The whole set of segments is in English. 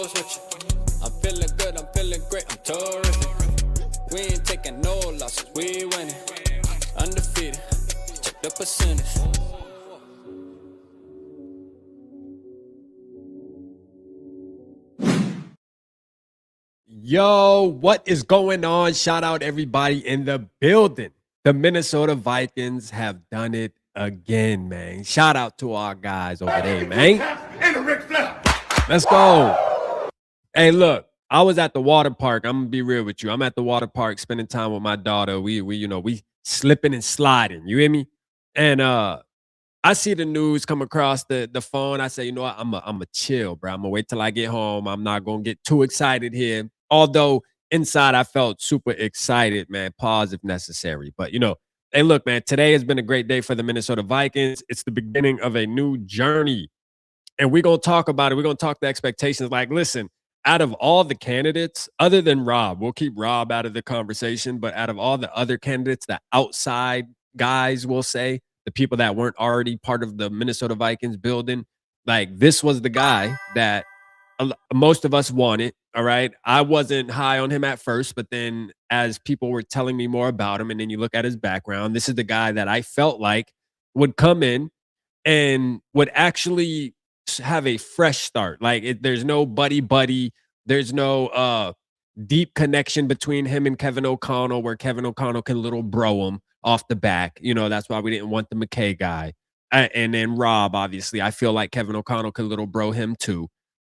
goes with you. I'm feeling good, I'm feeling great, I'm terrific. We ain't taking no losses, we winning. Undefeated, check the percentage. Yo, what is going on? Shout out everybody in the building. The Minnesota Vikings have done it again, man. Shout out to our guys over there, man. Let's go. Hey, look, I was at the water park. I'm gonna be real with you. I'm at the water park spending time with my daughter. We slipping and sliding. You hear me? And I see the news come across the phone. I say, you know what? I'm a chill, bro. I'm gonna wait till I get home. I'm not gonna get too excited here. Although inside I felt super excited, man. Pause if necessary. But hey, look, man. Today has been a great day for the Minnesota Vikings. It's the beginning of a new journey, and we're gonna talk about it. We're gonna talk the expectations. Like, listen, out of all the candidates, other than Rob, we'll keep Rob out of the conversation. But out of all the other candidates, the outside guys, we'll say, the people that weren't already part of the Minnesota Vikings building, like this was the guy that most of us wanted. All right. I wasn't high on him at first, but then as people were telling me more about him, and then you look at his background, this is the guy that I felt like would come in and would actually have a fresh start. Like there's no buddy. There's no deep connection between him and Kevin O'Connell, where Kevin O'Connell can little bro him off the back. That's why we didn't want the McKay guy. And then Rob, obviously, I feel like Kevin O'Connell could little bro him too,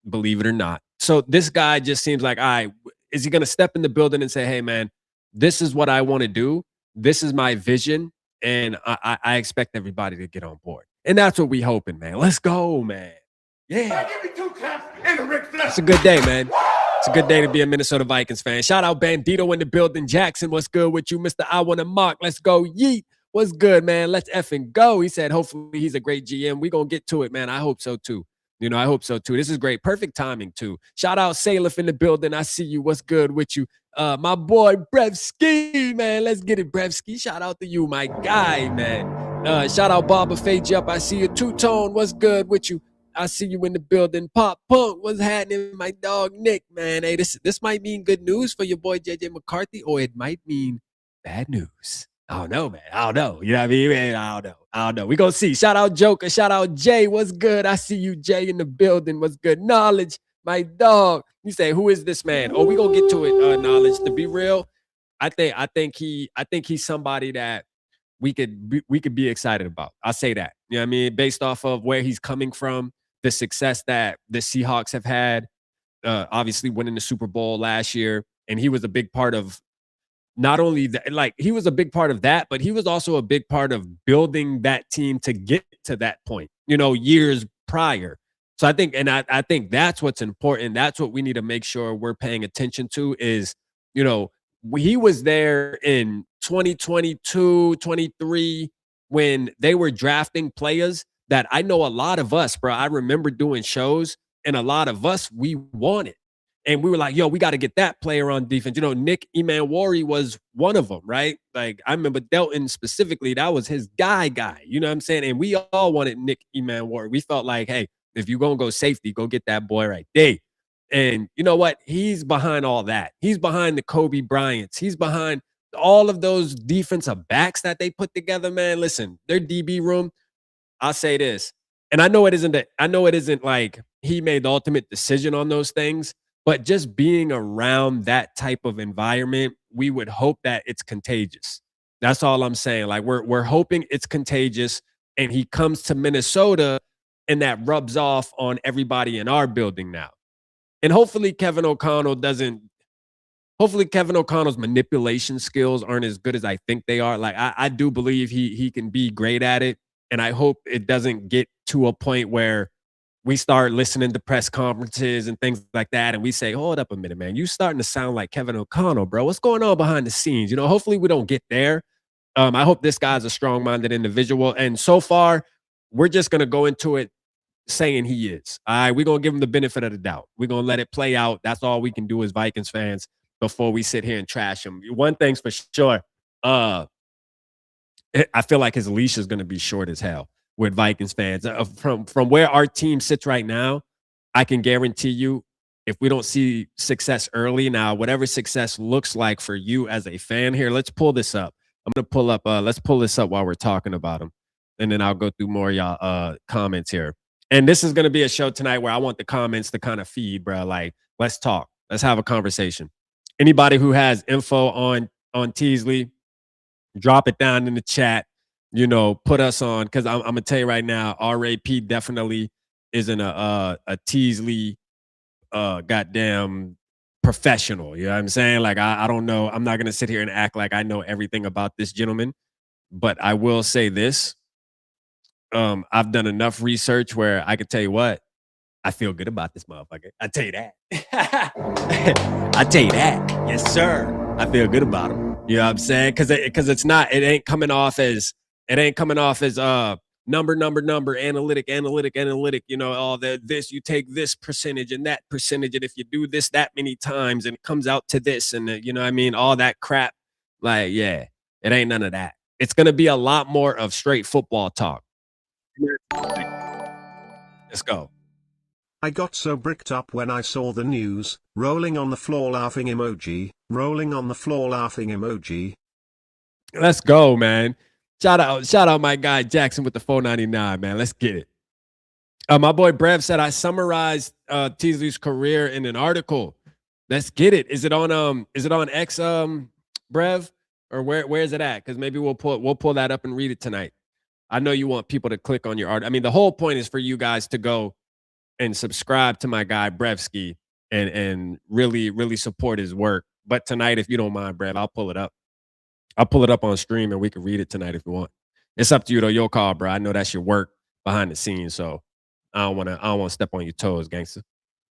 believe it or not. So this guy just seems like, all right, is he going to step in the building and say, hey, man, this is what I want to do. This is my vision. And I expect everybody to get on board. And that's what we hoping, man. Let's go, man. Yeah. It's a good day, man. It's a good day to be a Minnesota Vikings fan. Shout out Bandito in the building. Jackson, what's good with you? Mr. I Want to Mock, let's go. Yeet, what's good, man? Let's effing go. He said, hopefully he's a great GM. We're going to get to it, man. I hope so, too. I hope so, too. This is great. Perfect timing, too. Shout out Salif in the building. I see you. What's good with you? My boy, Brevski, man. Let's get it, Brevski. Shout out to you, my guy, man. Shout out Baba Fage up. I see you. Two-Tone, what's good with you? I see you in the building. Pop Punk, what's happening? My dog Nick, man. Hey, this might mean good news for your boy JJ McCarthy, or it might mean bad news. I don't know, man. I don't know. You know what I mean? Man, I don't know. We gonna see. Shout out Joker. Shout out Jay. What's good? I see you, Jay, in the building. What's good? Knowledge, my dog. You say, who is this man? Oh, we gonna get to it. Knowledge. To be real, I think he's somebody that we could be excited about. I'll say that. You know what I mean? Based off of where he's coming from, the success that the Seahawks have had, obviously winning the Super Bowl last year. And he was a big part of not only that, like he was a big part of that, but he was also a big part of building that team to get to that point, years prior. So I think that's what's important. That's what we need to make sure we're paying attention to is, he was there in 2022, 23, when they were drafting players that I know a lot of us, bro, I remember doing shows, and a lot of us, we wanted. And we were like, yo, we got to get that player on defense. Nick Emanwari was one of them, right? Like, I remember Delton specifically, that was his guy. You know what I'm saying? And we all wanted Nick Emanwari. We felt like, hey, if you're going to go safety, go get that boy right there. And you know what? He's behind all that. He's behind the Kobe Bryants. He's behind all of those defensive backs that they put together, man. Listen, their DB room, I'll say this, and I know it isn't like he made the ultimate decision on those things, but just being around that type of environment, we would hope that it's contagious. That's all I'm saying. Like we're hoping it's contagious, and he comes to Minnesota, and that rubs off on everybody in our building now. And hopefully Kevin O'Connell's manipulation skills aren't as good as I think they are. Like I do believe he can be great at it. And I hope it doesn't get to a point where we start listening to press conferences and things like that, and we say, hold up a minute, man. You starting to sound like Kevin O'Connell, bro. What's going on behind the scenes? Hopefully we don't get there. I hope this guy's a strong-minded individual. And so far, we're just going to go into it saying he is. All right, we're going to give him the benefit of the doubt. We're going to let it play out. That's all we can do as Vikings fans before we sit here and trash him. One thing's for sure. I feel like his leash is going to be short as hell with Vikings fans. From where our team sits right now, I can guarantee you if we don't see success early now, whatever success looks like for you as a fan here, let's pull this up. I'm gonna pull up. Let's pull this up while we're talking about them, and then I'll go through more of y'all comments here. And this is gonna be a show tonight where I want the comments to kind of feed, bro. Like, let's talk. Let's have a conversation. Anybody who has info on Teasley, drop it down in the chat. You know, put us on because I'm gonna tell you right now, RAP definitely isn't a Teasley goddamn professional. You know what I'm saying? Like, I don't know. I'm not gonna sit here and act like I know everything about this gentleman, but I will say this. I've done enough research where I could tell you what, I feel good about this motherfucker. I tell you that. I tell you that. Yes, sir. I feel good about him. You know what I'm saying? Because it's not, it ain't coming off as number, analytic, you know, all this, you take this percentage and that percentage, and if you do this that many times and it comes out to this, and you know what I mean, all that crap. Like, yeah, it ain't none of that. It's gonna be a lot more of straight football talk. Let's go. I got so bricked up when I saw the news, rolling on the floor laughing emoji, rolling on the floor laughing emoji. Let's go, man. Shout out my guy Jackson with the 499, man. Let's get it. My boy Brev said I summarized Teasley's career in an article. Let's get it. Is it on X Brev? Or where is it at? Because maybe we'll pull that up and read it tonight. I know you want people to click on your art. I mean, the whole point is for you guys to go and subscribe to my guy Brevski and really support his work. But tonight, if you don't mind, Brev, I'll pull it up. I'll pull it up on stream and we can read it tonight if you want. It's up to you though. Your call, bro. I know that's your work behind the scenes, so I don't want to step on your toes, gangster.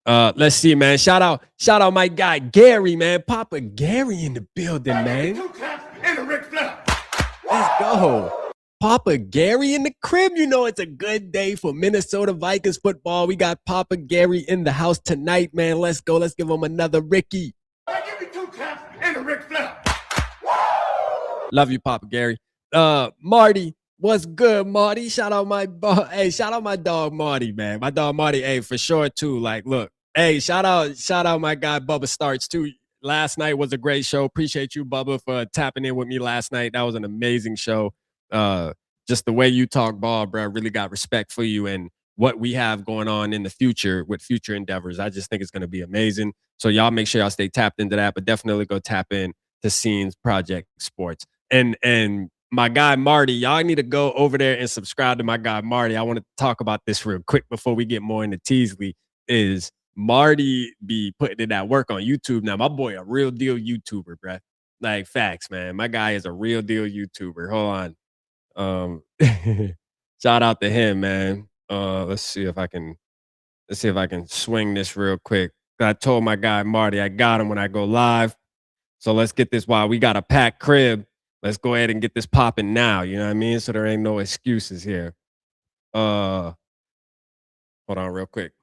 Let's see, man. Shout out my guy Gary, man. Papa Gary in the building, man. Let's go. Papa Gary in the crib. You know it's a good day for Minnesota Vikings football. We got Papa Gary in the house tonight, man. Let's go. Let's give him another Ricky. Give me 2 claps and a Ric Flair. Love you, Papa Gary. Marty, what's good, Marty? Shout out my dog Marty, man. My dog Marty, hey, for sure too. Like, look, hey, shout out my guy Bubba Starts too. Last night was a great show. Appreciate you, Bubba, for tapping in with me last night. That was an amazing show. Just the way you talk ball, bro, really got respect for you and what we have going on in the future with future endeavors. I just think it's going to be amazing. So y'all make sure y'all stay tapped into that, but definitely go tap in to Scenes Project Sports. And my guy Marty, y'all need to go over there and subscribe to my guy Marty. I want to talk about this real quick before we get more into Teasley. Is Marty be putting in that work on YouTube now? My boy, a real deal YouTuber, bro. Like, facts, man. My guy is a real deal YouTuber. Hold on. Shout out to him, man. Let's see if I can swing this real quick. I told my guy Marty I got him when I go live. So let's get this while we got a packed crib. Let's go ahead and get this popping now. You know what I mean? So there ain't no excuses here. Hold on real quick.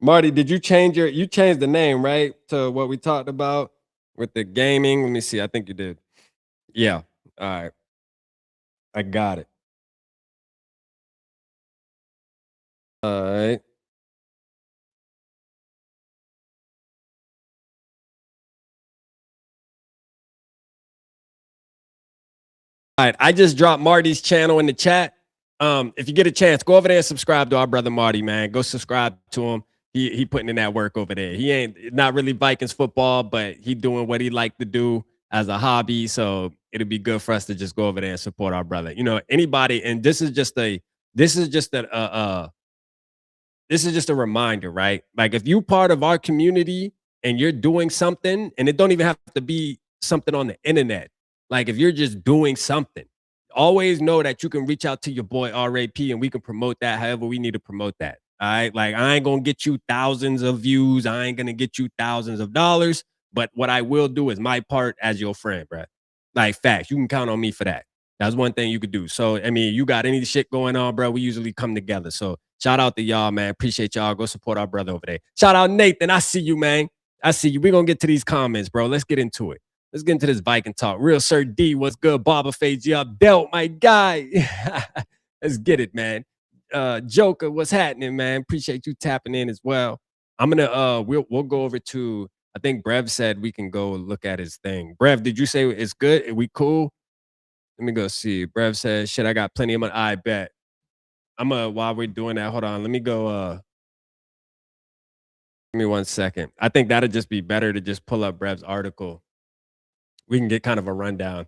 Marty, did you change the name, right? To what we talked about with the gaming? Let me see. I think you did. Yeah. All right. I got it. All right. All right, I just dropped Marty's channel in the chat. If you get a chance, go over there and subscribe to our brother Marty, man. Go subscribe to him. He putting in that work over there. He ain't not really Vikings football, but he doing what he like to do as a hobby. So it'll be good for us to just go over there and support our brother. You know, anybody, and this is just a reminder, right? Like, if you part of our community and you're doing something, and it don't even have to be something on the internet. Like, if you're just doing something, always know that you can reach out to your boy RAP and we can promote that however we need to promote that. All right. Like, I ain't going to get you thousands of views. I ain't going to get you thousands of dollars. But what I will do is my part as your friend, bro. Like, facts. You can count on me for that. That's one thing you could do. So, I mean, you got any shit going on, bro, we usually come together. So shout out to y'all, man. Appreciate y'all. Go support our brother over there. Shout out Nathan. I see you, man. I see you. We're going to get to these comments, bro. Let's get into it. Let's get into this Viking talk. Real Sir D, what's good? Barber Fades, you up? Delt, my guy. Let's get it, man. Joker, what's happening, man? Appreciate you tapping in as well. I'm gonna we'll go over to, I think Brev said we can go look at his thing. Brev, did you say it's good? Are we cool? Let me go see. Brev says, shit, I got plenty of money. I bet. I'm while we're doing that, hold on. Let me go give me 1 second. I think that'd just be better to just pull up Brev's article. We can get kind of a rundown.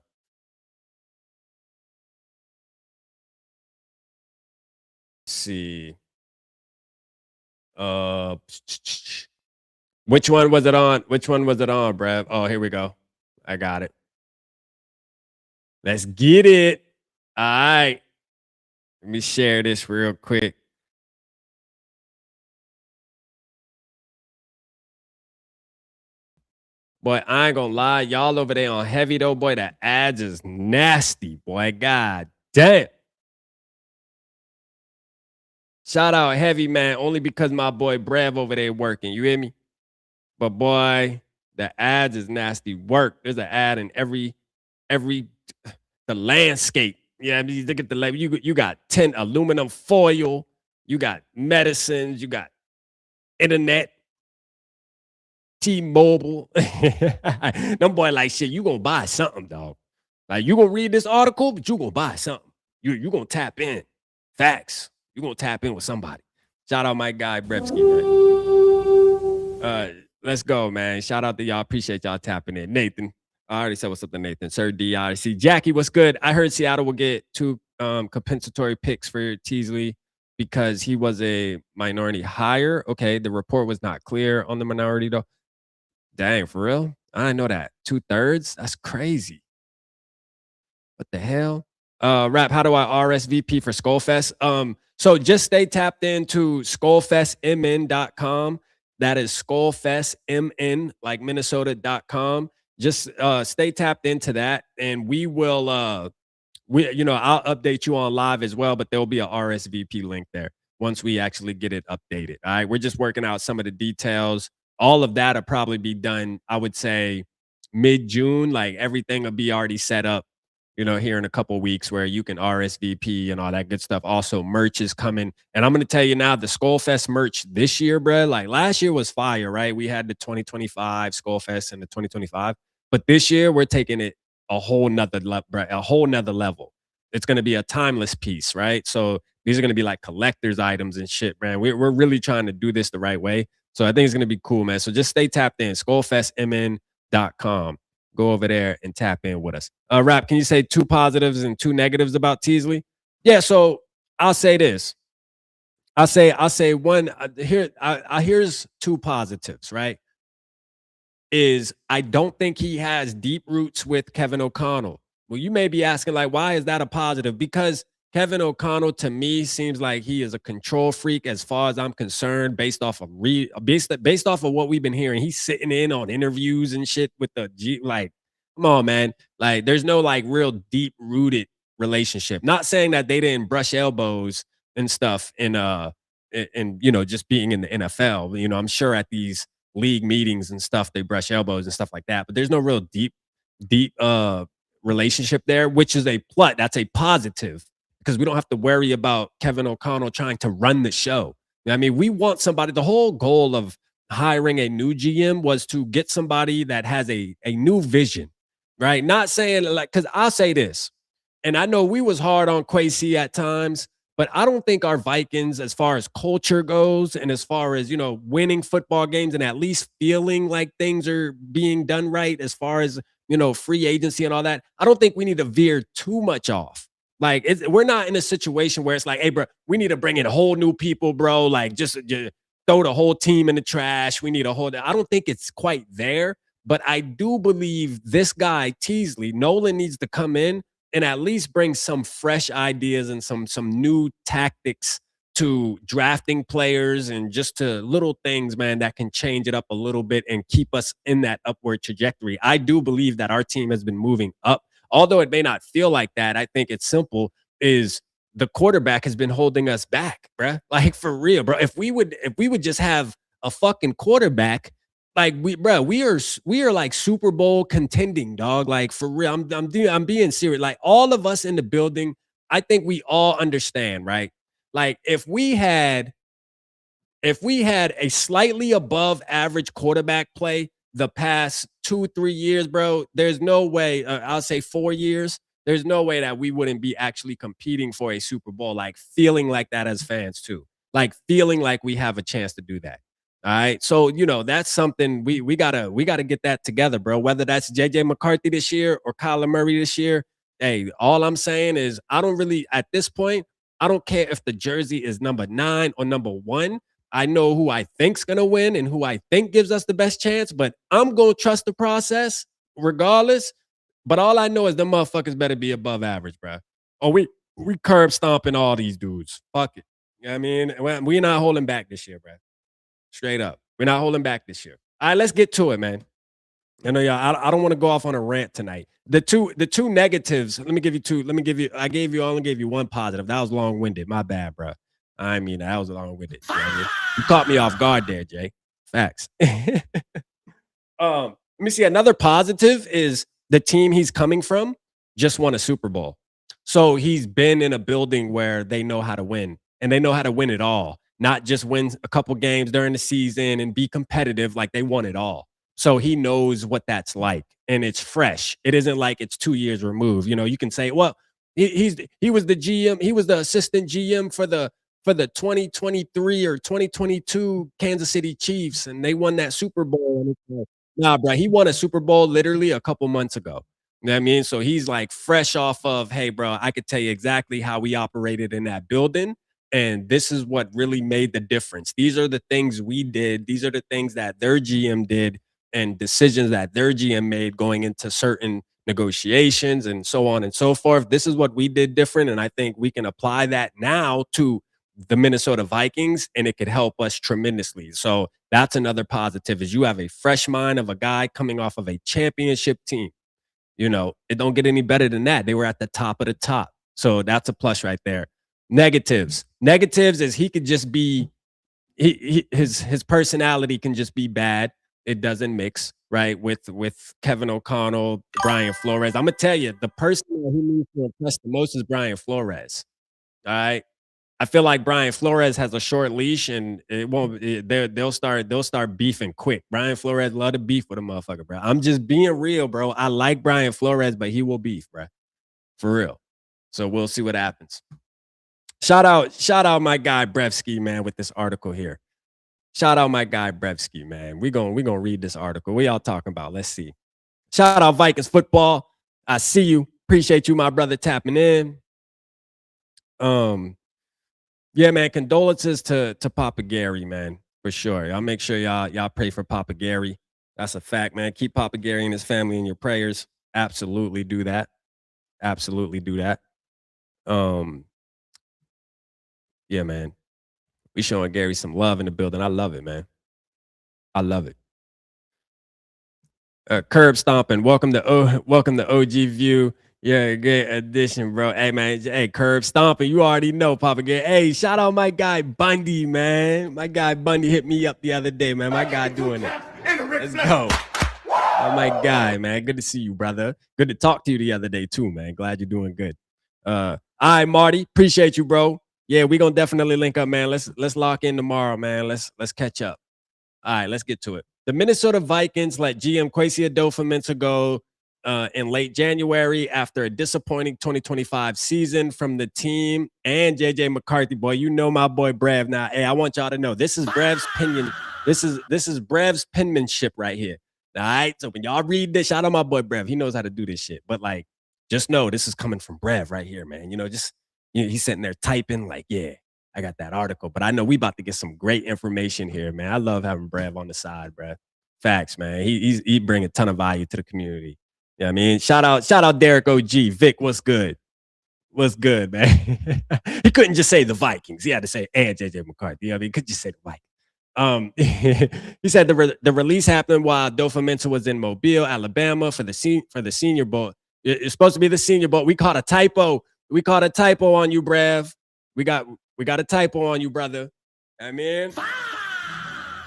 Let's see. Which one was it on? Which one was it on, Brev? Oh, here we go. I got it. Let's get it. All right. Let me share this real quick. Boy, I ain't gonna lie. Y'all over there on heavy though, boy. The ads is nasty, boy. God damn. Shout out heavy, man, only because my boy Brev over there working. You hear me? But boy, the ads is nasty work. There's an ad in every the landscape. Yeah, I mean, look at the label. You got 10 aluminum foil, you got medicines, you got internet, T-Mobile. Them boy like shit, you gonna buy something, dog. Like you gonna read this article, but you gonna buy something. You gonna tap in. Facts. You gonna tap in with somebody. Shout out my guy Brevsky, man. Let's go, man. Shout out to y'all. Appreciate y'all tapping in. Nathan. I already said what's up to Nathan. Sir D, I see. Jackie, what's good? I heard Seattle will get 2 compensatory picks for Teasley because he was a minority hire. Okay, the report was not clear on the minority, though. Dang, for real? I didn't know that. 2/3? That's crazy. What the hell? Rap, how do I RSVP for SKOL? So just stay tapped into SKOLFestMN.com. That is SKOLFestMN, like Minnesota.com. Just stay tapped into that, and we will I'll update you on live as well, but there'll be a RSVP link there once we actually get it updated. All right. We're just working out some of the details. All of that'll probably be done, I would say, mid-June. Like everything will be already set up, here in a couple of weeks where you can RSVP and all that good stuff. Also, merch is coming. And I'm going to tell you now, the SKOL Fest merch this year, bro, like last year was fire, right? We had the 2025 SKOL Fest and the 2025. But this year, we're taking it a whole nother level. It's going to be a timeless piece, right? So these are going to be like collector's items and shit, man. We're really trying to do this the right way. So I think it's going to be cool, man. So just stay tapped in, SKOLFestMN.com. Go over there and tap in with us. Rap, can you say 2 positives and 2 negatives about Teasley? Yeah, so I'll say this. I'll say one here's 2 positives, right? Is I don't think he has deep roots with Kevin O'Connell. Well, you may be asking, like, why is that a positive? Because Kevin O'Connell, to me, seems like he is a control freak as far as I'm concerned, based off of what we've been hearing. He's sitting in on interviews and shit with like, come on, man. Like, there's no like real deep-rooted relationship. Not saying that they didn't brush elbows and stuff in just being in the NFL. I'm sure at these league meetings and stuff, they brush elbows and stuff like that. But there's no real deep relationship there, which is that's a positive, because we don't have to worry about Kevin O'Connell trying to run the show. I mean, we want somebody. The whole goal of hiring a new GM was to get somebody that has a new vision, right? Not saying like, because I'll say this, and I know we was hard on Kwesi at times, but I don't think our Vikings, as far as culture goes, and as far as, winning football games and at least feeling like things are being done right, as far as, free agency and all that, I don't think we need to veer too much off. Like, we're not in a situation where it's like, hey, bro, we need to bring in whole new people, bro. Like, just throw the whole team in the trash. We need I don't think it's quite there, but I do believe this guy, Teasley, Nolan, needs to come in and at least bring some fresh ideas and some new tactics to drafting players and just to little things, man, that can change it up a little bit and keep us in that upward trajectory. I do believe that our team has been moving up. Although it may not feel like that, I think it's simple, is the quarterback has been holding us back, bruh. Like, for real, bro. If we would just have a fucking quarterback, like we are like Super Bowl contending, dog. Like, for real, I'm being serious. Like, all of us in the building, I think we all understand, right? Like if we had a slightly above average quarterback play the past 2-3 years, bro, there's no way, I'll say 4 years, there's no way that we wouldn't be actually competing for a Super Bowl, like feeling like that as fans too. Like feeling like we have a chance to do that. All right. So, that's something we gotta get that together, bro. Whether that's JJ McCarthy this year or Kyler Murray this year. Hey, all I'm saying is I don't really at this point, I don't care if the jersey is number 9 or number 1. I know who I think's gonna win and who I think gives us the best chance, but I'm gonna trust the process regardless. But all I know is the motherfuckers better be above average, bro. Or we curb stomping all these dudes. Fuck it. You know what I mean? We're not holding back this year, bro. Straight up. We're not holding back this year. All right, let's get to it, man. I know y'all. I don't want to go off on a rant tonight. The two negatives. Let me give you two. I only gave you one positive. That was long winded. My bad, bro. I mean, that was long winded. You caught me off guard there, Jay. Facts. Let me see. Another positive is the team he's coming from just won a Super Bowl. So he's been in a building where they know how to win and they know how to win it all, not just win a couple games during the season and be competitive like they won it all. So he knows what that's like and it's fresh. It isn't like it's 2 years removed. You can say, well, he was the GM, he was the assistant GM for the 2023 or 2022 Kansas City Chiefs and they won that Super Bowl. And it's like, nah, bro, he won a Super Bowl literally a couple months ago. You know what I mean? So he's like fresh off of, hey, bro, I could tell you exactly how we operated in that building. And this is what really made the difference. These are the things we did. These are the things that their GM did and decisions that their GM made going into certain negotiations and so on and so forth. This is what we did different. And I think we can apply that now to the Minnesota Vikings and it could help us tremendously. So that's another positive is you have a fresh mind of a guy coming off of a championship team. It don't get any better than that. They were at the top of the top. So that's a plus right there. Negatives is he could just be his personality can just be bad. It doesn't mix right with Kevin O'Connell, Brian Flores. I'm gonna tell you, the person that he needs to impress the most is Brian Flores. All right. I feel like Brian Flores has a short leash, and it won't. They'll start beefing quick. Brian Flores love to beef with a motherfucker, bro. I'm just being real, bro. I like Brian Flores, but he will beef, bro, for real. So we'll see what happens. Shout out my guy Brevsky, man, with this article here. Shout out my guy Brevsky, man. We gonna read this article. What y'all talking about? Let's see. Shout out Vikings football. I see you. Appreciate you, my brother, tapping in. Yeah, man. Condolences to Papa Gary, man, for sure. I'll make sure y'all pray for Papa Gary. That's a fact, man. Keep Papa Gary and his family in your prayers. Absolutely do that. Absolutely do that. Yeah, man. We showing Gary some love in the building. I love it, man. I love it. Curb stomping. Welcome to OG View. Yeah, great addition, bro. Hey, man. Hey, curb stomping. You already know, Papa Gary. Hey, shout out my guy Bundy, man. My guy Bundy hit me up the other day, man. My guy doing it. Let's go. Oh, my guy, man. Good to see you, brother. Good to talk to you the other day, too, man. Glad you're doing good. All right, Marty. Appreciate you, bro. Yeah, we're gonna definitely link up, man. Let's lock in tomorrow, man. Let's catch up. All right, let's get to it. The Minnesota Vikings let GM Kwesi Adofo-Mensah go in late January after a disappointing 2025 season from the team and JJ McCarthy. Boy, you know my boy Brev. Now, hey, I want y'all to know this is Brev's opinion. This is Brev's penmanship right here. All right. So when y'all read this, shout out my boy Brev. He knows how to do this shit. But like, just know this is coming from Brev right here, man. He's sitting there typing like, yeah, I got that article. But I know we about to get some great information here, man. I love having Brev on the side, Brev. Facts, man. He bring a ton of value to the community. Yeah, I mean, shout out Derek OG. Vic, what's good? What's good, man? He couldn't just say the Vikings. He had to say and JJ McCarthy. I mean, he could just say the Vikings. He said the release happened while Adofo-Mensah was in Mobile, Alabama for the Senior Bowl. It's supposed to be the Senior Bowl. We caught a typo. We caught a typo on you, Brev. We got a typo on you, brother. I mean,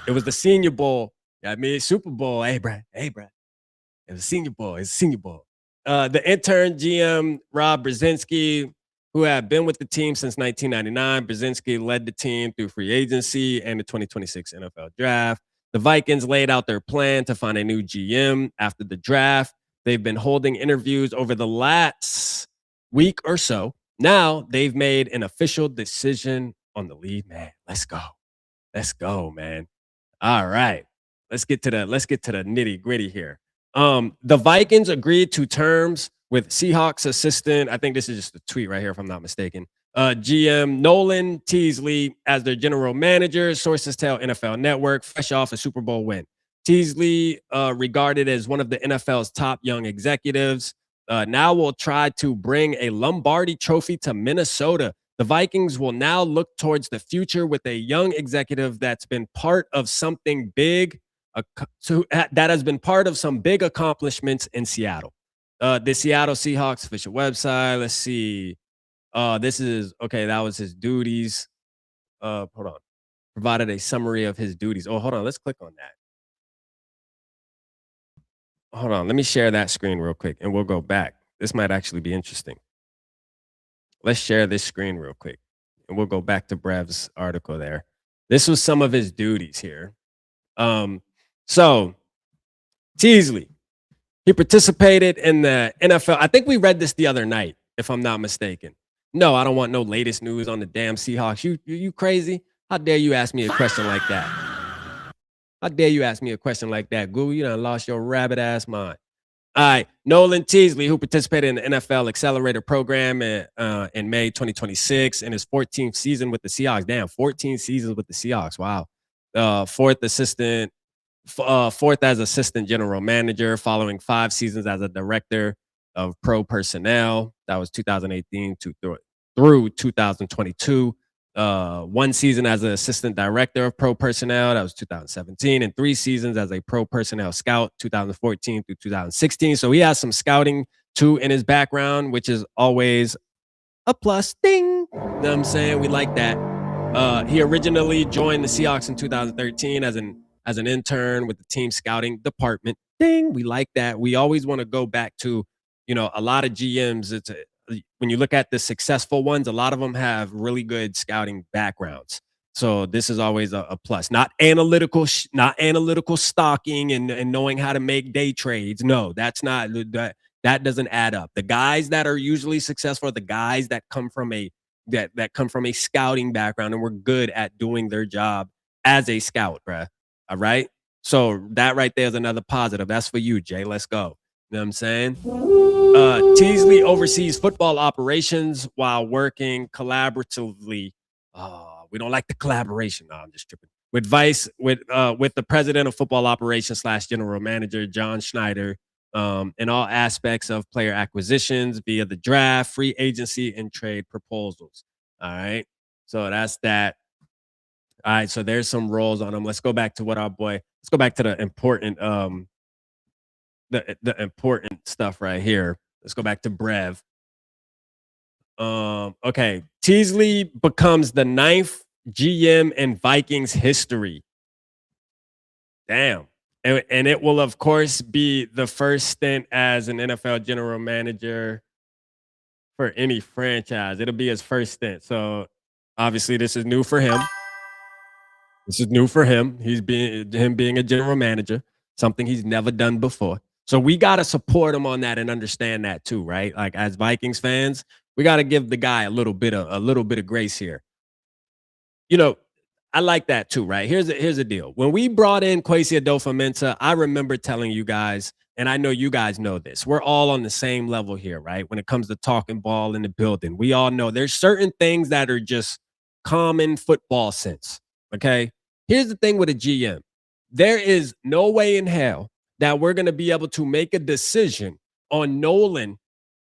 it was the Senior Bowl. I mean, Super Bowl. Hey, Brad. It was Senior Bowl. It's Senior Bowl. The intern GM, Rob Brzezinski, who had been with the team since 1999. Brzezinski led the team through free agency and the 2026 NFL draft. The Vikings laid out their plan to find a new GM after the draft. They've been holding interviews over the last week or so. Now they've made an official decision on the lead man. Let's go. Let's go, man. All right. Let's get to the nitty-gritty here. The Vikings agreed to terms with Seahawks assistant. I think this is just a tweet right here, if I'm not mistaken. GM Nolan Teasley as their general manager. Sources tell NFL Network, fresh off a Super Bowl win. Teasley, regarded as one of the NFL's top young executives, now will try to bring a Lombardi trophy to Minnesota. The Vikings will now look towards the future with a young executive that's been part of something big, that has been part of some big accomplishments in Seattle. The Seattle Seahawks official website. Let's see. This is okay. That was his duties. Hold on. Provided a summary of his duties. Oh, hold on. Let's click on that. Hold on. Let me share that screen real quick, and we'll go back. This might actually be interesting. Let's share this screen real quick, and we'll go back to Brev's article there. This was some of his duties here. So Teasley, he participated in the NFL. I think we read this the other night, if I'm not mistaken. No, I don't want no latest news on the damn Seahawks. You crazy? How dare you ask me a question like that? How dare you ask me a question like that, Goo? You done lost your rabbit ass mind. All right, Nolan Teasley, who participated in the NFL Accelerator Program in May 2026 in his 14th season with the Seahawks. Damn, 14 seasons with the Seahawks. Wow. Fourth as assistant general manager, following 5 seasons as a director of pro personnel. That was 2018 through 2022. 1 season as an assistant director of pro personnel. That was 2017, and 3 seasons as a pro personnel scout, 2014 through 2016. So he has some scouting too in his background, which is always a plus. Ding. You know what I'm saying? We like that. He originally joined the Seahawks in 2013 as an intern with the team scouting department. Ding. We like that. We always want to go back to, a lot of GMs. When you look at the successful ones, a lot of them have really good scouting backgrounds. So this is always a plus. Not analytical stalking and knowing how to make day trades. No, that's not that doesn't add up. The guys that are usually successful are the guys that come from a scouting background and were good at doing their job as a scout, bruh. All right. So that right there is another positive. That's for you, Jay. Let's go. You know what I'm saying? Teasley oversees football operations while working collaboratively. We don't like the collaboration. No, I'm just tripping. With the president of football operations / general manager, John Schneider, in all aspects of player acquisitions via the draft, free agency, and trade proposals. All right. So that's that. All right. So there's some roles on them. Let's go back to let's go back to the important the important stuff right here. Let's go back to Brev. Okay. Teasley becomes the 9th GM in Vikings history. Damn. And it will, of course, be the first stint as an NFL general manager for any franchise. It'll be his first stint. So obviously this is new for him. He's being a general manager, something he's never done before. So we got to support him on that and understand that too, right? Like as Vikings fans, we got to give the guy a little bit of grace here. I like that too, right? Here's the deal. When we brought in Kwesi Adofo-Mensah, I remember telling you guys, and I know you guys know this, we're all on the same level here, right? When it comes to talking ball in the building, we all know there's certain things that are just common football sense, okay? Here's the thing with a GM. There is no way in hell that we're going to be able to make a decision on Nolan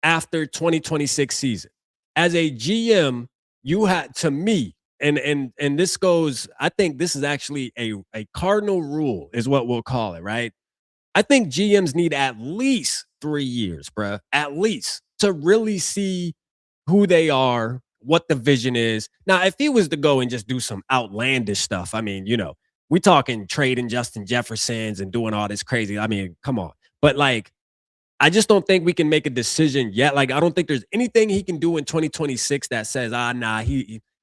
after 2026 season. As a GM, you had, to me, and this goes, I think this is actually a cardinal rule is what we'll call it, right? I think GMs need at least 3 years, bruh, at least, to really see who they are, what the vision is. Now, if he was to go and just do some outlandish stuff, I mean, we talking trading Justin Jeffersons and doing all this crazy. I mean, come on. But like, I just don't think we can make a decision yet. Like, I don't think there's anything he can do in 2026 that says, nah,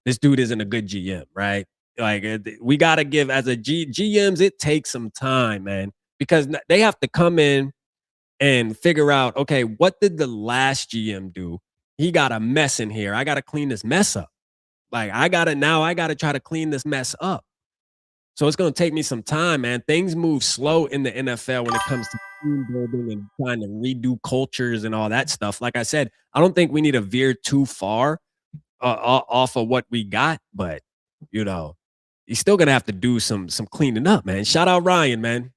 this dude isn't a good GM, right? Like, we got to give as a GMs, it takes some time, man, because they have to come in and figure out, okay, what did the last GM do? He got a mess in here. I got to clean this mess up. Like, I got to try to clean this mess up. So it's going to take me some time, man. Things move slow in the NFL when it comes to team building and trying to redo cultures and all that stuff. Like I said, I don't think we need to veer too far off of what we got, but you know, he's still gonna have to do some cleaning up, man. Shout out Ryan, man.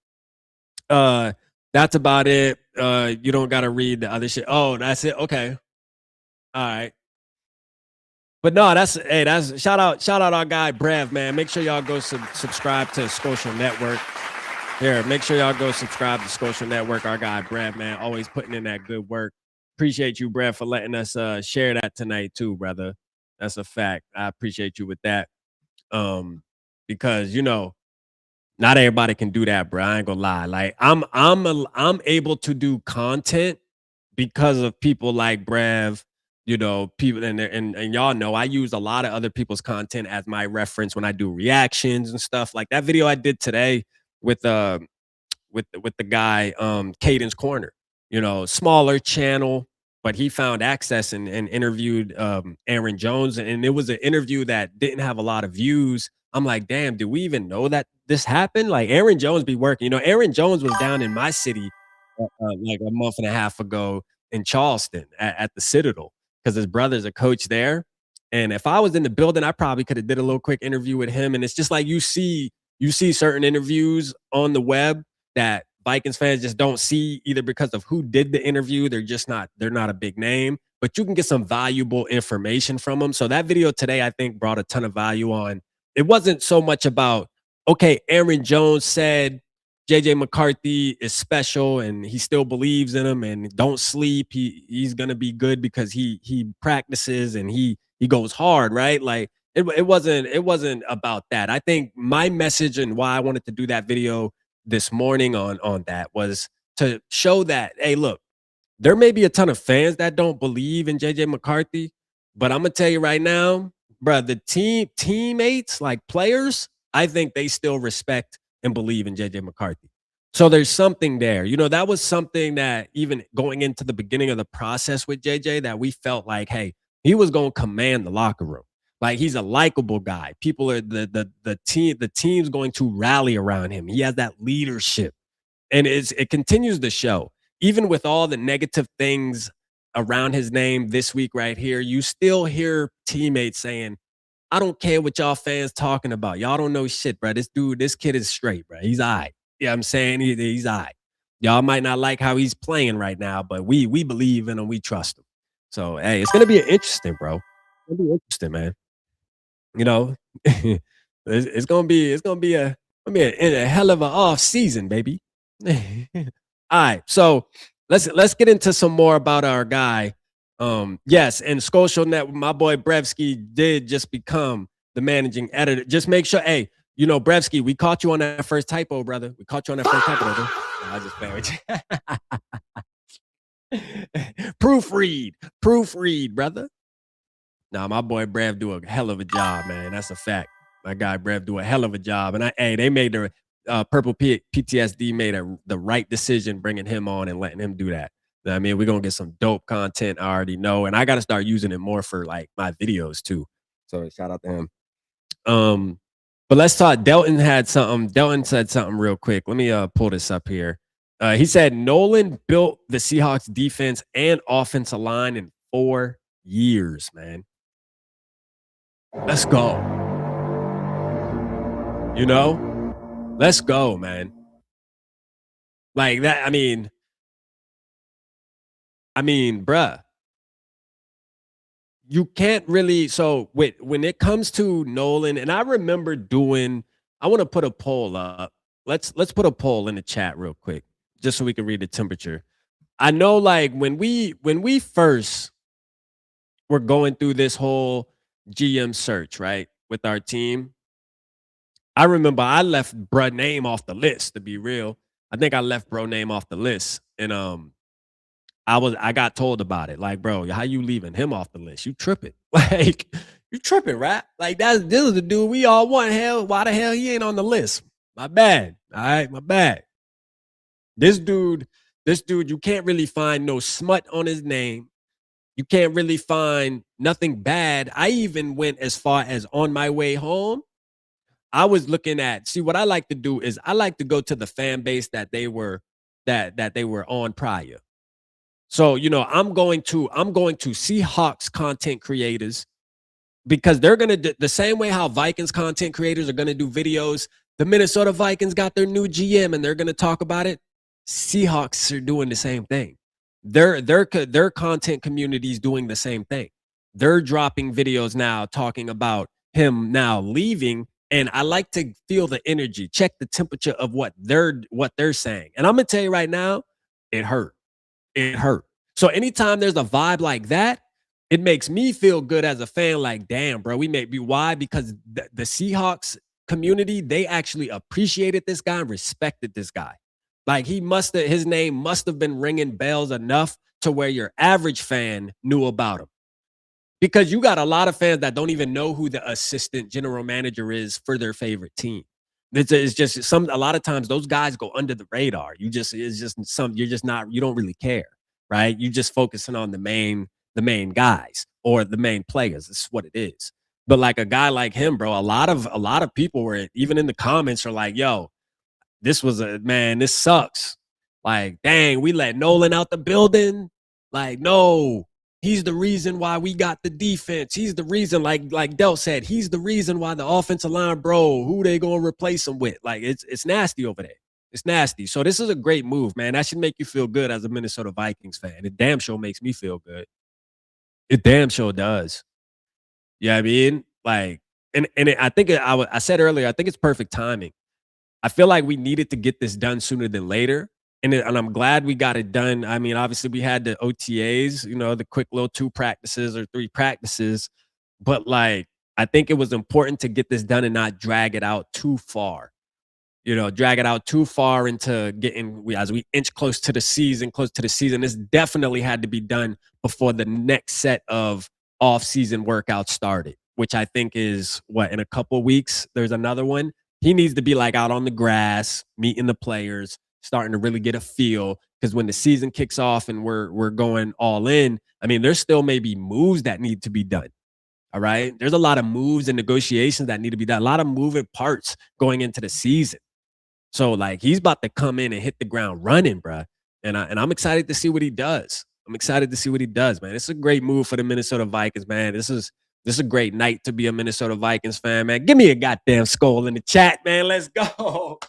That's about it. You don't gotta read the other shit. Oh, that's it. Okay. All right. But no, that's shout out our guy Brev, man. Make sure y'all go subscribe to Social Network. Here, make sure y'all go subscribe to Social Network. Our guy Brev, man, always putting in that good work. Appreciate you, Brev, for letting us share that tonight too, brother. That's a fact. I appreciate you with that. Because not everybody can do that, bro. I ain't gonna lie. Like I'm able to do content because of people like Brev, people and y'all know I use a lot of other people's content as my reference when I do reactions and stuff. Like that video I did today with the guy Caden's Corner, smaller channel, but he found access and interviewed Aaron Jones, and it was an interview that didn't have a lot of views. I'm like, damn, do we even know that this happened? Like Aaron Jones be working. Aaron Jones was down in my city like a month and a half ago in Charleston at the Citadel because his brother's a coach there. And if I was in the building, I probably could have did a little quick interview with him. And it's just like you see certain interviews on the web that Vikings fans just don't see either because of who did the interview. They're not a big name, but you can get some valuable information from them. So that video today, I think, brought a ton of value on. It wasn't so much about, okay, Aaron Jones said JJ McCarthy is special and he still believes in him and don't sleep. He's gonna be good because he practices and he goes hard, right? Like it wasn't about that. I think my message and why I wanted to do that video this morning on that was to show that, hey, look, there may be a ton of fans that don't believe in JJ McCarthy, but I'm gonna tell you right now, bro, the teammates, like players, I think they still respect and believe in JJ McCarthy. So there's something there. That was something that even going into the beginning of the process with JJ that we felt like, hey, he was going to command the locker room. Like he's a likable guy. People are the team's going to rally around him. He has that leadership. And it continues to show. Even with all the negative things around his name this week right here, you still hear teammates saying, I don't care what y'all fans talking about. Y'all don't know shit, bro. This kid is straight, bro. He's all right. Yeah, I'm saying he's all right. Y'all might not like how he's playing right now, but we believe in him. We trust him. So, hey, it's going to be interesting, bro. It's going to be interesting, man. It's going to be a hell of an off season, baby. All right. So let's get into some more about our guy. Yes, and Social Net, my boy Brevsky did just become the managing editor. Just make sure, hey, Brevsky, we caught you on that first typo, brother. We caught you on that first typo, brother. No, I just playing with you. Proofread, brother. Nah, my boy Brev do a hell of a job, man. That's a fact. My guy Brev do a hell of a job, and they made the Purple PTSD made the right decision bringing him on and letting him do that. I mean, we're gonna get some dope content. I already know, and I got to start using it more for like my videos too. So shout out to him. But let's talk. Delton had something. Delton said something real quick. Let me pull this up here. He said Nolan built the Seahawks defense and offensive line in 4 years, man. Let's go. Let's go, man. Like that. I mean, bruh, you can't really. So when it comes to Nolan, and I remember I want to put a poll up. Let's put a poll in the chat real quick, just so we can read the temperature. I know, like when we first were going through this whole GM search, right, with our team, I remember I left bruh name off the list. To be real, I think I left bro name off the list, and I got told about it. Like, bro, how you leaving him off the list? You tripping. Like, you tripping, right? Like, this is the dude we all want. Hell, why the hell he ain't on the list? My bad. All right, my bad. This dude, you can't really find no smut on his name. You can't really find nothing bad. I even went as far as on my way home. I was looking at, see, what I like to do is I like to go to the fan base that they were that they were on prior. So, I'm going to Seahawks content creators because they're going to do the same way how Vikings content creators are going to do videos. The Minnesota Vikings got their new GM and they're going to talk about it. Seahawks are doing the same thing. Their content community is doing the same thing. They're dropping videos now talking about him now leaving, and I like to feel the energy, check the temperature of what they're saying. And I'm gonna tell you right now, it hurt. It hurt. So anytime there's a vibe like that, it makes me feel good as a fan. Like, damn, bro, we may be why because the Seahawks community, they actually appreciated this guy and respected this guy. Like his name must have been ringing bells enough to where your average fan knew about him. Because you got a lot of fans that don't even know who the assistant general manager is for their favorite team. It's just a lot of times those guys go under the radar. You don't really care, right? You just focusing on the main guys or the main players. This is what it is. But like a guy like him, bro, a lot of people were even in the comments are like, yo, this sucks. Like, dang, we let Nolan out the building. Like, no, he's the reason why we got the defense. He's the reason, like Del said, he's the reason why the offensive line, bro, who they gonna replace him with? Like, it's nasty over there. It's nasty. So this is a great move, man. That should make you feel good as a Minnesota Vikings fan. It damn sure makes me feel good. It damn sure does. You know what I mean? Like, I think I said earlier, I think it's perfect timing. I feel like we needed to get this done sooner than later. And I'm glad we got it done. I mean, obviously we had the OTAs, the quick little 2 practices or 3 practices. But like, I think it was important to get this done and not drag it out too far. Drag it out too far into as we inch close to the season. This definitely had to be done before the next set of off-season workouts started, which I think is in a couple of weeks, there's another one. He needs to be like out on the grass, meeting the players, starting to really get a feel. Because when the season kicks off and we're going all in, I mean, there's still maybe moves that need to be done. All right. There's a lot of moves and negotiations that need to be done. A lot of moving parts going into the season. So like he's about to come in and hit the ground running, bro. And I'm excited to see what he does. I'm excited to see what he does, man. It's a great move for the Minnesota Vikings, man. This is a great night to be a Minnesota Vikings fan, man. Give me a goddamn SKOL in the chat, man. Let's go.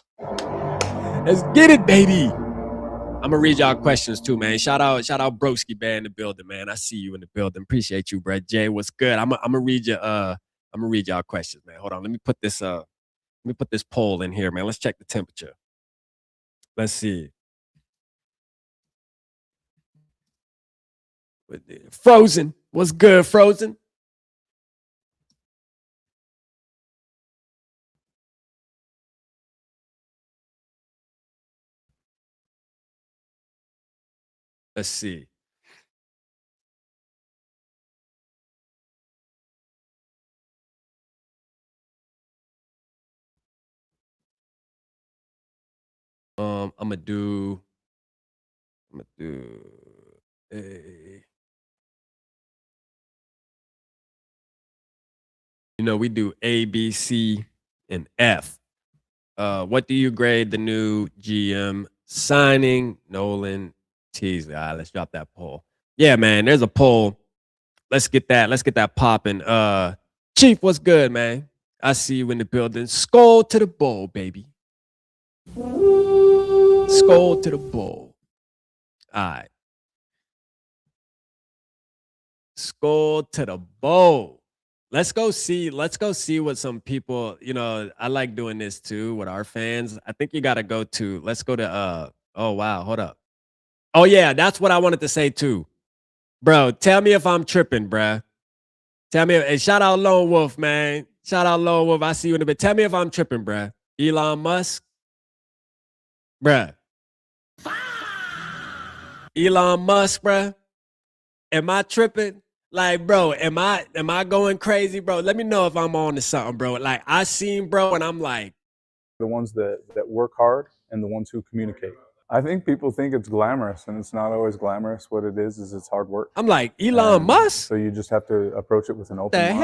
Let's get it, baby. I'm gonna read y'all questions too, man. Shout out Broski Bear in the building, man. I see you in the building. Appreciate you, bro. Jay, what's good? I'm gonna read you. I'm gonna read y'all questions, man. Hold on. Let me put this poll in here, man. Let's check the temperature. Let's see. Frozen. What's good, Frozen? Let's see. I'm gonna do a. We do A, B, C, and F. What do you grade the new GM signing? Nolan Teasley. All right, let's drop that poll. Yeah, man, there's a poll. Let's get that popping. Chief, what's good, man? I see you in the building. SKOL to the bowl, baby. SKOL to the bowl. All right. SKOL to the bowl. Let's go see what some people, I like doing this too with our fans. I think you got to let's go to, oh, wow, hold up. Oh, yeah, that's what I wanted to say too. Bro, tell me if I'm tripping, bruh. Tell me, and shout out Lone Wolf, man. Shout out Lone Wolf. I see you in a bit. Tell me if I'm tripping, bruh. Elon Musk, bruh. Elon Musk, bro. Am I tripping? Like, bro, am I going crazy, bro? Let me know if I'm on to something, bro. Like, I seen, bro, and I'm like, the ones that work hard and the ones who communicate. I think people think it's glamorous, and it's not always glamorous. What it is it's hard work. I'm like, Elon Musk? So you just have to approach it with an open The mind.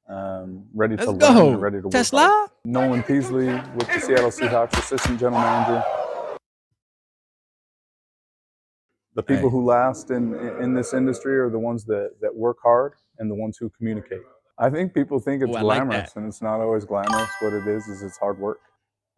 hell? Ready Let's to learn go. and ready to work Tesla? hard. Nolan Peasley with the Seattle Seahawks, assistant general manager. The people who last in this industry are the ones that work hard and the ones who communicate. I think people think it's I like glamorous, that. and it's not always glamorous. What it is it's hard work.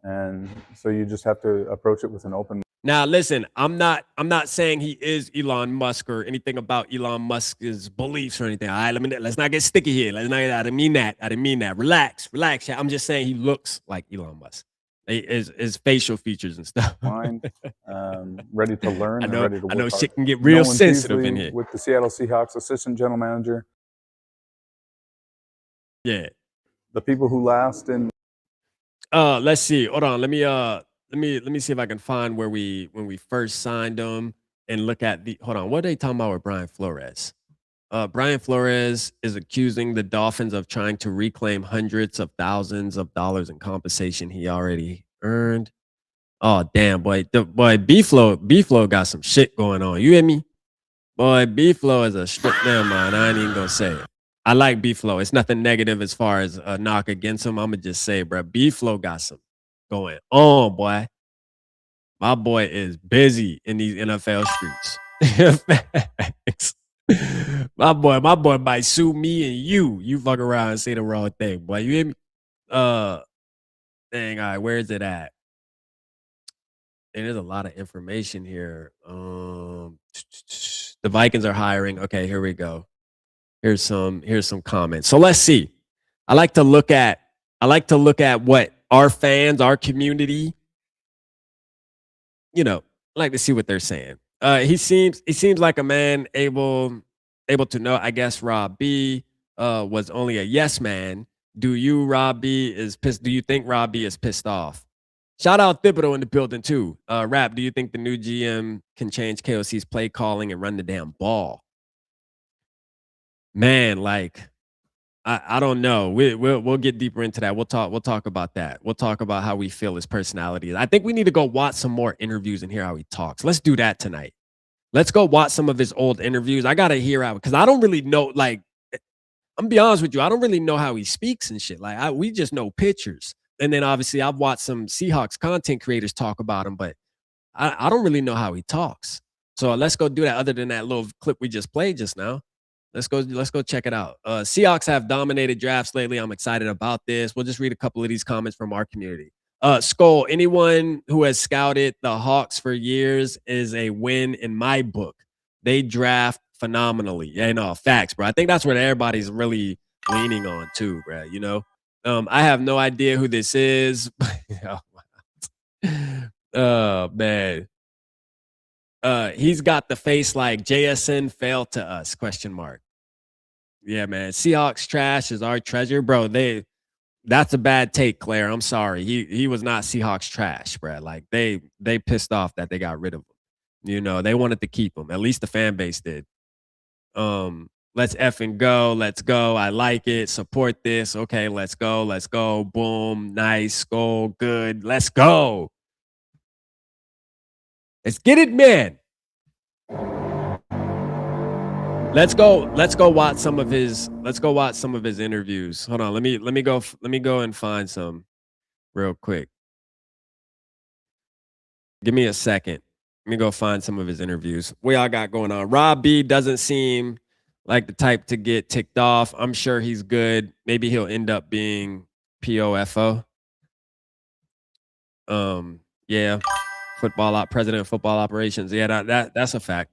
And so you just have to approach it with an open. Now, listen, I'm not saying he is Elon Musk or anything about Elon Musk's beliefs or anything. All right, let's not get sticky here. I didn't mean that. Relax. I'm just saying he looks like Elon Musk. His facial features and stuff. Mind, ready to learn and ready to work I know hard. shit can get real Nolan sensitive Peasley in here. With the Seattle Seahawks, assistant general manager. Yeah. The people who last in. Let's see. Hold on. Let me see if I can find when we first signed him and look at the. Hold on. What are they talking about with Brian Flores? Brian Flores is accusing the Dolphins of trying to reclaim hundreds of thousands of dollars in compensation he already earned. Oh damn, boy! B-Flow got some shit going on. You hear me? Boy, B-Flow is a strip. Never mind. I ain't even gonna say it. I like B-Flow. It's nothing negative as far as a knock against him. I'm gonna just say, bro, B-Flow got some going on, boy. My boy is busy in these NFL streets. my boy might sue me and you. You fuck around and say the wrong thing, boy. You hear me? Dang, all right, where is it at? And there's a lot of information here. The Vikings are hiring. Okay, here we go. Here's some comments. So let's see. I like to look at what our fans, our community, I like to see what they're saying. He seems like a man able to know. I guess Rob B was only a yes man. Do you think Rob B is pissed off? Shout out Thibodeau in the building too. Rap, do you think the new GM can change KOC's play calling and run the damn ball? Man, like I don't know. We'll get deeper into that. We'll talk about that. We'll talk about how we feel his personality. I think we need to go watch some more interviews and hear how he talks. Let's do that tonight. Let's go watch some of his old interviews. I gotta hear out because I don't really know. Like, I'm gonna be honest with you, I don't really know how he speaks and shit. Like, we just know pictures. And then obviously I've watched some Seahawks content creators talk about him, but I don't really know how he talks. So let's go do that. Other than that little clip we just played just now, let's go check it out. Seahawks have dominated drafts lately. I'm excited about this. We'll just read a couple of these comments from our community. SKOL, anyone who has scouted the Hawks for years is a win in my book. They draft phenomenally. Yeah, no, facts, bro. I think that's what everybody's really leaning on too, bro. I have no idea who this is. Oh man. He's got the face like JSN failed to us, question mark. Yeah, man. Seahawks trash is our treasure. Bro, that's a bad take, Claire. I'm sorry. He was not Seahawks trash, bro. Like they pissed off that they got rid of him. They wanted to keep him. At least the fan base did. Let's effing go. Let's go. I like it. Support this. Okay, let's go. Let's go. Boom. Nice. Goal. Good. Let's go. Let's get it, man. Let's go watch some of his interviews. Hold on. Let me go and find some real quick. Give me a second. Let me go find some of his interviews. What y'all got going on? Rob B doesn't seem like the type to get ticked off. I'm sure he's good. Maybe he'll end up being POFO. Yeah. President of football operations. Yeah, that's a fact.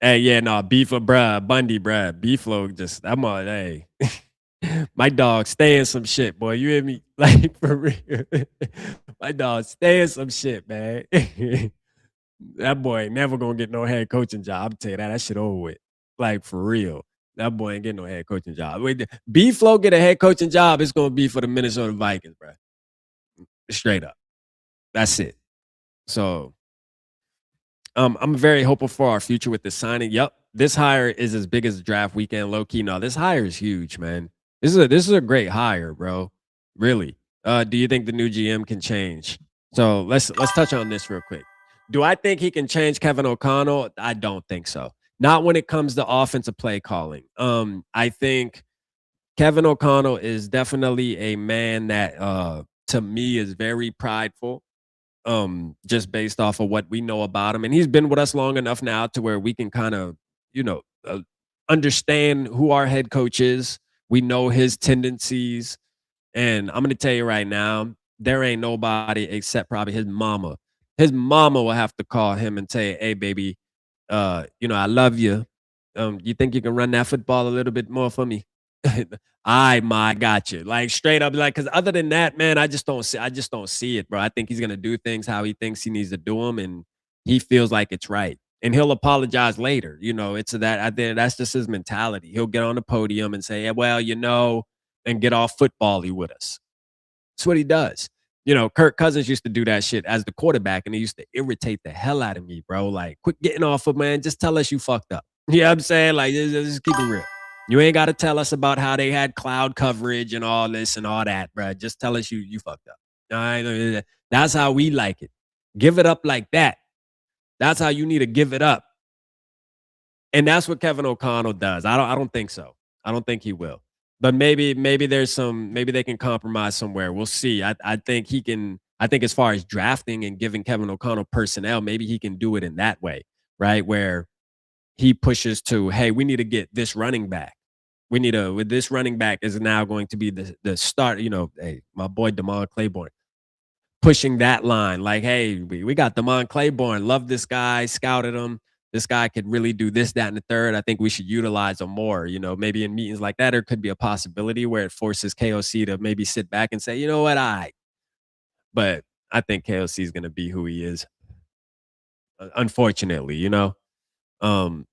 Hey, yeah, no, Bundy, B-Flow just, I'm on, hey. My dog stay in some shit, boy. You hear me? Like, for real. My dog stay in some shit, man. That boy ain't never gonna get no head coaching job. I'm tell you that shit over with. Like, for real. That boy ain't getting no head coaching job. B-Flow get a head coaching job, it's gonna be for the Minnesota Vikings, bro. Straight up. That's it. So, I'm very hopeful for our future with this signing. Yep, this hire is as big as draft weekend. Low key, no, this hire is huge, man. This is a great hire, bro. Really. Do you think the new GM can change? So let's touch on this real quick. Do I think he can change Kevin O'Connell? I don't think so. Not when it comes to offensive play calling. I think Kevin O'Connell is definitely a man that to me is very prideful, just based off of what we know about him. And he's been with us long enough now to where we can kind of, you know, understand who our head coach is. We know his tendencies. And I'm going to tell you right now, there ain't nobody except probably his mama. His mama will have to call him and say, hey, baby, I love you. You think you can run that football a little bit more for me? I got you. Like straight up, like, because other than that, man, I just don't see it, bro. I think he's gonna do things how he thinks he needs to do them, and he feels like it's right. And he'll apologize later. It's that I think that's just his mentality. He'll get on the podium and say, yeah, well, and get all football-y with us. That's what he does. Kirk Cousins used to do that shit as the quarterback, and he used to irritate the hell out of me, bro. Like, quit getting off of, man. Just tell us you fucked up. You know what I'm saying? Like, just keep it real. You ain't got to tell us about how they had cloud coverage and all this and all that, bro. Just tell us you fucked up. All right? That's how we like it. Give it up like that. That's how you need to give it up. And that's what Kevin O'Connell does. I don't think so. I don't think he will. But maybe maybe they can compromise somewhere. We'll see. I think he can. I think as far as drafting and giving Kevin O'Connell personnel, maybe he can do it in that way, right? Where he pushes to, hey, we need to get this running back. With this running back is now going to be the start. Hey, my boy Damon Claiborne pushing that line, like, hey, we got Damon Claiborne. Love this guy. Scouted him. This guy could really do this, that, and the third. I think we should utilize him more. Maybe in meetings like that, there could be a possibility where it forces KOC to maybe sit back and say, you know what, But I think KOC is going to be who he is. Unfortunately, I'm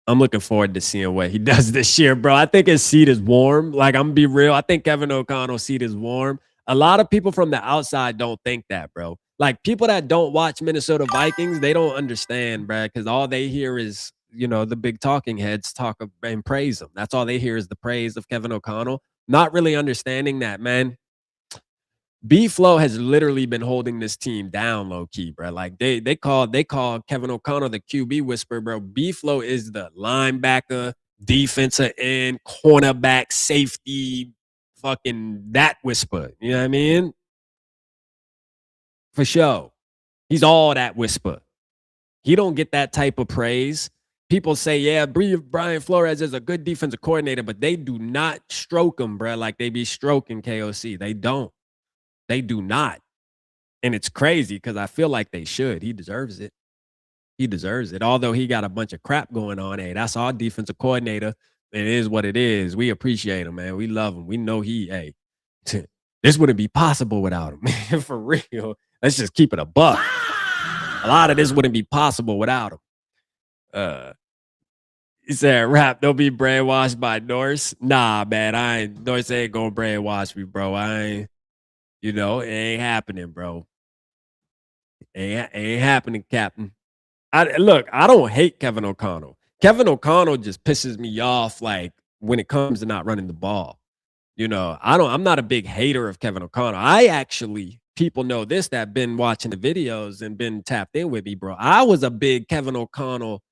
looking forward to seeing what he does this year, bro. I think his seat is warm. Like, I'm gonna be real. I think Kevin O'Connell's seat is warm. A lot of people from the outside don't think that, bro. Like, people that don't watch Minnesota Vikings, they don't understand, bro, because all they hear is, the big talking heads talk and praise him. That's all they hear is the praise of Kevin O'Connell. Not really understanding that, man. B-Flow has literally been holding this team down low key, bro. Like they call Kevin O'Connell the QB whisperer, bro. B-Flow is the linebacker, defensive end, cornerback, safety, fucking that whisper. You know what I mean? For sure. He's all that whisper. He don't get that type of praise. People say, yeah, Brian Flores is a good defensive coordinator, but they do not stroke him, bro, like they be stroking KOC. They don't. They do not. And it's crazy because I feel like they should. He deserves it. He deserves it. Although he got a bunch of crap going on. Hey, that's our defensive coordinator. It is what it is. We appreciate him, man. We love him. We know this wouldn't be possible without him. For real. Let's just keep it a buck. A lot of this wouldn't be possible without him. He said, rap, don't be brainwashed by Norse. Nah, man. Norse ain't gonna brainwash me, bro. It ain't happening, bro. Ain't happening, Captain. I don't hate Kevin O'Connell. Kevin O'Connell just pisses me off, like, when it comes to not running the ball. I'm not a big hater of Kevin O'Connell. People know this that been watching the videos and been tapped in with me, bro. I was a big Kevin O'Connell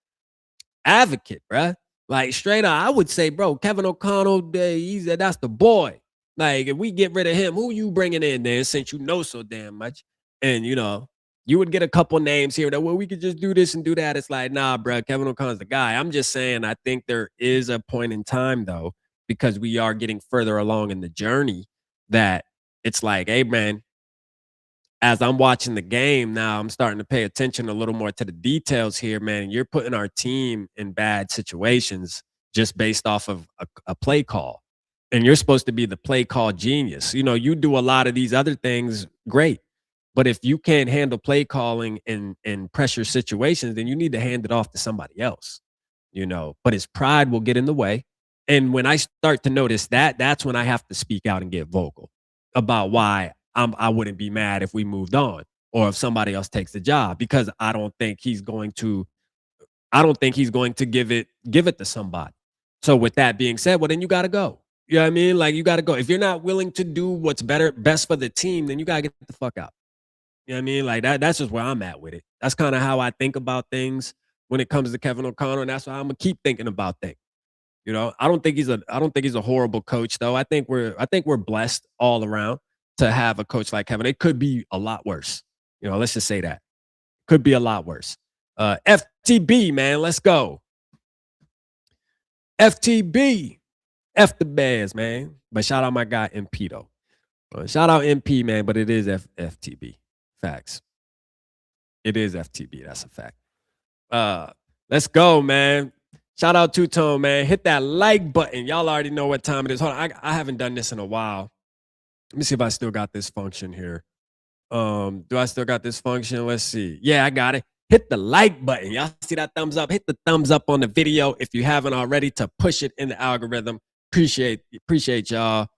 advocate, bro. Like, straight up, I would say, bro, Kevin O'Connell, that's the boy. Like, if we get rid of him, who you bringing in there since you know so damn much? And, you would get a couple names here that, well, we could just do this and do that. It's like, nah, bro, Kevin O'Connell's the guy. I'm just saying, I think there is a point in time, though, because we are getting further along in the journey that it's like, hey, man, as I'm watching the game now, I'm starting to pay attention a little more to the details here, man. You're putting our team in bad situations just based off of a play call. And you're supposed to be the play call genius. You do a lot of these other things great. But if you can't handle play calling in pressure situations, then you need to hand it off to somebody else. But his pride will get in the way. And when I start to notice that, that's when I have to speak out and get vocal about why I wouldn't be mad if we moved on or if somebody else takes the job, because I don't think he's going to give it to somebody. So with that being said, well, then you got to go. You know what I mean? Like, you got to go. If you're not willing to do what's best for the team, then you got to get the fuck out. You know what I mean? Like, that's just where I'm at with it. That's kind of how I think about things when it comes to Kevin O'Connell, and that's why I'm gonna keep thinking about things. You know, I don't think he's a horrible coach, though. I think we're blessed all around to have a coach like Kevin. It could be a lot worse. You know, let's just say that. Could be a lot worse. FTB, man, let's go. FTB. F the Bears, man. But shout out my guy MP though. Shout out MP, man, but it is FTB. Facts. It is FTB. That's a fact. Let's go, man. Shout out Two Tone, man. Hit that like button. Y'all already know what time it is. Hold on. I haven't done this in a while. Let me see if I still got this function here. Do I still got this function? Let's see. Yeah, I got it. Hit the like button. Y'all see that thumbs up? Hit the thumbs up on the video if you haven't already, to push it in the algorithm. Appreciate y'all.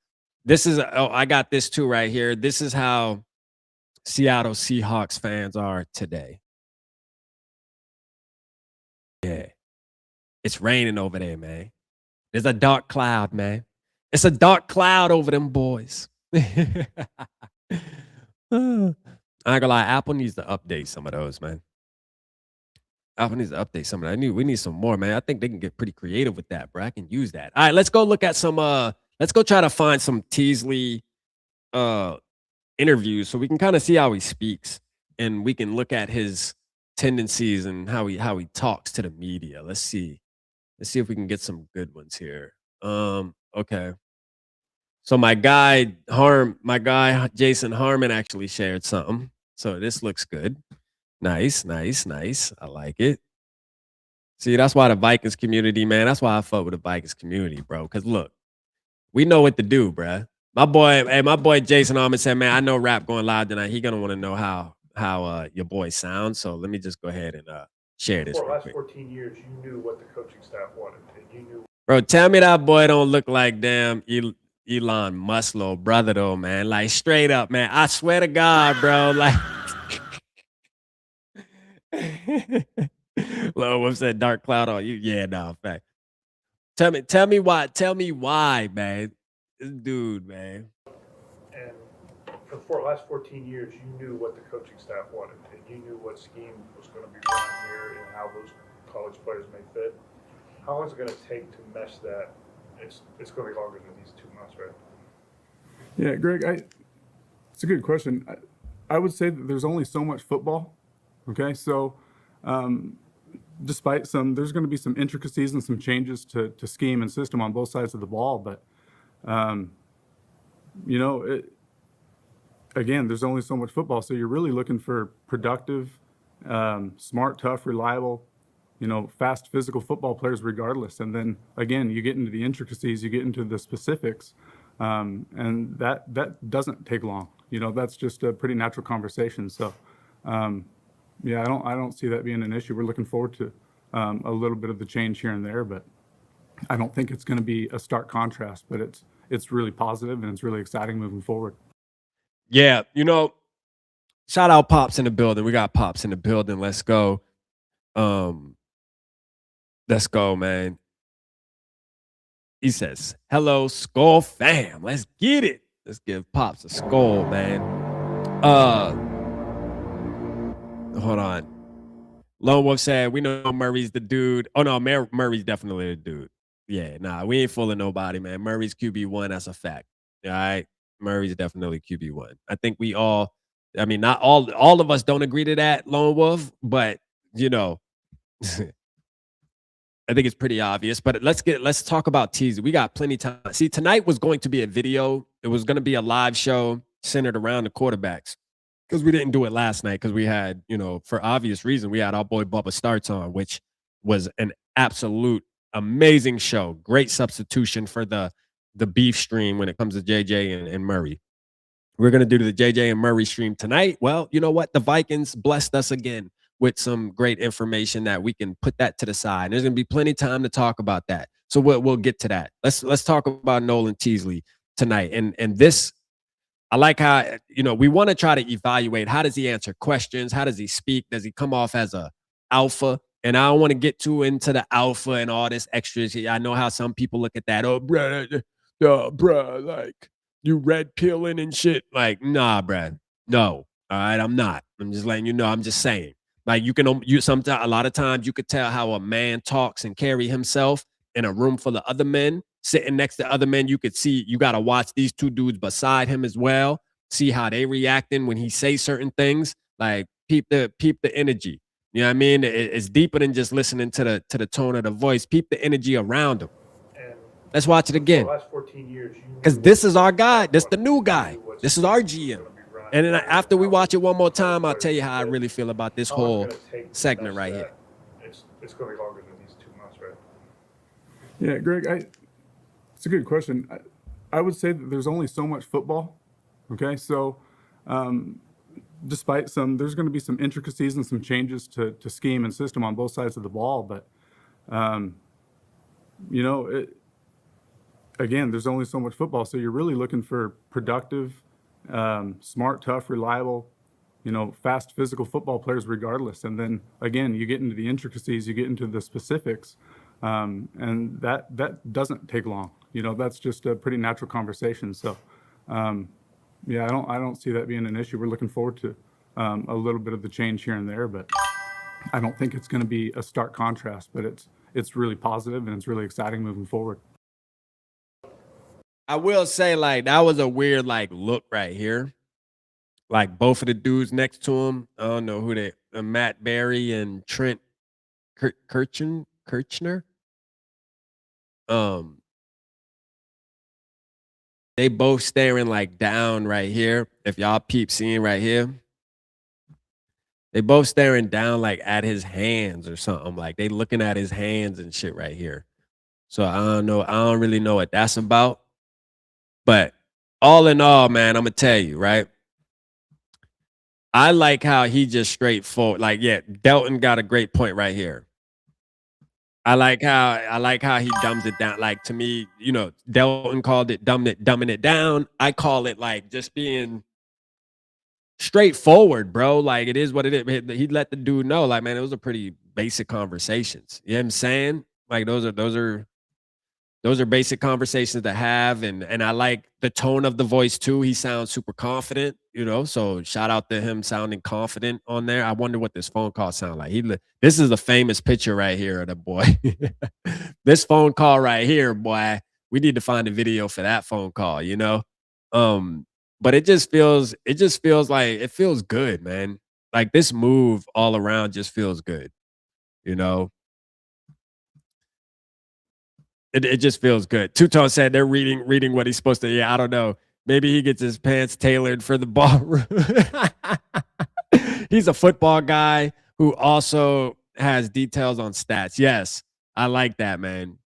This is I got this too right here. This is how Seattle Seahawks fans are today. Yeah. It's raining over there, man. There's a dark cloud, man. It's a dark cloud over them boys. I ain't gonna lie, Apple needs to update some of those, man. Apple needs to update some of that. We need some more, man. I think they can get pretty creative with that, bro. I can use that. All right, let's go look at some let's go try to find some Teasley interviews so we can kind of see how he speaks, and we can look at his tendencies and how he talks to the media. Let's see if we can get some good ones here. Okay. So my guy Jason Harmon actually shared something. So this looks good. Nice. I like it. See, that's why the Vikings community, man. That's why I fuck with the Vikings community, bro. Because look, we know what to do, bro. My boy Jason Harmon said, man, I know rap going live tonight. He gonna want to know how your boy sounds. So let me just go ahead and share this. For the last 14 years, you knew what the coaching staff wanted, and you knew. Bro, tell me that boy don't look like damn Elon Musk, little brother, though, man. Like, straight up, man. I swear to God, bro. Like, Lil Wolf said dark cloud on you. Yeah, no, fact. Tell me why, man. This dude, man. And for the last 14 years, you knew what the coaching staff wanted, and you knew what scheme was going to be run here and how those college players may fit. How long is it going to take to mesh that? It's going to be longer than these 2 months, right? Yeah, Greg, it's a good question. I would say that there's only so much football. Okay, so despite there's going to be some intricacies and some changes to scheme and system on both sides of the ball, but again, there's only so much football, so you're really looking for productive, smart, tough, reliable, fast physical football players regardless. And then again, you get into the intricacies, you get into the specifics, and that doesn't take long. That's just a pretty natural conversation. So yeah, I don't see that being an issue. We're looking forward to a little bit of the change here and there, but I don't think it's going to be a stark contrast, but it's really positive and it's really exciting moving forward. Yeah, shout out Pops in the building. We got Pops in the building. Let's go. Let's go, man. He says, hello, SKOL fam. Let's get it. Let's give Pops a SKOL, man. Hold on. Lone Wolf said, we know Murray's the dude. Oh, no, Murray's definitely the dude. Yeah, nah, we ain't fooling nobody, man. Murray's QB1. That's a fact. All right? Murray's definitely QB1. I think we all, not all of us don't agree to that, Lone Wolf, but, I think it's pretty obvious. But let's talk about Teasley. We got plenty of time. See, tonight was going to be a video. It was going to be a live show centered around the quarterbacks, because we didn't do it last night because we had, for obvious reason, we had our boy Bubba Starts on, which was an absolute amazing show. Great substitution for the beef stream when it comes to JJ and Murray. We're going to do the JJ and Murray stream tonight. Well, you know what? The Vikings blessed us again with some great information that we can put that to the side. There's going to be plenty of time to talk about that. So we'll get to that. Let's talk about Nolan Teasley tonight. And this I like how, we want to try to evaluate, how does he answer questions? How does he speak? Does he come off as a alpha? And I don't want to get too into the alpha and all this extras. I know how some people look at that. Oh, bruh, like you red pilling and shit. Like, nah, bruh. No. All right, I'm not. I'm just letting you know. I'm just saying. Like you sometimes, a lot of times you could tell how a man talks and carry himself in a room full of other men, sitting next to other men. You could see, you got to watch these two dudes beside him as well. See how they reacting when he say certain things. Like peep the energy. You know what I mean? It's deeper than just listening to the tone of the voice. Peep the energy around him. And Let's watch it again. for the last 14 years, you knew Because this is our guy. This the new guy. This is our GM. And then after we watch it one more time, I'll tell you how I really feel about this whole segment right here. It's going to be longer than these 2 months, right? Yeah, Greg, it's a good question. I would say that there's only so much football. Okay, so despite there's going to be some intricacies and some changes to scheme and system on both sides of the ball, but again, there's only so much football, so you're really looking for productive, smart, tough, reliable, fast, physical football players regardless. And then again, you get into the intricacies, you get into the specifics, and that doesn't take long. That's just a pretty natural conversation. So, yeah, I don't see that being an issue. We're looking forward to a little bit of the change here and there, but I don't think it's going to be a stark contrast. But it's really positive and it's really exciting moving forward. I will say, like, that was a weird, like, look right here. Like, both of the dudes next to him, I don't know who they, Matt Berry and Trent Kirchner. They both staring, like, down right here. If y'all peep seeing right here. They both staring down, like, at his hands or something. Like, they looking at his hands and shit right here. So, I don't know. I don't really know what that's about. But all in all, man, I'm going to tell you, right? I like how he just straightforward. Like, yeah, Delton got a great point right here. I like how he dumbs it down. Like, to me, Delton called it dumbing it down. I call it like just being straightforward, bro. Like, it is what it is. He let the dude know, like, man, it was a pretty basic conversations. You know what I'm saying? Like, those are basic conversations to have, and I like the tone of the voice too. He sounds super confident, so shout out to him sounding confident on there. I wonder what this phone call sound like. This is a famous picture right here of the boy. This phone call right here, boy, we need to find a video for that phone call, but it just feels like it feels good, man. Like, this move all around just feels good, It just feels good. Two-Tone said they're reading what he's supposed to. Yeah, I don't know. Maybe he gets his pants tailored for the ballroom. He's a football guy who also has details on stats. Yes, I like that, man.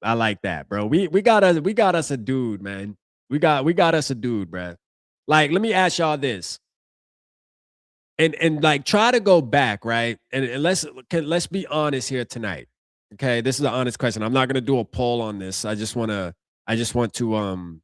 I like that, bro. We got us a dude, man. We got us a dude, bro. Like, let me ask y'all this. And like, try to go back, right? And let's be honest here tonight. Okay, this is an honest question. I'm not gonna do a poll on this. I just want to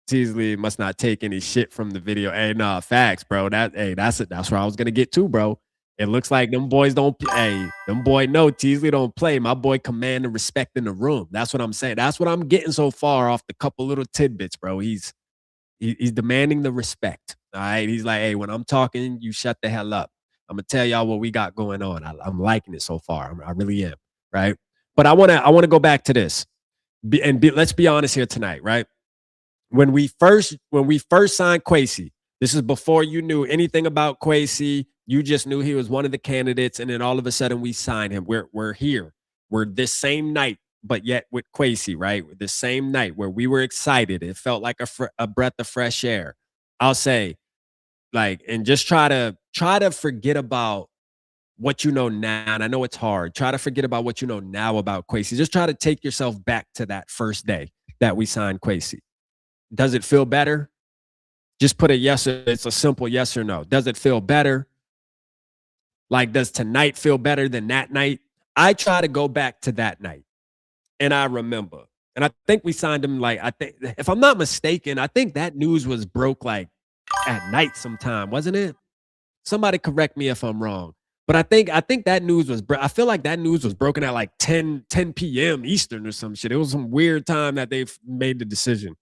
Teasley must not take any shit from the video. Hey, nah, facts, bro. That's where I was gonna get to, bro. It looks like them boys don't play. Hey, them boy no, Teasley don't play. My boy command and respect in the room. That's what I'm saying. That's what I'm getting so far off the couple little tidbits, bro. He's demanding the respect. All right. He's like, hey, when I'm talking, you shut the hell up. I'm gonna tell y'all what we got going on. I'm liking it so far. I really am, right? But I wanna go back to this, let's be honest here tonight, right? When we first signed Kwesi, this is before you knew anything about Kwesi. You just knew he was one of the candidates, and then all of a sudden we signed him. We're here. We're this same night, but yet with Kwesi, right? The same night where we were excited. It felt like a breath of fresh air. I'll say, like, and just try to forget about what you know now. And I know it's hard. Try to forget about what you know now about Kwesi. Just try to take yourself back to that first day that we signed Kwesi. Does it feel better? Just put a yes. It's a simple yes or no. Does it feel better? Like, does tonight feel better than that night? I try to go back to that night. And I remember And I think we signed him like, I think, if I'm not mistaken, I think that news was broke like at night sometime, wasn't it? Somebody correct me if I'm wrong. But I think that news was I feel like that news was broken at like 10 p.m. Eastern or some shit. It was some weird time that they made the decision.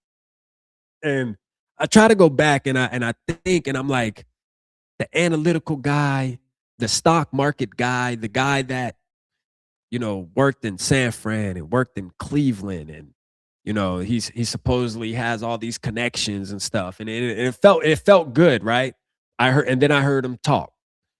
And I try to go back and I think and I'm like, the analytical guy, the stock market guy, the guy that, worked in San Fran and worked in Cleveland, and he supposedly has all these connections and stuff, and it felt good, right? I heard him talk,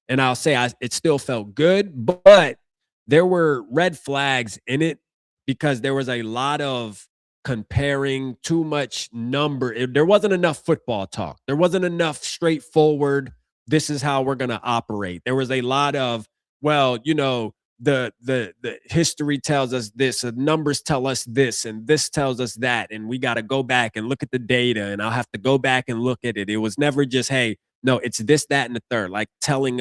and I'll say it still felt good, but there were red flags in it because there was a lot of comparing, too much there wasn't enough football talk. There wasn't enough straightforward, this is how we're going to operate. There was a lot of, well, the history tells us this, the numbers tell us this, and this tells us that, and we got to go back and look at the data, and I'll have to go back and look at it. It was never just, hey, no, it's this, that, and the third. Like telling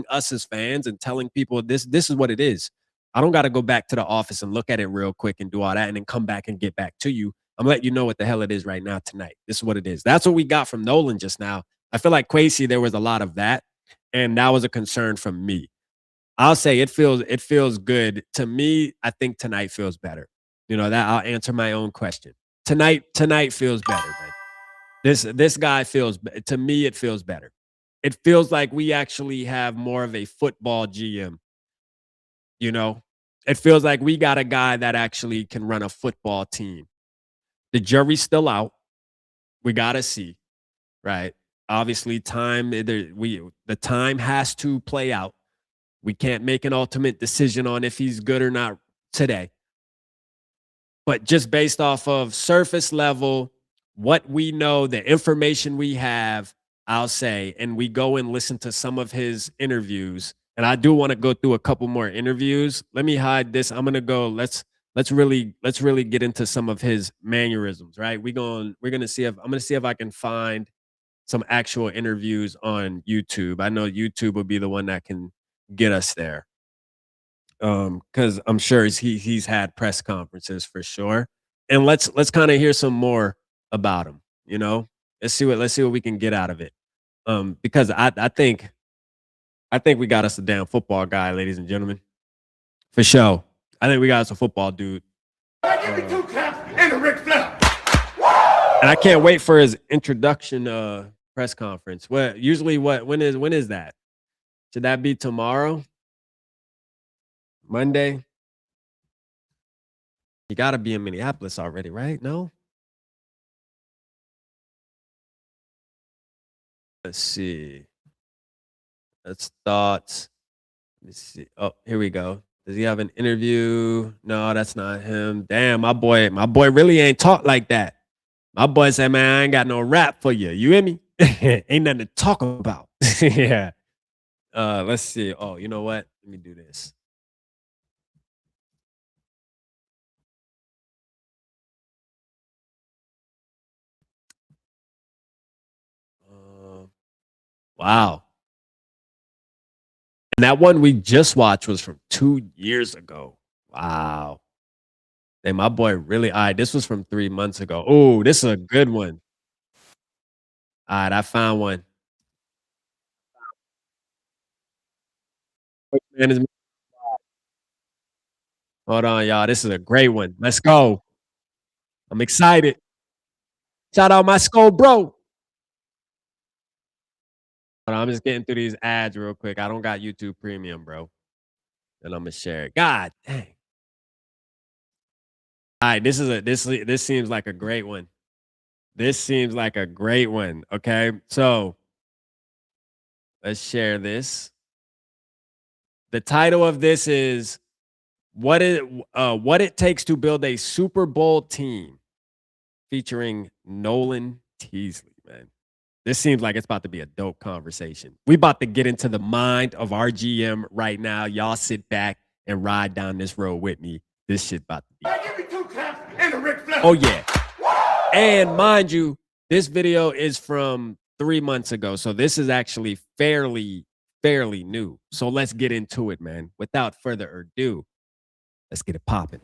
us as fans and telling people this is what it is. I don't got to go back to the office and look at it real quick and do all that and then come back and get back to you. I'm letting you know what the hell it is right now tonight. This is what it is. That's what we got from Nolan just now. I feel like Kwesi, there was a lot of that, and that was a concern from me. I'll say it feels good to me. I think tonight feels better. That I'll answer my own question. Tonight feels better, man. This guy feels, to me, it feels better. It feels like we actually have more of a football GM. It feels like we got a guy that actually can run a football team. The jury's still out. We got to see, right? Obviously, the time has to play out. We can't make an ultimate decision on if he's good or not today. But just based off of surface level, what we know, the information we have, I'll say, and we go and listen to some of his interviews. And I do want to go through a couple more interviews. Let me hide this. I'm gonna go. Let's really get into some of his mannerisms, right? I'm gonna see if I can find some actual interviews on YouTube. I know YouTube will be the one that can get us there. Because I'm sure he's had press conferences for sure. And let's kind of hear some more about him. Let's see what we can get out of it. Because I think we got us a damn football guy, ladies and gentlemen, for sure. I think we got us a football dude. Give me 2 claps and a Ric Flair. And I can't wait for his introduction press conference. When is that? Should that be tomorrow? Monday? You got to be in Minneapolis already, right? No? Let's see. That's thoughts. Let me see. Oh, here we go. Does he have an interview? No, that's not him. Damn, my boy really ain't talk like that. My boy said, man, I ain't got no rap for you. You hear me? Ain't nothing to talk about. Yeah. Let's see. Oh, you know what? Let me do this. Wow. And that one we just watched was from 2 years ago. Wow. Hey, my boy really, all right, this was from 3 months ago. Oh, this is a good one. All right, I found one. Hold on, y'all. This is a great one. Let's go. I'm excited. Shout out my SKOL bro. Hold on, I'm just getting through these ads real quick. I don't got YouTube Premium, bro. And I'm gonna share it. God dang. All right, this seems like a great one. This seems like a great one. Okay, so let's share this. The title of this is what it takes to build a Super Bowl team, featuring Nolan Teasley. Man, this seems like it's about to be a dope conversation. We about to get into the mind of our GM right now. Y'all sit back and ride down this road with me. This shit about to be. Give me 2 claps and a Ric Flair. Oh yeah. And mind you, this video is from 3 months ago, so this is actually fairly new. So let's get into it, man. Without further ado, let's get it popping.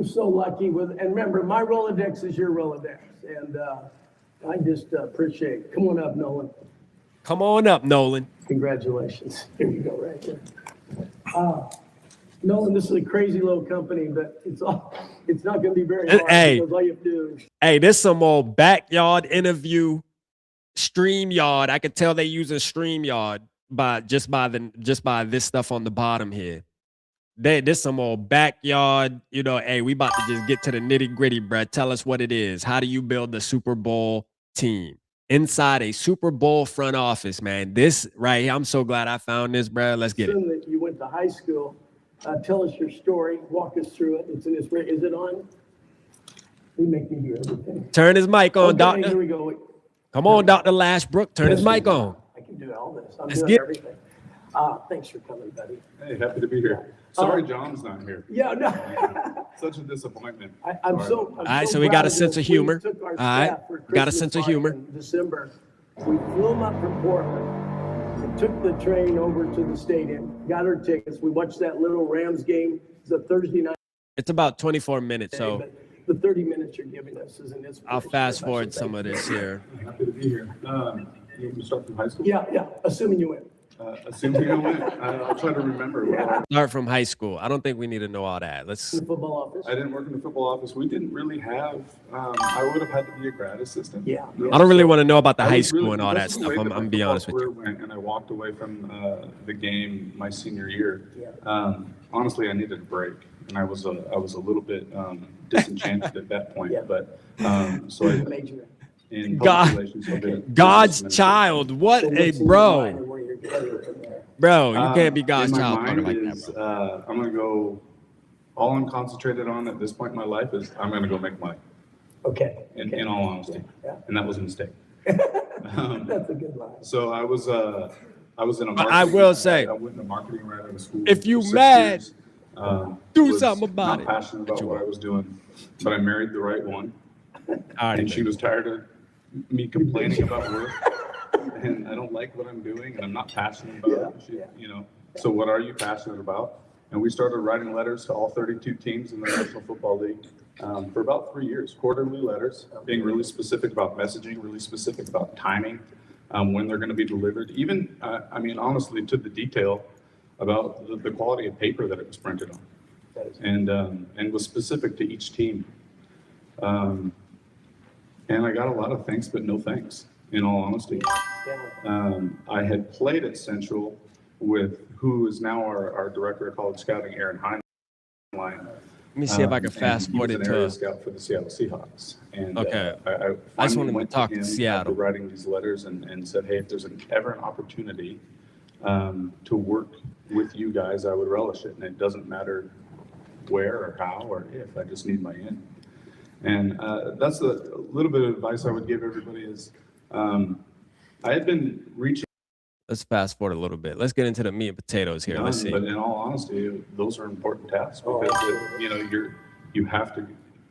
We're so lucky with, and remember, my Rolodex is your Rolodex, and I just appreciate it. Come on up, Nolan. Come on up, Nolan. Congratulations. Here you go, right there. Nolan, this is a crazy little company, but it's not going to be very hard because all you have to do is. Hey, this some old backyard interview, StreamYard. I could tell they using StreamYard just by this stuff on the bottom here. This some old backyard, hey, we about to just get to the nitty gritty, bruh. Tell us what it is. How do you build the Super Bowl team? Inside a Super Bowl front office, man. This right here, I'm so glad I found this, bruh. Let's get it. That you went to high school. Tell us your story. Walk us through it. It's in this. Is it on? You make me hear everything. Turn his mic on, okay, Doctor. Here we go. Come on, Dr. Lashbrook. Turn his mic on. I can do all this. I'm Let's doing everything. Thanks for coming, buddy. Hey, happy to be here. Sorry, John's not here. Yeah, no. Such a disappointment. I'm so all right, so we got a sense of humor. All right, got a sense of humor. In December, we flew them up from Portland. We took the train over to the stadium, got our tickets. We watched that little Rams game. It's a Thursday night. It's about 24 minutes, so the 30 minutes you're giving us is an inspiration. I'll fast forward some of this here. Happy to be here. You want me to start from high school? Yeah, assuming you win. Assuming I win. I'll try to remember. Start from high school. I don't think we need to know all that. Let's. The football office. I didn't work in the football office. We didn't really have. I would have had to be a grad assistant. Yeah. I don't really want to know about the high school and all that stuff. I'm gonna be honest with you. And I walked away from the game my senior year. Yeah. Honestly, I needed a break, and I was a little bit disenchanted at that point. Yeah. But so I. Major. In public relations, so I did God's child. What a bro. Bro, you can't be God's in my child mind like is, that, bro. I'm gonna go. All I'm concentrated on at this point in my life is I'm gonna go make money. Okay. In all honesty, Yeah. and that was a mistake. That's a good line. So I was in a. I will say, I went into marketing right out of school. if you for 6 mad, years. do Was something about not it. passionate about what I was doing, but I married the right one, All and right, she was tired of me complaining about work, and I don't like what I'm doing, and I'm not passionate about it. So what are you passionate about? And we started writing letters to all 32 teams in the National Football League for about 3 years, quarterly letters, being really specific about messaging, really specific about timing, when they're going to be delivered. Even, honestly, to the detail about the quality of paper that it was printed on, and was specific to each team. And I got a lot of thanks, but no thanks, in all honesty. I had played at Central with who is now our director of college scouting, Aaron Heinlein. Let me see if I can fast forward He was it an area to. scaut for the Seattle Seahawks. And Okay. I just wanted to went talk to him Seattle. after writing these letters and said, hey, if there's ever an opportunity to work with you guys, I would relish it. And it doesn't matter where or how or if, I just need my in. And that's a little bit of advice I would give everybody is I had been reaching. Let's fast forward a little bit. Let's get into the meat and potatoes here. Let's see. But in all honesty, those are important tasks because you have to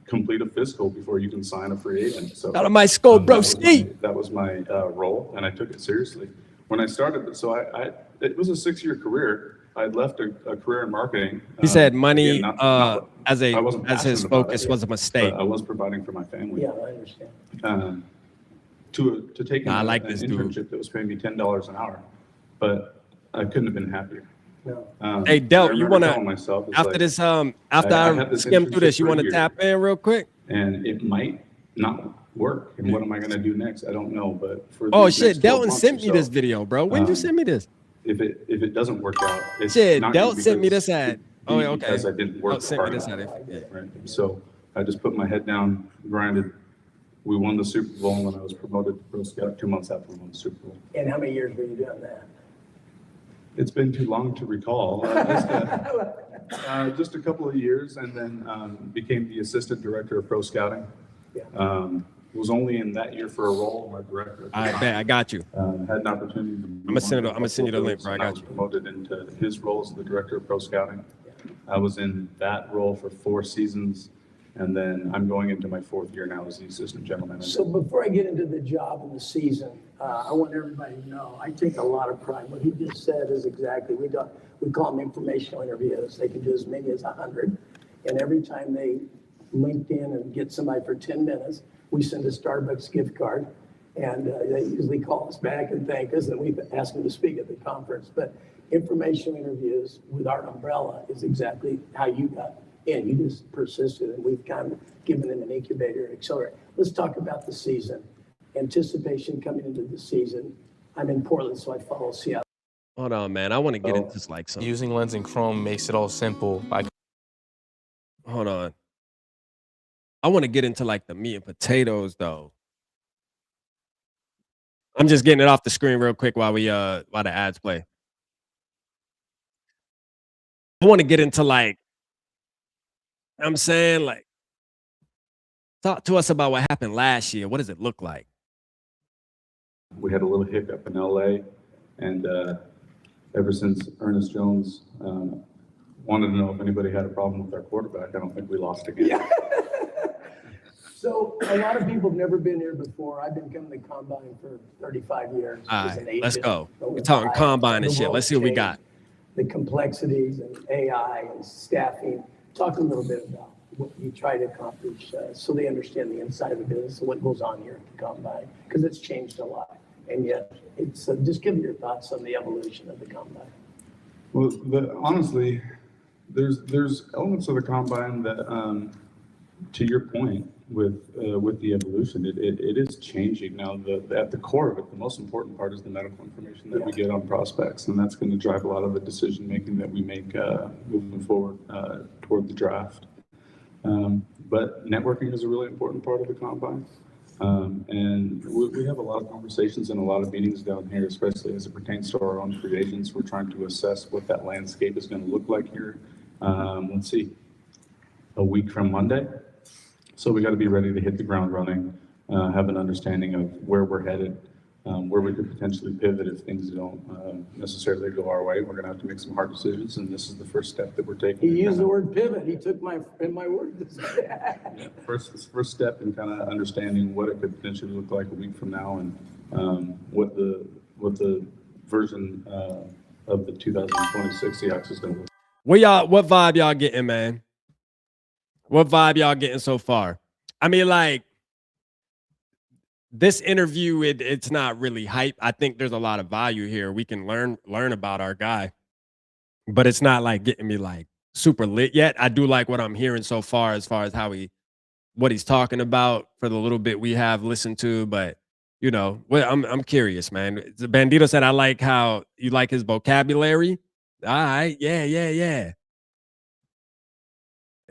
complete a physical before you can sign a free agent. So Out of my skull, broski. That was my role, and I took it seriously. When I started, so it was a 6-year career. I had left a career in marketing. He said money again, as I wasn't his passionate about focus it, was a mistake. but I was providing for my family. Yeah, I understand. To take I like an this dude. internship that was paying me $10 an hour, but I couldn't have been happier. No. Hey, Del, you want to, after after this, after I I had this skim through this, you internship want to for a tap in real quick? and it might not work. And what am I going to do next? I don't know. But for Oh these shit, next 12 Delton months sent or me so, this video, bro. When did you send me this? If it doesn't work out, it's Shit, not Delton sent me because- this ad. Oh, yeah, okay. Because I didn't work Delton sent me hard this enough, ad. right? So I just put my head down, grinded. We won the Super Bowl when I was promoted to Pro Scout 2 months after we won the Super Bowl. And how many years were you doing that? It's been too long to recall. Just a couple of years, and then became the assistant director of pro scouting. Yeah. Was only in that year for a role as director. I bet I got you. Had an opportunity to. I'm gonna send you the link, bro. I got was you. promoted into his role as the director of pro scouting. I was in that role for 4 seasons, and then I'm going into my 4th year now as the assistant general manager. So before I get into the job and the season, I want everybody to know, I take a lot of pride. What he just said is exactly, we call them informational interviews. They can do as many as 100. And every time they LinkedIn and get somebody for 10 minutes. We send a Starbucks gift card, and they usually call us back and thank us, and we ask them to speak at the conference. But informational interviews with our umbrella is exactly how you got in. You just persisted, and we've kind of given them an incubator, accelerator. Let's talk about the season. Anticipation coming into the season. I'm in Portland, so I follow Seattle. Hold on, man. I want to get into this like something. Using Lens and Chrome makes it all simple. Hold on. I want to get into like the meat and potatoes though. I'm just getting it off the screen real quick while the ads play. I want to get into like, I'm saying, like, talk to us about what happened last year. What does it look like? We had a little hiccup in LA, and ever since Ernest Jones wanted to know if anybody had a problem with our quarterback, I don't think we lost again. Yeah. So a lot of people have never been here before. I've been coming to Combine for 35 years. All as an right, let's agent. go. Over We're talking time, Combine and the shit. world Let's see what we got. changed. The complexities and AI and staffing. Talk a little bit about what you try to accomplish so they understand the inside of the business and what goes on here at the Combine, because it's changed a lot. And yet, it's just give me your thoughts on the evolution of the Combine. Well, honestly, there's elements of the Combine that, to your point, with the evolution, it is changing now. At the core of it, the most important part is the medical information that we get on prospects, and that's going to drive a lot of the decision making that we make moving forward toward the draft. But networking is a really important part of the Combine, and we have a lot of conversations and a lot of meetings down here, especially as it pertains to our own free agents. We're trying to assess what that landscape is going to look like here. Let's see, a week from Monday. So we got to be ready to hit the ground running, have an understanding of where we're headed, where we could potentially pivot if things don't necessarily go our way. We're going to have to make some hard decisions, and this is the first step that we're taking. He used the word pivot. He took my words. First step in kind of understanding what it could potentially look like a week from now, and what the version of the 2026 Seahawks is going to look like. What vibe y'all getting, man? What vibe y'all getting so far? I mean, like, this interview, it's not really hype. I think there's a lot of value here. We can learn about our guy, but it's not like getting me like super lit yet. I do like what I'm hearing so far as how what he's talking about for the little bit we have listened to. But you know, I'm curious, man. Bandito said, I like how you like his vocabulary. All right, yeah.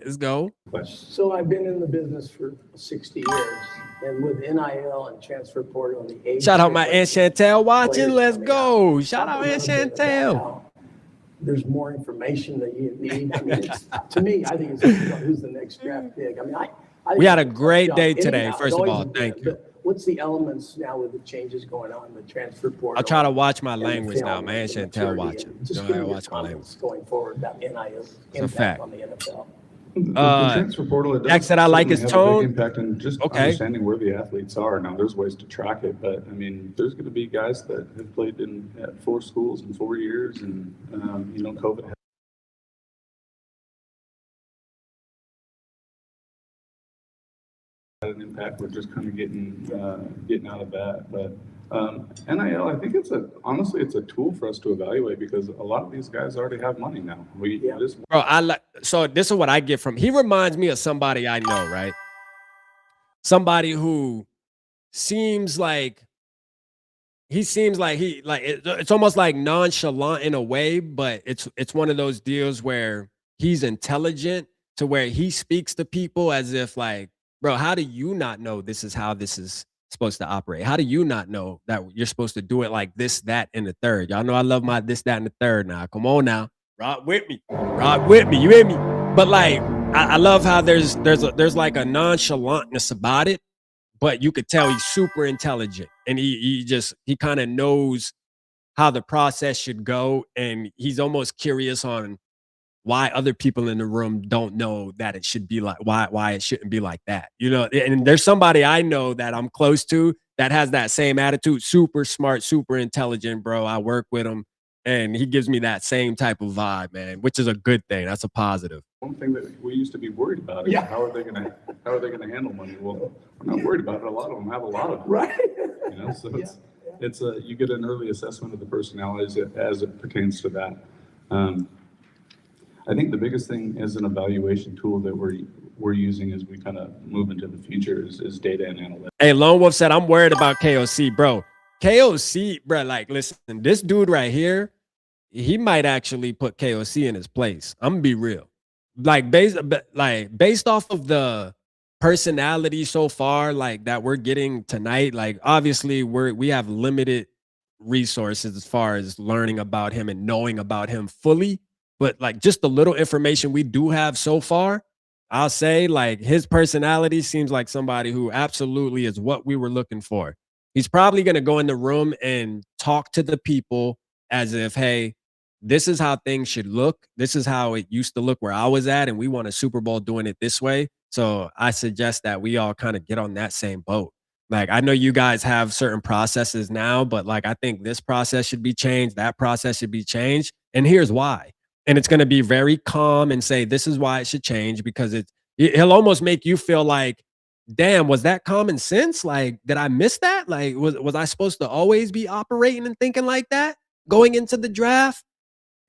Let's go. So I've been in the business for 60 years, and with NIL and transfer portal and the age. Shout out my Aunt Chantel watching. Let's go. Out. Shout out Aunt Chantel. There's more information that you need. I mean, to me, I think it's who's the next draft pick. I mean, we had a great day today. First of all, thank you. But what's the elements now with the changes going on, the transfer portal? I'll try to watch my language now. My Aunt Chantel watching. Just I watch my language. Going forward about NIL's It's a fact. on the NFL. The transfer portal, it Jack said I like his have a tone. big impact on just understanding where the athletes are. Now, there's ways to track it, but I mean, there's going to be guys that have played at 4 schools in 4 years, and you know, COVID had an impact. We're just kind of getting out of that, but NIL, I think honestly it's a tool for us to evaluate, because a lot of these guys already have money now. So this is what I get from. He reminds me of somebody I know, right? Somebody who seems like it's almost like nonchalant in a way, but it's one of those deals where he's intelligent to where he speaks to people as if like, bro, how do you not know this is how this is supposed to operate? How do you not know that you're supposed to do it like this, that, and the third? Y'all know I love my this, that, and the third now. Come on now. Rock with me. You hear me? But like, I love how there's like a nonchalantness about it, but you could tell he's super intelligent, and he kind of knows how the process should go, and he's almost curious on why other people in the room don't know that it should be like, why it shouldn't be like that. You know, and there's somebody I know that I'm close to that has that same attitude, super smart, super intelligent, bro. I work with him. And he gives me that same type of vibe, man, which is a good thing. That's a positive. One thing that we used to be worried about is how are they gonna handle money? Well, I'm not worried about it. A lot of them have a lot of it. Right. You know, so it's you get an early assessment of the personalities as it pertains to that. I think the biggest thing as an evaluation tool that we're using as we kind of move into the future is data and analytics. Hey, Lone Wolf said, I'm worried about KOC, bro. KOC, bro, like, listen, this dude right here, he might actually put KOC in his place. I'm gonna be real. Like, based off of the personality so far, like, that we're getting tonight, like, obviously we have limited resources as far as learning about him and knowing about him fully. But like just the little information we do have so far, I'll say like his personality seems like somebody who absolutely is what we were looking for. He's probably going to go in the room and talk to the people as if, hey, this is how things should look. This is how it used to look where I was at, and we won a Super Bowl doing it this way. So I suggest that we all kind of get on that same boat. Like, I know you guys have certain processes now, but like, I think this process should be changed. That process should be changed. And here's why. And it's going to be very calm and say, this is why it should change, because he'll almost make you feel like, damn, was that common sense? Like, did I miss that? Like, was I supposed to always be operating and thinking like that going into the draft?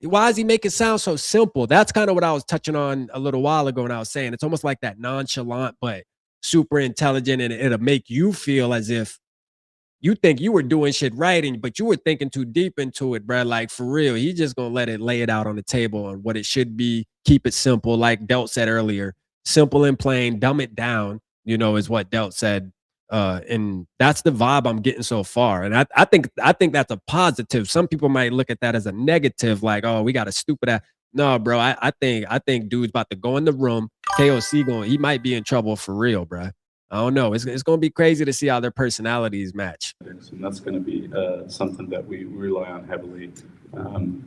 Why does he make it sound so simple? That's kind of what I was touching on a little while ago when I was saying it's almost like that nonchalant, but super intelligent, and it'll make you feel as if you think you were doing shit right, but you were thinking too deep into it, bro. Like, for real, he's just gonna lay it out on the table on what it should be. Keep it simple, like Delt said earlier. Simple and plain, dumb it down, is what Delt said. And that's the vibe I'm getting so far. And I think that's a positive. Some people might look at that as a negative, like, oh, we got a stupid ass. No, bro, I think dude's about to go in the room. KOC he might be in trouble for real, bro. I don't know. It's going to be crazy to see how their personalities match. And that's going to be something that we rely on heavily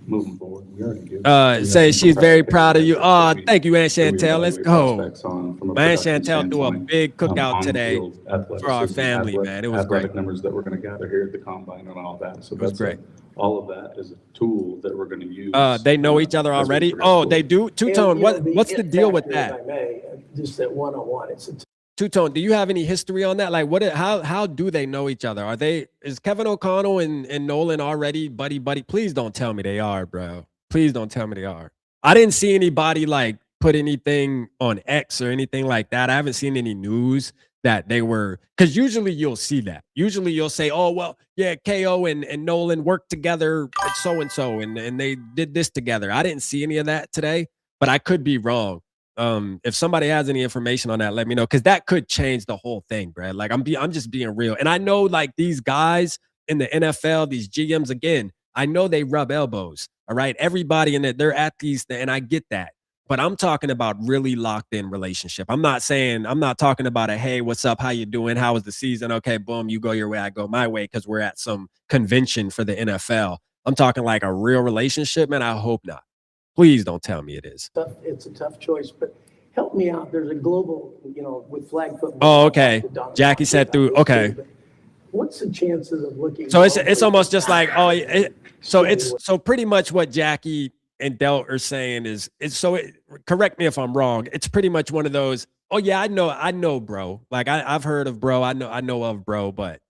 moving forward. We already do. Say she's very proud of you. Oh, thank you, Aunt Chantel. Let's go. My Aunt Chantel threw a big cookout today for our family, man. It was great. Numbers that we're going to gather here at the combine and all that. So that's great. All of that is a tool that we're going to use. They know each other already. Oh, they do. Two-Tone. What's the deal with that? If I may, just that one-on-one. It's a Two-Tone, do you have any history on that? Like, how do they know each other? Is Kevin O'Connell and Nolan already buddy? Please don't tell me they are, bro. Please don't tell me they are. I didn't see anybody like put anything on X or anything like that. I haven't seen any news that they were, because usually you'll see that. Usually you'll say, oh, well, yeah, KO and Nolan worked together at so-and-so and they did this together. I didn't see any of that today, but I could be wrong. If somebody has any information on that, let me know, because that could change the whole thing, Brad. Like, I'm just being real. And I know like these guys in the NFL, these GMs, again, I know they rub elbows. All right. Everybody in it, they're at these, and I get that. But I'm talking about really locked in relationship. I'm not talking about a, hey, what's up? How you doing? How was the season? Okay, boom, you go your way, I go my way, because we're at some convention for the NFL. I'm talking like a real relationship, man. I hope not. Please don't tell me it is. It's a tough choice, but help me out. There's a global, with flag football. Oh, okay. Jackie said through. Okay. What's the chances of looking? So it's almost just like, so pretty much what Jackie and Delt are saying is correct me if I'm wrong. It's pretty much one of those, oh yeah, I know bro. Like I've heard of bro. I know of bro, but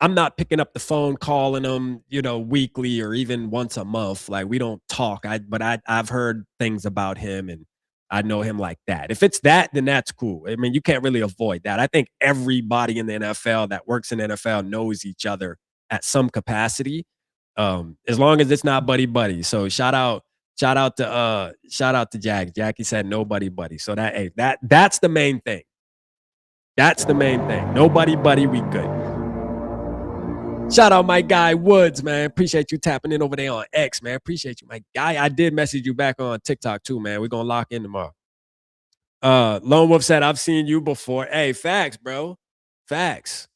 I'm not picking up the phone, calling them, weekly or even once a month. Like, we don't talk. But I've heard things about him and I know him like that. If it's that, then that's cool. I mean, you can't really avoid that. I think everybody in the NFL that works in the NFL knows each other at some capacity. As long as it's not buddy. So shout out to Jack. Jackie said no buddy. So that's the main thing. That's the main thing. No buddy, we good. Shout out my guy Woods, man. Appreciate you tapping in over there on X, man. Appreciate you, my guy. I did message you back on TikTok too, man. We're gonna lock in tomorrow. Lone Wolf said, I've seen you before. Hey, facts, bro. Facts.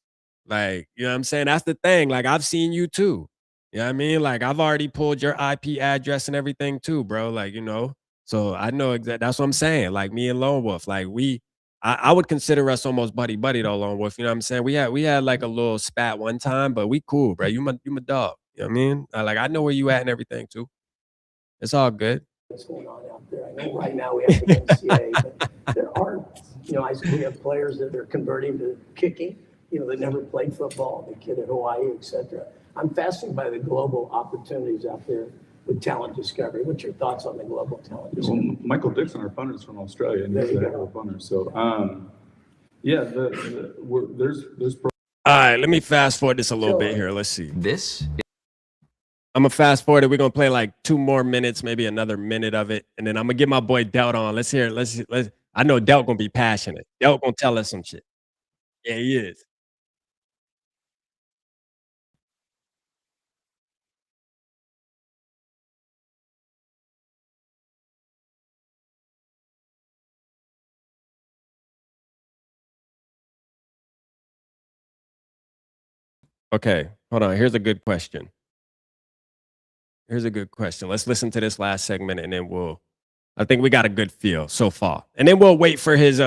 Like, you know what I'm saying? That's the thing. Like, I've seen you too. You know what I mean? Like, I've already pulled your IP address and everything too, bro. Like, so I know exactly. That's what I'm saying. Like, me and Lone Wolf, like I would consider us almost buddy though, Lone Wolf. You know what I'm saying? We had like a little spat one time, but we cool, bro. You my dog. You know what I mean? Like, I know where you at and everything too. It's all good. What's going on out there? I know right now we have the NCAA, but there are, we have players that are converting to kicking, that never played football, the kid at Hawaii, et cetera. I'm fascinated by the global opportunities out there with talent discovery. What's your thoughts on the global talent discovery? Well, Michael Dixon, our punter, is from Australia, and he's a heck of a punter. So, yeah, there's. All right, let me fast forward this a little bit here. Let's see. I'm gonna fast forward it. We're gonna play like 2 more minutes, maybe another minute of it, and then I'm gonna get my boy Delt on. Let's hear it. Let's. I know Delt gonna be passionate. Delt gonna tell us some shit. Yeah, he is. Okay, hold on. Here's a good question. Let's listen to this last segment, and then I think we got a good feel so far, and then we'll wait for his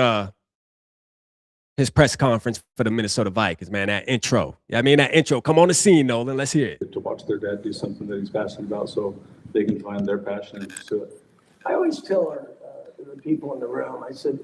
press conference for the Minnesota Vikings, man. That intro. Yeah, I mean that intro. Come on the scene, Nolan. Let's hear it. To watch their dad do something that he's passionate about, so they can find their passion and pursue it. I always tell the people in the room, I said,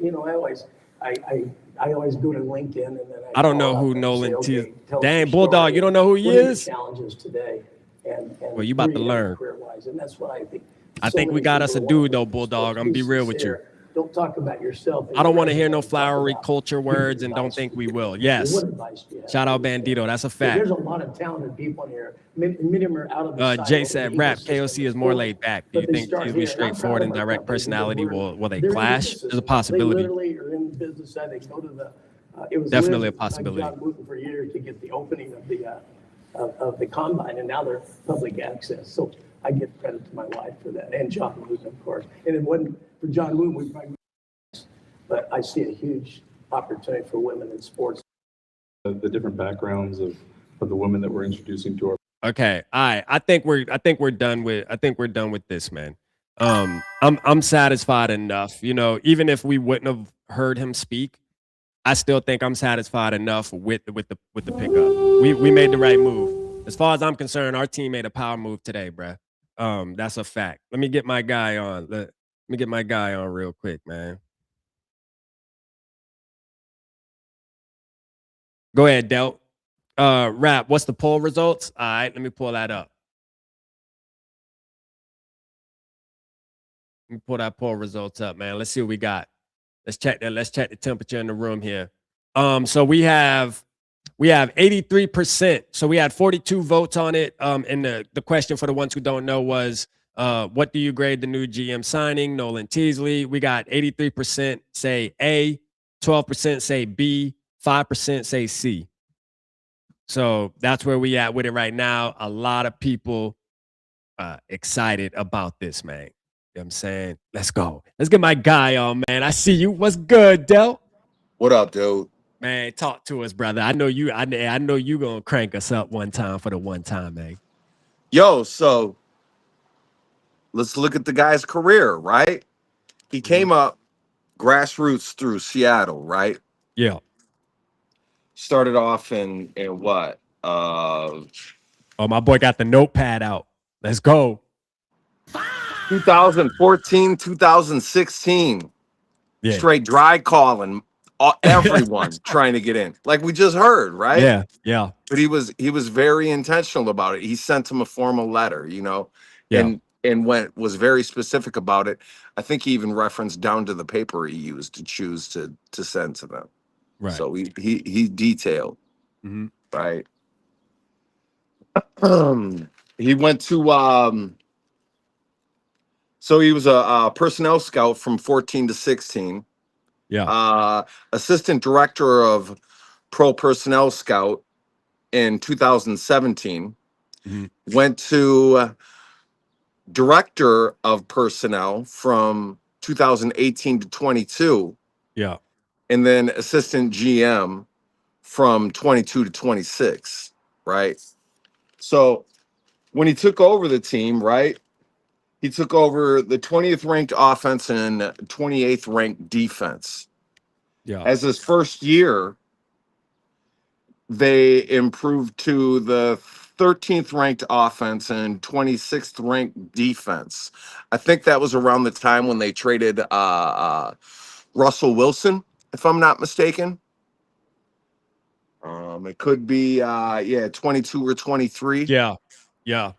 I always go to LinkedIn and then I don't know who Nolan T. Dang, Bulldog, you don't know who he is? Challenges today, and well, you about to learn. Career-wise, and that's what I think. I think we got us a dude though, Bulldog. I'm gonna be real with you. Don't talk about yourself. I don't want to hear no flowery culture words, and don't think we will. Yes. Shout out Bandito. That's a fact. There's a lot of talented people in here. Many of them are out of the Jay said, rap, KOC is more laid back. Do you think he'll be straightforward and direct personality? Will they clash? There's a possibility. They literally are in the business side. They go to the, it was definitely a possibility. John Wooten for years to get the opening of the combine, and now they're public access. So I give credit to my wife for that, and John Wooten, of course. And it wasn't for John Wooten, we probably. But I see a huge opportunity for women in sports. The different backgrounds of the women that we're introducing to our. Okay, all right. I think we're done with this, man. I'm satisfied enough. Even if we wouldn't have heard him speak, I still think I'm satisfied enough with the pickup. We made the right move. As far as I'm concerned, our team made a power move today, bruh. That's a fact. Let me get my guy on. Let me get my guy on real quick, man. Go ahead, Delt. Rap, what's the poll results? All right, let me pull that up. Let me pull that poll results up, man. Let's see what we got. Let's check that. Let's check the temperature in the room here. So we have 83%. So we had 42 votes on it. And the question for the ones who don't know was, what do you grade the new GM signing, Nolan Teasley? We got 83% say A, 12% say B, 5% say C. So that's where we at with it right now. A lot of people excited about this, man. You know what I'm saying? Let's go. Let's get my guy on, man. I see you. What's good, Del? What up, dude? Man, talk to us, brother. I know you gonna crank us up one time for the one time, man. Yo, so let's look at the guy's career, right? He came up grassroots through Seattle, right? Yeah. Started off in what? Oh, my boy got the notepad out. Let's go. 2014, 2016. Yeah. Straight dry calling everyone trying to get in. Like we just heard, right? Yeah, yeah. But he was very intentional about it. He sent him a formal letter, Yeah. and was very specific about it. I think he even referenced down to the paper he used to choose to send to them. Right. So he detailed, right? He went to so he was a personnel scout from 14 to 16. Yeah. Assistant director of pro personnel scout in 2017. Went to director of personnel from 2018 to 22. Yeah. And then assistant GM from 22 to 26, right? So when he took over the team, right, he took over the 20th ranked offense and 28th ranked defense. Yeah. As his first year, they improved to the 13th ranked offense and 26th ranked defense. I think that was around the time when they traded Russell Wilson, if I'm not mistaken. It could be 22 or 23. Yeah. Yeah.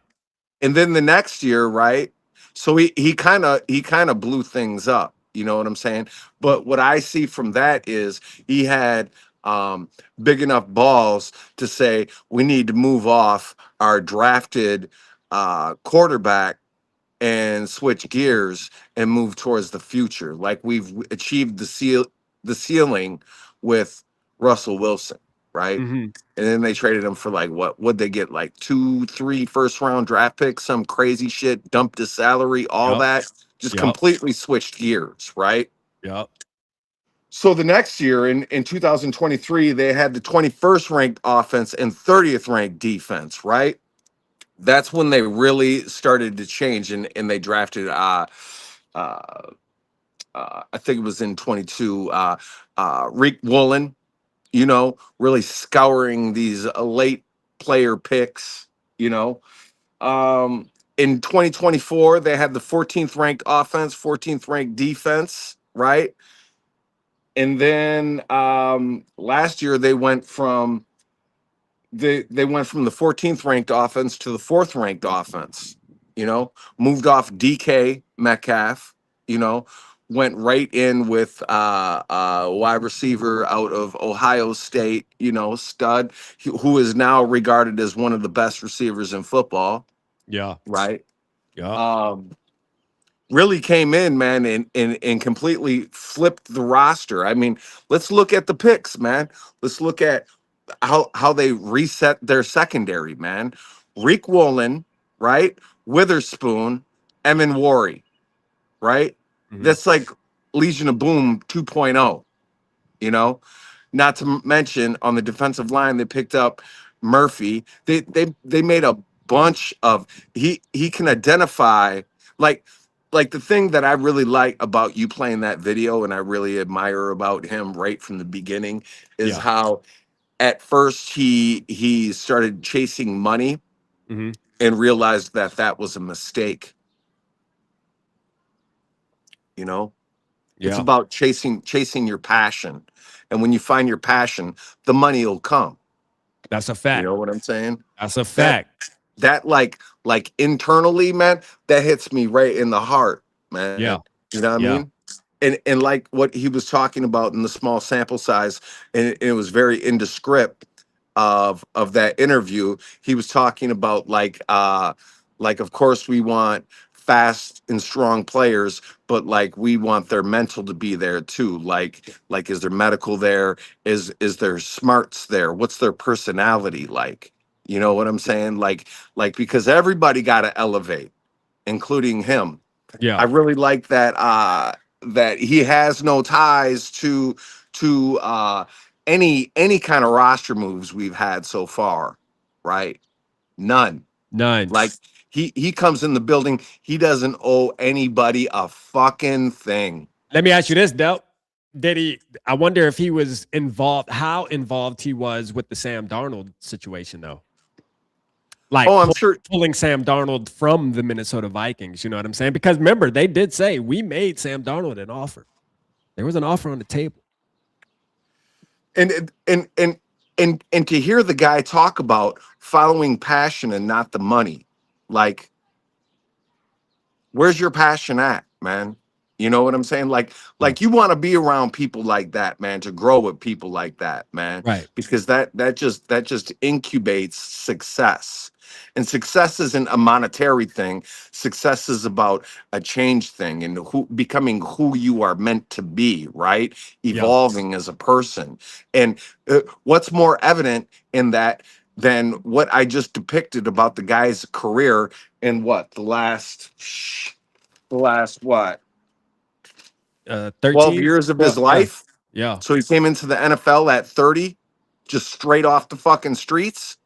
And then the next year, right? So he kind of blew things up. You know what I'm saying? But what I see from that is he had big enough balls to say we need to move off our drafted quarterback and switch gears and move towards the future. Like we've achieved the ceiling with Russell Wilson, right? Hmm. And then they traded him for like what would they get, like 2-3 first round draft picks, some crazy shit, dumped his salary, all Yep. that, just Yep. completely switched gears, right? Yep. So the next year in 2023, they had the 21st ranked offense and 30th ranked defense, right? That's when they really started to change, and they drafted I think it was in 22 Rick Woolen, really scouring these late player picks, you know. In 2024, they had the 14th ranked offense, 14th ranked defense, right? And then last year they went from the 14th ranked offense to the 4th ranked offense, moved off DK Metcalf, you know, went right in with wide receiver out of Ohio State, stud, who is now regarded as one of the best receivers in football, Yeah. right? Yeah. Really came in, man, and completely flipped the roster. I mean, let's look at the picks, man. Let's look at how they reset their secondary, man. Reek Woolen, right? Witherspoon, Emin Wari, right? Mhm. That's like Legion of Boom 2.0, you know? Not to mention on the defensive line, they picked up Murphy. They made a bunch of he can identify like the thing that I really like about you playing that video and I really admire about him right from the beginning is Yeah. how at first he started chasing money Hmm. and realized that that was a mistake. It's Yeah. about chasing your passion, and when you find your passion, the money will come. That's a You fact. know what I'm saying? That's a that fact. that like internally, man, that hits me right in the heart, Yeah. man. You know what I Yeah. mean? And like what he was talking about in the small sample size, and it was very indescript of that interview. He was talking about like of course we want fast and strong players, but like we want their mental to be there too. Like is their medical there? Is their smarts there? What's their personality like? You know what I'm saying? Like because everybody got to elevate, including him. I Yeah. really like that that he has no ties to any kind of roster moves we've had so far, right? None. None. Like he comes in the building, he doesn't owe anybody a fucking thing. Let me ask you this, Del. I wonder if he was involved, how involved he was with the Sam Darnold situation, though. Like Oh, I'm sure. pulling Sam Darnold from the Minnesota Vikings. You know what I'm saying? Because remember, they did say we made Sam Darnold an offer. There was an offer on the table. And to hear the guy talk about following passion and not the money, like where's your passion at, man? You know what I'm saying? Like you want to be around people like that, man, to grow with people like that, man. Right. Because that just incubates success. And success isn't a monetary thing. Success is about a change thing and becoming who you are meant to be, right? Yeah. Evolving as a person. And what's more evident in that than what I just depicted about the guy's career in what the last what 12 13? years of his Well, yeah. life. Yeah. So he came into the NFL at 30, just straight off the fucking streets.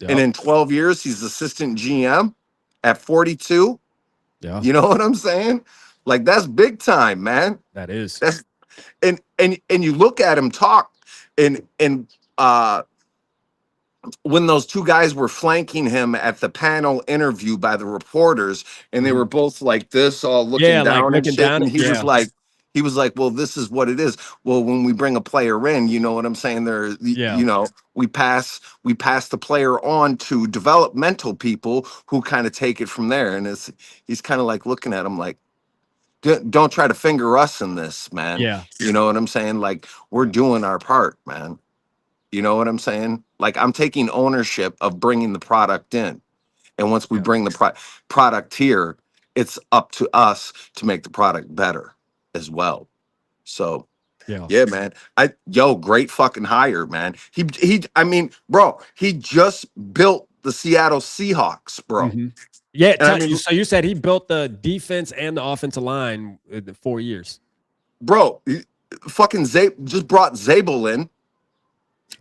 And Yeah. in 12 years, he's assistant GM at 42. Yeah. You know what I'm saying? Like that's big time, man. That is. That's and you look at him talk and when those two guys were flanking him at the panel interview by the reporters, and they were both like this, all looking Yeah, like down and looking shit, down. and Yeah, he was like, well, this is what it is. Well, when we bring a player in, you know what I'm saying? yeah, You know, we pass the player on to developmental people who kind of take it from there. And he's kind of like looking at him like, don't try to finger us in this, man. yeah, You know what I'm saying? Like, we're doing our part, man. You know what I'm saying? Like, I'm taking ownership of bringing the product in. And once we yeah, bring the product here, it's up to us to make the product better as well. So, yeah. yeah, man. Great fucking hire, man. I mean, bro, he just built the Seattle Seahawks, bro. Hmm. Yeah. And I mean, So you said he built the defense and the offensive line in the 4 years. bro, fucking just brought Zabel in.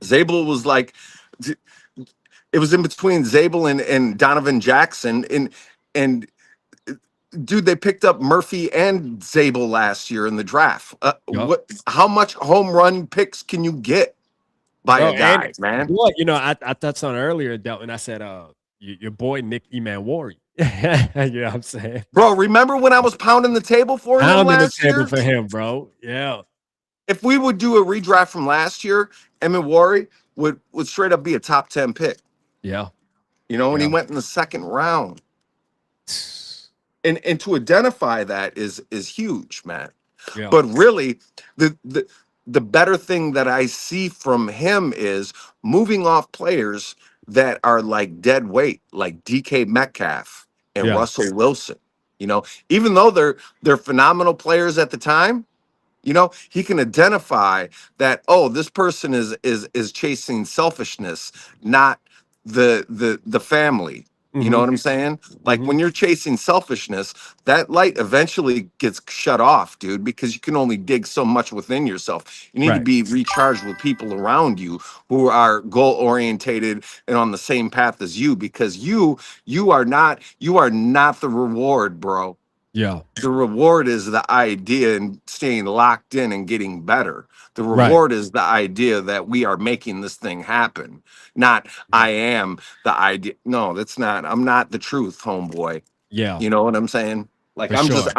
Zabel was like, it was in between Zabel and Donovan Jackson. And dude, they picked up Murphy and Zabel last year in the draft. Yup. How much home run picks can you get by Bro, a and guy, man? boy, I touched on earlier, Delton. I said, your boy Nick Emanwari. You know what I'm saying? Bro, remember when I was pounding the table for him Pounding the last table year? for him, bro. Yeah, If we would do a redraft from last year, Emmett Wari would straight up be a top 10 pick. yeah, You know, and he yeah, went in the second round. And to identify that is huge, man. yeah, But really, the better thing that I see from him is moving off players that are like dead weight, like DK Metcalf and yeah. Russell Wilson. You know, even though they're phenomenal players at the time, you know, he can identify that, oh, this person is chasing selfishness, not the family. You know Hmm. what I'm saying? Like, Hmm. when you're chasing selfishness, that light eventually gets shut off, dude, because you can only dig so much within yourself. You need to Right. be recharged with people around you who are goal orientated and on the same path as you, because you are not the reward, bro. Yeah. The reward is the idea and staying locked in and getting better. The Right. reward is the idea that we are making this thing happen, not Yeah. I am the idea. No, that's not. I'm not the truth, homeboy. Yeah. You know what I'm saying? Like, For sure.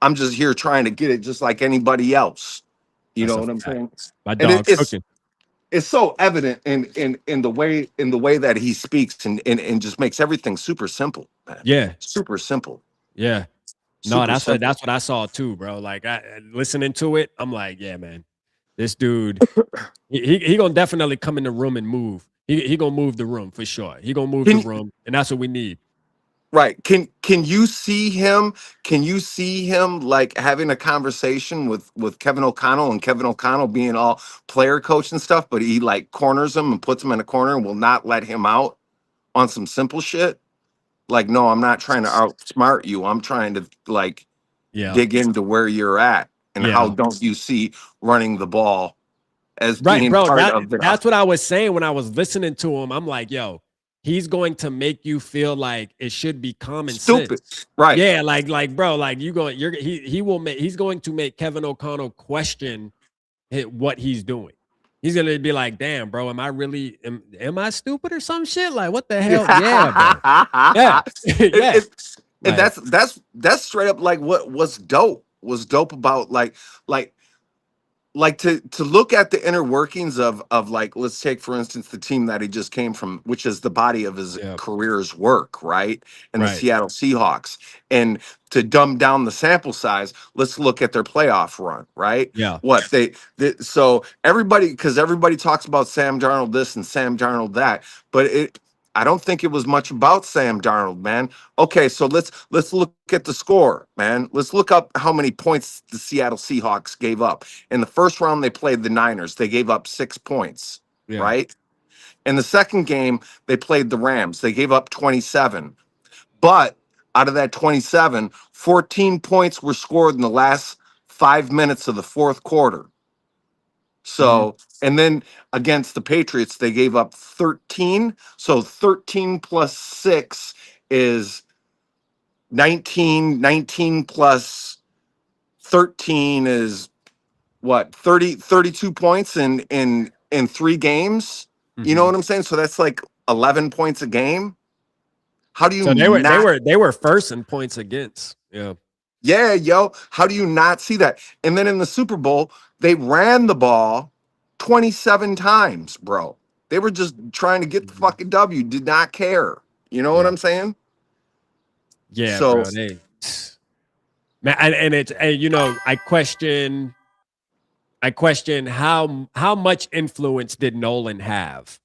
I'm just here trying to get it just like anybody else. You That's know a what I'm fact. saying? My And dog cooking. it's so evident in the way that he speaks, and just makes everything super simple, man. Yeah. Super simple. Yeah. No, Super simple. that's what I saw too, bro. Like, listening to it, I'm like, yeah, man, this dude, he gonna definitely come in the room and move. He gonna move the room for sure. He gonna move the Can room, and that's what we need. Right. Can you see him? Can you see him like having a conversation with Kevin O'Connell, and Kevin O'Connell being all player coach and stuff, but he like corners him and puts him in a corner and will not let him out on some simple shit? Like, no, I'm not trying to outsmart you. I'm trying to like Yeah. dig into where you're at, and how Yeah. don't you see running the ball as Right, being bro. part of the That's what I was saying when I was listening to him. I'm like, yo, he's going to make you feel like it should be common stupid. sense. Right. Yeah, like, bro, like he's going to make Kevin O'Connell question what he's doing. He's gonna be like, damn, bro, am I stupid or some shit? Like, what the hell? Yeah, bro. Yeah. Yeah. And Like, that's straight up like what was dope about like to look at the inner workings of like, let's take for instance the team that he just came from, which is the body of his yeah, career's work, right? And the right. Seattle Seahawks. And to dumb down the sample size, let's look at their playoff run, right? Yeah. What so everybody, because everybody talks about Sam Darnold this and Sam Darnold that, but I don't think it was much about Sam Darnold, man. Okay, so let's look at the score, man. Let's look up how many points the Seattle Seahawks gave up. In the first round, they played the Niners. They gave up 6 points, Yeah. right? In the second game, they played the Rams. They gave up 27. But out of that 27, 14 points were scored in the last 5 minutes of the fourth quarter. Mhm. So, and then against the Patriots, they gave up 13. So 13 plus 6 is 19. 19 plus 13 is what, 32 points in 3 games. You know Mhm. what I'm saying? So that's like 11 points a game. How do you So not? they were first in points against. Yeah. Yeah, yo. How do you not see that? And then in the Super Bowl, they ran the ball 27 times, bro. They were just trying to get the fucking W. Did not care. You know what Yeah. I'm saying? Yeah, So bro. Man, and it's and you know, I question how much influence did Nolan have,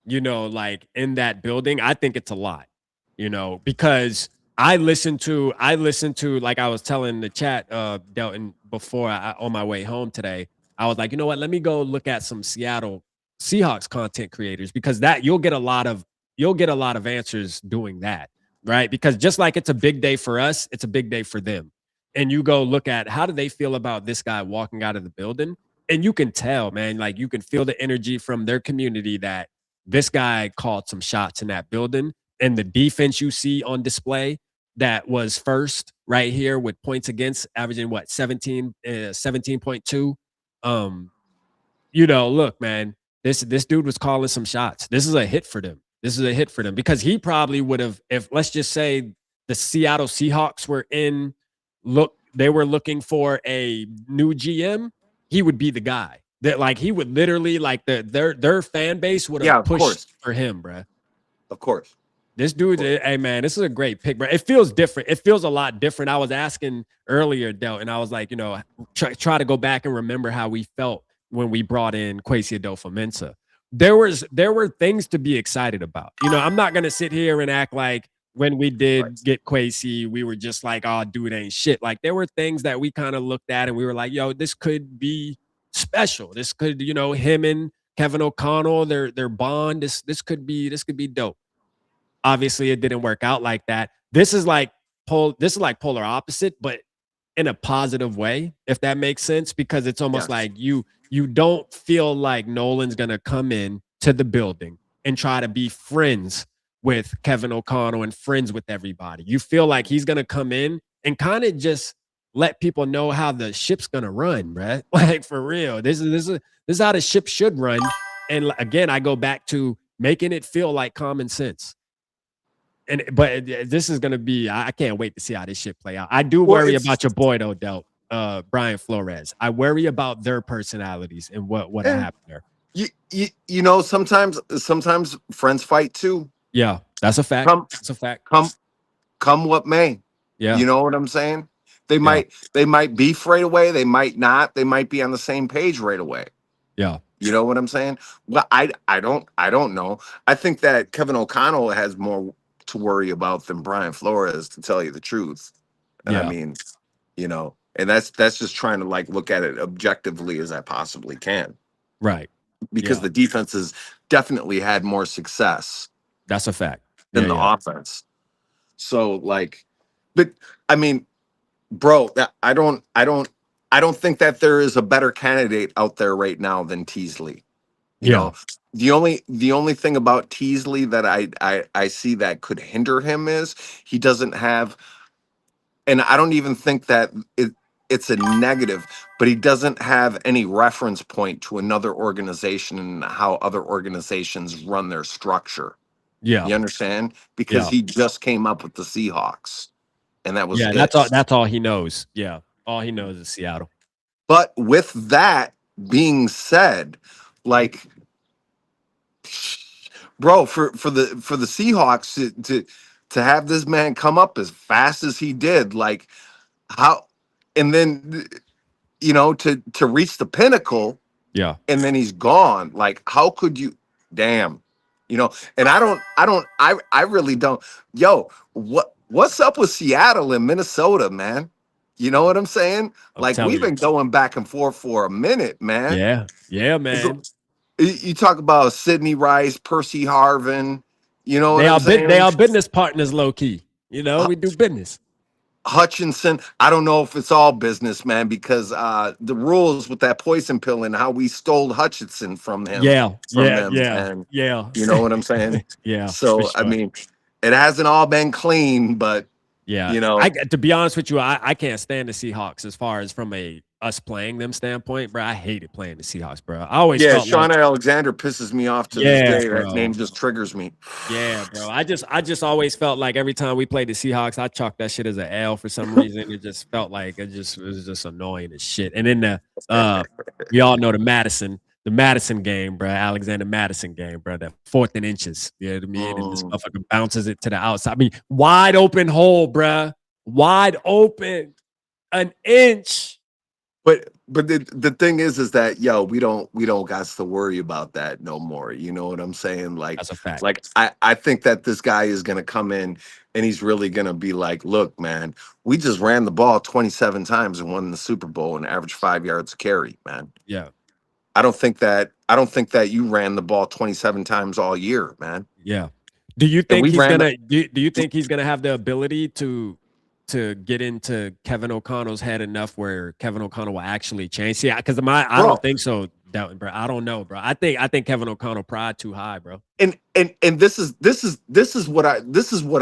you know, like in that building. I think it's a lot, you know, because I listened to like I was telling the chat Delton before on my way home today. I was like, you know what, let me go look at some Seattle Seahawks content creators because that you'll get a lot of answers doing that, right? Because just like it's a big day for us, it's a big day for them. And you go look at how do they feel about this guy walking out of the building, and you can tell, man, like you can feel the energy from their community that this guy called some shots in that building. And the defense you see on display that was first right here with points against averaging what 17.2. Um, you know, look, man, this dude was calling some shots. This is a hit for them. This is a hit for them because he probably would have, if let's just say the Seattle Seahawks were they were looking for a new GM, he would be the guy. That like he would literally like their fan base would yeah, have of pushed course, for him, bruh. of course. This dude, hey man, this is a great pick, bro. It feels different. It feels a lot different. I was asking earlier, Del, and I was like, you know, try to go back and remember how we felt when we brought in Kwesi Adolfo-Mensah. There were things to be excited about. You know, I'm not gonna sit here and act like when we did get Kwesi, we were just like, oh, dude ain't shit. Like there were things that we kind of looked at and we were like, yo, this could be special. This could, you know, him and Kevin O'Connell, their bond. This could be dope. Obviously, it didn't work out like that. This is like polar opposite, but in a positive way, if that makes sense, because it's almost Yes. like you don't feel like Nolan's gonna come in to the building and try to be friends with Kevin O'Connell and friends with everybody. You feel like he's gonna come in and kind of just let people know how the ship's gonna run, right? Like for real. This is how the ship should run. And again, I go back to making it feel like common sense. But this is gonna be. I can't wait to see how this shit play out. I do Well, worry it's about your boy though, Del, Brian Flores. I worry about their personalities and what eh, happened there. you know sometimes friends fight too. Yeah, that's a fact. Come That's a fact. come what may. Yeah, You know what I'm saying? They yeah, might beef right away. They might not. They might be on the same page right away. yeah, You know what I'm saying? Well, I don't know. I think that Kevin O'Connell has more to worry about than Brian Flores, to tell you the truth. And I yeah. mean, you know, and that's just trying to like look at it objectively as I possibly can, Right. because Yeah, the defenses definitely had more success that's a fact. than Yeah, the yeah, offense. So like, but I mean, bro, I don't think that there is a better candidate out there right now than Teasley. You yeah, know, the only thing about Teasley that I see that could hinder him is he doesn't have, and I don't even think that it's a negative, but he doesn't have any reference point to another organization and how other organizations run their structure. yeah, You understand? Because yeah, he just came up with the Seahawks, and that was yeah. it. That's all he knows. Yeah, all he knows is Seattle. But with that being said, like, bro, for the Seahawks to have this man come up as fast as he did, like how, and then you know to reach the pinnacle, Yeah, and then he's gone. Like, how could you? Damn, you know. And I really don't. Yo, what's up with Seattle and Minnesota, man? You know what I'm saying? I'm Like telling we've you. been going back and forth for a minute, man. Yeah, yeah, It's- man. you talk about Sidney Rice, Percy Harvin. You know what I'm They saying? are business partners, low key. You know, we do business. Hutchinson. I don't know if it's all business, man, because the rules with that poison pill and how we stole Hutchinson from Yeah, them, yeah, and yeah, you know what I'm saying. yeah, for So I sure. mean, it hasn't all been clean, but Yeah, You know, to be honest with you, I can't stand the Seahawks as far as from us playing them standpoint, bro. I hated playing the Seahawks, bro. I always yeah, felt like, Sean Alexander pisses me off to this yeah, day. That bro. name just triggers me. Yeah, bro. I just always felt like every time we played the Seahawks, I chalked that shit as an L for some reason. It just felt like it was just annoying as shit. And then we all know the Madison game, bro. Alexander Madison game, bro. That 4th and inches. You know what I mean? And this Mm. motherfucker bounces it to the outside. I mean, wide open hole, bro. Wide open. An inch. But the thing is that we don't got to worry about that no more. You know what I'm saying? That's a fact. Like I think that this guy is gonna come in and he's really gonna be like, look, man, we just ran the ball 27 times and won the Super Bowl and averaged 5 yards a carry, man. Yeah. I don't think that you ran the ball 27 times all year, man. Yeah. Do you And think we he's ran gonna do you think he's gonna have the ability to get into Kevin O'Connell's head enough where Kevin O'Connell will actually change? See, because I Bro. don't think so, Dalton, bro. I don't know, bro. I think Kevin O'Connell pride too high, bro. And this is what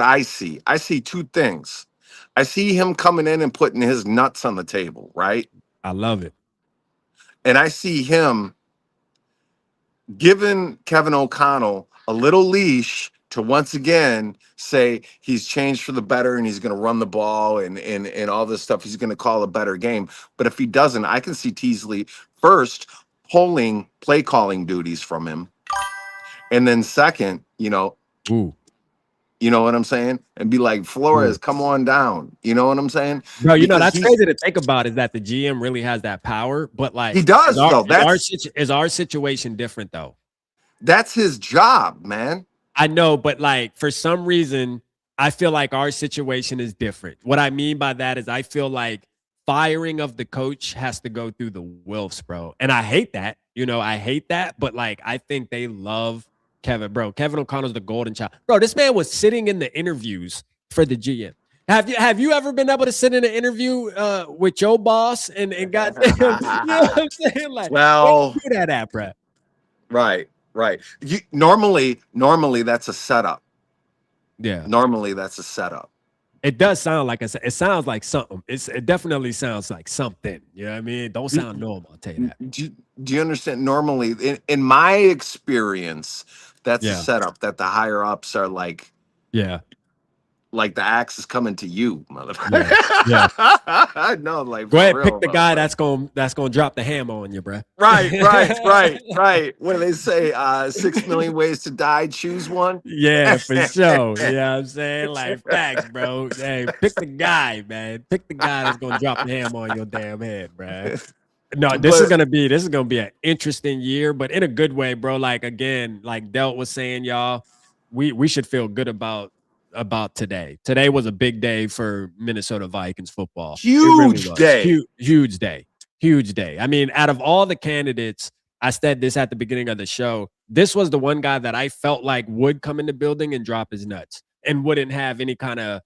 I see. I see two things. I see him coming in and putting his nuts on the table, right? I love it. And I see him giving Kevin O'Connell a little leash to once again say he's changed for the better and he's going to run the ball and all this stuff. He's going to call a better game. But if he doesn't, I can see Teasley first pulling play calling duties from him. And then second, Ooh. you know what I'm saying? And be like, Flores, come on down. You know what I'm saying? Bro, you know, Because that's crazy to think about, is that the GM really has that power. But like, he does, though. Is our situation different though? That's his job, man. I know, but like for some reason, I feel like our situation is different. What I mean by that is I feel like firing of the coach has to go through the Wilfs, bro. And I hate that. I hate that. But like, I think they love Kevin, bro. Kevin O'Connell's the golden child. Bro, this man was sitting in the interviews for the GM. Have you ever been able to sit in an interview with your boss and got you know what I'm saying? Like, well, where you do that at, bro? Right. Normally that's a setup. Yeah. Normally that's a setup. It does sound like it sounds like something. It definitely sounds like something. You know what I mean? It don't sound normal, I'll tell you that. Do you understand? Normally, in my experience, that's Yeah. a setup that the higher ups are like, Yeah. like the axe is coming to you, motherfucker. Yeah. No, like Go ahead, for pick real, the guy motherfucker. that's gonna drop the hammer on you, bro. Right. What do they say? 6 million ways to die. Choose one. Yeah, for sure. You know what I'm saying? Like, facts, bro. Hey, pick the guy, man. Pick the guy that's gonna drop the hammer on your damn head, bro. No, this is gonna be an interesting year, but in a good way, bro. Like, again, like Delt was saying, y'all, we should feel good about today. Today was a big day for Minnesota Vikings football. Huge day. Huge day. Huge day. I mean, out of all the candidates, I said this at the beginning of the show, this was the one guy that I felt like would come in the building and drop his nuts and wouldn't have any kind of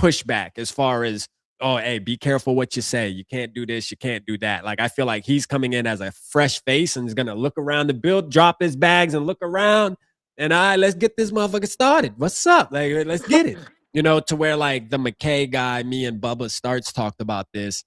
pushback as far as, oh, hey, be careful what you say. You can't do this, you can't do that. Like, I feel like he's coming in as a fresh face and is gonna look around the build, drop his bags and look around. And let's get this motherfucker started. What's up? Like, let's get it. To where like the McKay guy, me and Bubba Starts talked about this,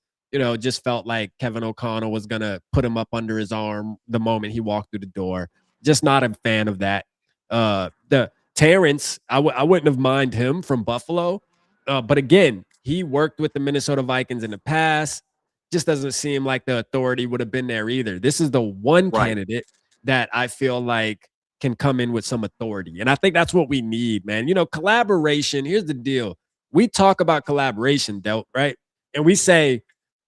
just felt like Kevin O'Connell was going to put him up under his arm the moment he walked through the door. Just not a fan of that. The Terrence, I wouldn't have minded him from Buffalo. But again, he worked with the Minnesota Vikings in the past. Just doesn't seem like the authority would have been there either. This is the one candidate that I feel like can come in with some authority. And I think that's what we need, man. Collaboration. Here's the deal. We talk about collaboration, Delt, right? And we say,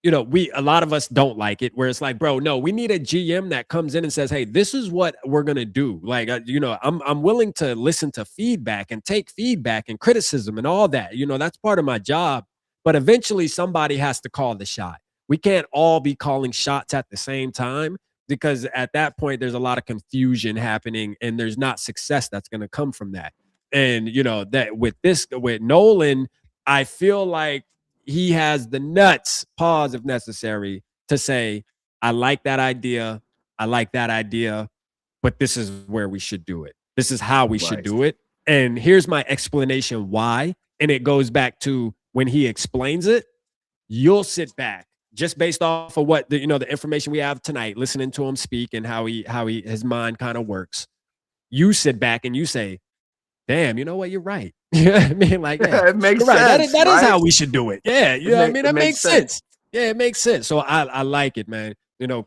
a lot of us don't like it, where it's like, bro, no, we need a GM that comes in and says, hey, this is what we're going to do. Like, I'm willing to listen to feedback and take feedback and criticism and all that. That's part of my job. But eventually somebody has to call the shot. We can't all be calling shots at the same time, because at that point there's a lot of confusion happening and there's not success that's going to come from that. And that with Nolan, I feel like he has the nuts, pause if necessary, to say, I like that idea, but this is where we should do it. This is how we should do it. And here's my explanation why. and it goes back to when he explains it, you'll sit back just based off of what the information we have tonight, listening to him speak and how his mind kind of works. You sit back and you say, damn, you know what? You're right. You know what I mean? Like, yeah, It makes you're right. sense, That is right? how we should do it. Yeah, you know what I mean? It That makes makes sense. Yeah, it makes sense. So I like it, man.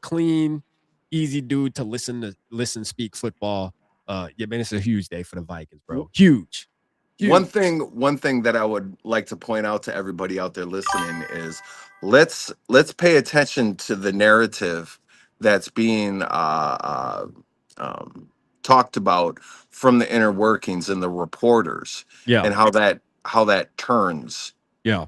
Clean, easy dude to listen, speak football. Yeah, man, it's a huge day for the Vikings, bro. Huge. One thing that I would like to point out to everybody out there listening is let's pay attention to the narrative that's being talked about from the inner workings and the reporters, Yeah. and how that turns, Yeah.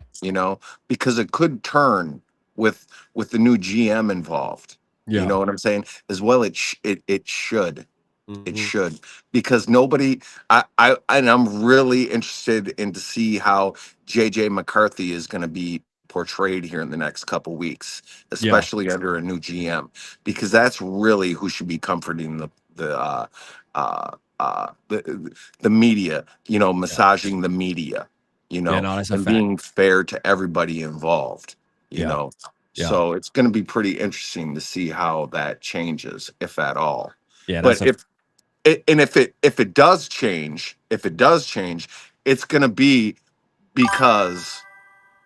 because it could turn with the new GM involved. You Yeah. know what I'm saying? As well, it should. It Mhm. should, because nobody. And I'm really interested in to see how JJ McCarthy is going to be portrayed here in the next couple weeks, Yeah. especially under a new GM, because that's really who should be comforting the media. Massaging the media. Yeah, no, that's a And fact. being fair to everybody involved. You Yeah. know, Yeah. so it's going to be pretty interesting to see how that changes, if at all. Yeah, But that's a if it does change, it's going to be because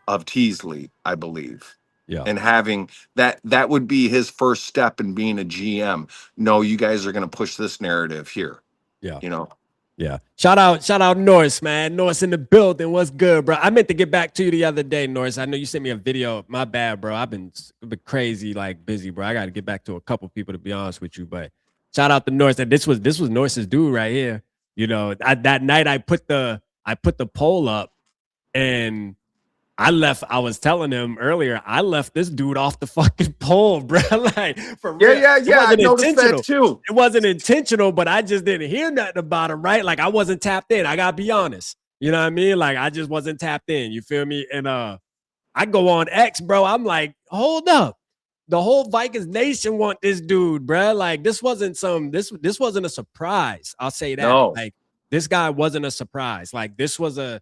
of Teasley, I believe. yeah. And having that would be his first step in being a GM. No, you guys are going to push this narrative here. Yeah. You know. Yeah. Shout out Norris, man. Norris in the building. What's good, bro? I meant to get back to you the other day, Norris. I know you sent me a video. My bad, bro. I've been crazy, like busy, bro. I got to get back to a couple people, to be honest with you. But shout out to Norris. And this was Norris's dude right here. That night I put the poll up, and I was telling him earlier, I left this dude off the fucking pole, bro. Like, for real. Yeah. It I wasn't noticed that intentional. too. It wasn't intentional, but I just didn't hear nothing about him, right? Like, I wasn't tapped in. I gotta be honest. You know what I mean? Like, I just wasn't tapped in. You feel me? And I go on X, bro. I'm like, hold up. The whole Vikings nation want this dude, bro. Like, this wasn't this wasn't a surprise. I'll say that. No. Like, this guy wasn't a surprise. Like, this was a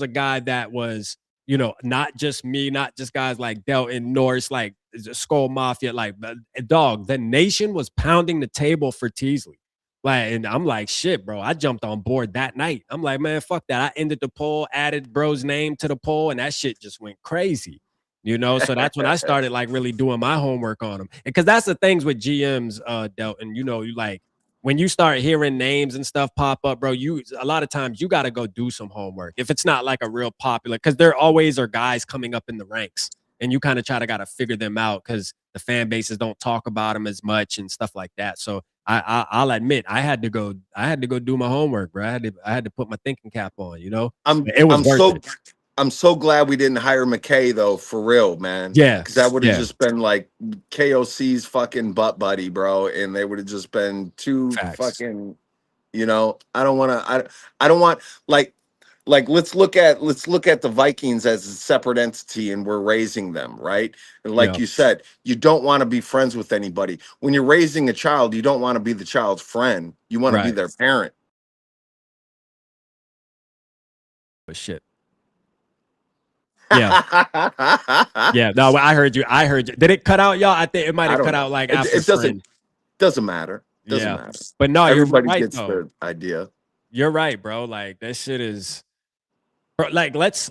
guy that was, not just me, not just guys like Delton, Norris, like SKOL Mafia, like, dog, the nation was pounding the table for Teasley. Like, and I'm like, shit, bro. I jumped on board that night. I'm like, man, fuck that. I ended the poll, added bro's name to the poll, and that shit just went crazy. So that's when I started like really doing my homework on him. Because that's the things with GMs, Delton. You like, when you start hearing names and stuff pop up, bro, a lot of times you got to go do some homework. If it's not like a real popular, because there always are guys coming up in the ranks, and you kind of got to figure them out because the fan bases don't talk about them as much and stuff like that. So I'll admit I had to go do my homework, bro. I had to put my thinking cap on. It was worth it. I'm so glad we didn't hire McKay, though, for real, man. Yeah, because that would have just been like KOC's fucking butt buddy, bro, and they would have just been two fucking. I don't want to. I don't want like let's look at the Vikings as a separate entity, and we're raising them, right? And like you said, you don't want to be friends with anybody. When you're raising a child, you don't want to be the child's friend. You want to be their parent. But shit. Yeah. Yeah. No, I heard you. Did it cut out, y'all? I think it might have cut out like after. It doesn't matter. Doesn't matter. But no, everybody right, gets the idea. You're right, bro. Like, that shit is, bro, like, let's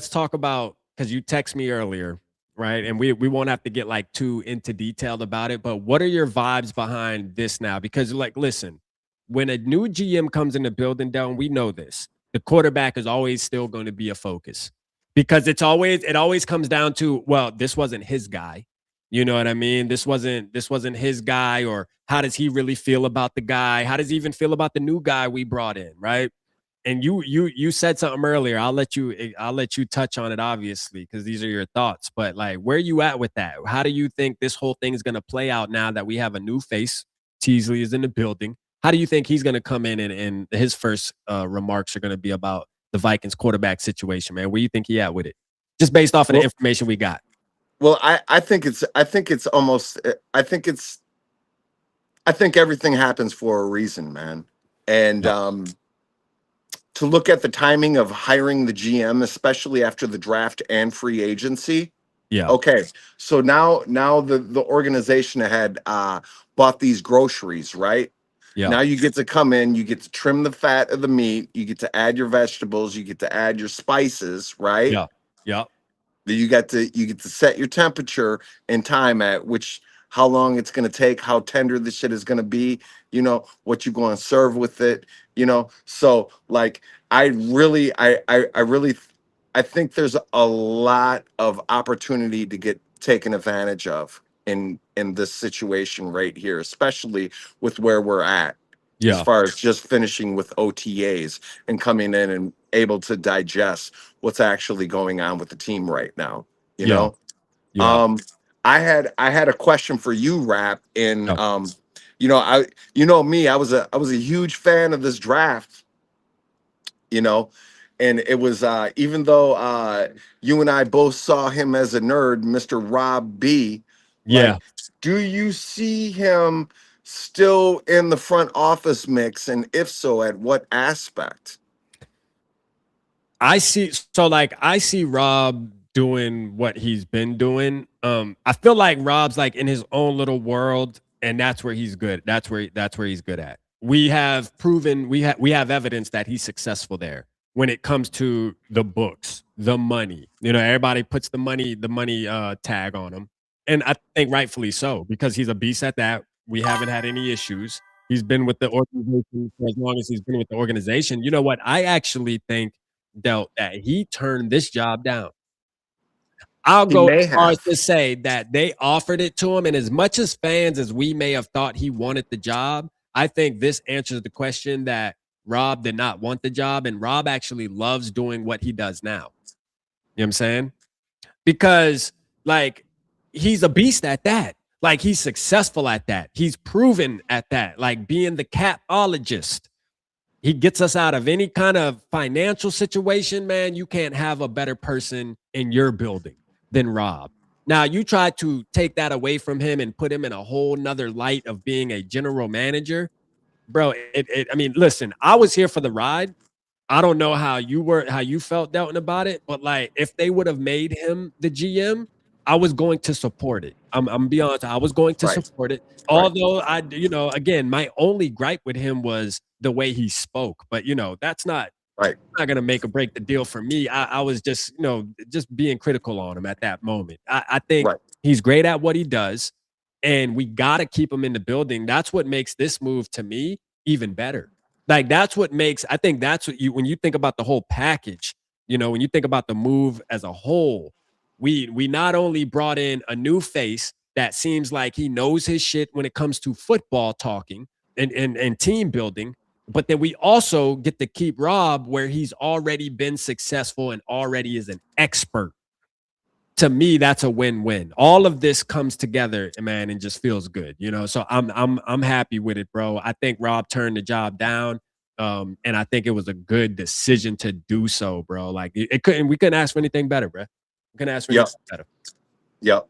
talk about, because you text me earlier, right? And we won't have to get like too into detail about it, but what are your vibes behind this now? Because, like, listen, when a new GM comes in the building, down, we know this. The quarterback is always still going to be a focus. Because it always comes down to, well, this wasn't his guy. You know what I mean? This wasn't his guy, or how does he really feel about the guy? How does he even feel about the new guy we brought in, right? And you said something earlier. I'll let you touch on it, obviously, because these are your thoughts. But like, where are you at with that? How do you think this whole thing is going to play out now that we have a new face? Teasley is in the building. How do you think he's going to come in and his first remarks are going to be about the Vikings quarterback situation, man? Where you think he at with it? Just based off of the information we got. Well, I think everything happens for a reason, man. And to look at the timing of hiring the GM, especially after the draft and free agency. Yeah. Okay, so now the organization had bought these groceries, right? Yeah. Now you get to come in, you get to trim the fat of the meat, you get to add your vegetables, you get to add your spices, right? Yeah. Yeah. You get to set your temperature and time at which how long it's going to take, how tender the shit is going to be, what you're going to serve with it, so like I think there's a lot of opportunity to get taken advantage of in this situation right here, especially with where we're at as Yeah. far as just finishing with OTAs and coming in and able to digest what's actually going on with the team right now. You Yeah. know, Yeah. um, I had a question for you, Rap. In Yeah. me, I was a huge fan of this draft. You know, and it was even though you and I both saw him as a nerd, Mr. Rob B. Yeah. Like, do you see him still in the front office mix, and if so, at what aspect? I see Rob doing what he's been doing. I feel like Rob's like in his own little world, and that's where he's good. That's where he's good at. We have proven we have evidence that he's successful there when it comes to the books, the money. Everybody puts the money tag on him. And I think rightfully so, because he's a beast at that. We haven't had any issues. He's been with the organization for as long as he's been with the organization. You know what? I actually think dealt that he turned this job down. I'll He go may as far as have. to say that they offered it to him, and as much as fans as we may have thought he wanted the job, I think this answers the question that Rob did not want the job, and Rob actually loves doing what he does now. You know what I'm saying? Because like he's a beast at that. Like he's successful at that. He's proven at that. Like being the capologist. He gets us out of any kind of financial situation, man. You can't have a better person in your building than Rob. Now, you try to take that away from him and put him in a whole nother light of being a general manager, bro. I mean, listen, I was here for the ride. I don't know how you felt doubting about it, but like if they would have made him the GM, I was going to support it. I'm be honest, I was going to Right. support it. Right. Although again, my only gripe with him was the way he spoke. But that's Right. not gonna make or break the deal for me. I was just being critical on him at that moment. I think Right. he's great at what he does, and we gotta keep him in the building. That's what makes this move to me even better. Like that's what makes I think that's what you when you think about the whole package, when you think about the move as a whole, we not only brought in a new face that seems like he knows his shit when it comes to football talking and team building, but then we also get to keep Rob where he's already been successful and already is an expert. To me, that's a win-win. All of this comes together, man, and just feels good, So I'm happy with it, bro. I think Rob turned the job down, and I think it was a good decision to do so, bro. Like we couldn't ask for anything better, bro. We couldn't ask for Yep. anything better. Yep.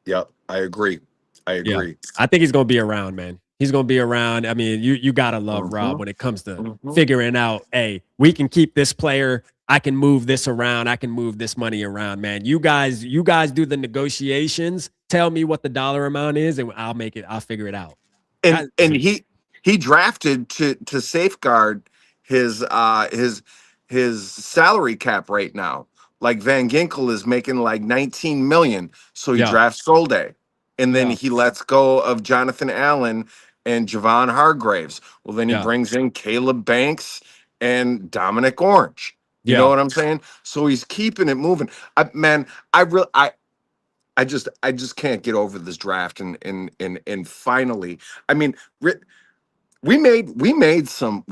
Yep. I agree. I Yeah, agree. I think he's gonna be around, man. He's gonna be around. I mean, you gotta love Rob Mhm. when it comes to Mhm. figuring out, hey, we can keep this player. I can move this around. I can move this money around, man. You guys do the negotiations. Tell me what the dollar amount is, and I'll make it. I'll figure it out. And he drafted to safeguard his his salary cap right now. Like Van Ginkel is making like 19 million, so he Yeah, drafts Solday, and then yeah, he lets go of Jonathan Allen and Javon Hargraves. Well, then he yeah, brings in Caleb Banks and Dominic Orange. You know yeah, what I'm saying? So he's keeping it moving. Man, I really I just can't get over this draft and finally, I mean, we made some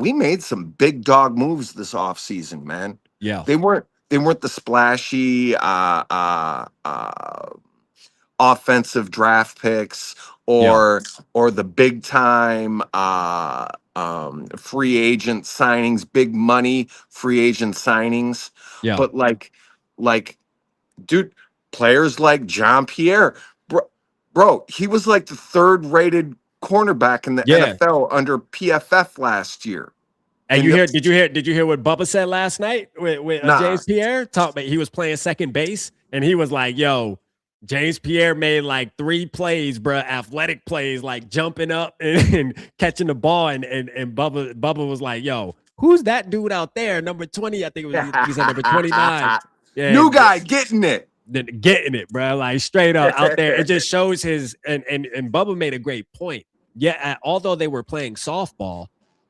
big dog moves this offseason, man. yeah, They weren't the splashy offensive draft picks yeah, or the big time free agent signings, big money free agent signings, yeah, but like dude, players like John Pierre, bro, he was like the third rated cornerback in the yeah, NFL under PFF last year. And in the, did you hear what Bubba said last night with nah. James Pierre? He was playing second base, and he was like, yo, James Pierre made like 3 plays, bro, athletic plays, like jumping up and catching the ball. And Bubba was like, yo, who's that dude out there? Number 20, I think he said number 29. Yeah, New guy getting it. getting it, bro. Like straight up out there. It just shows his and Bubba made a great point. Yeah, although they were playing softball,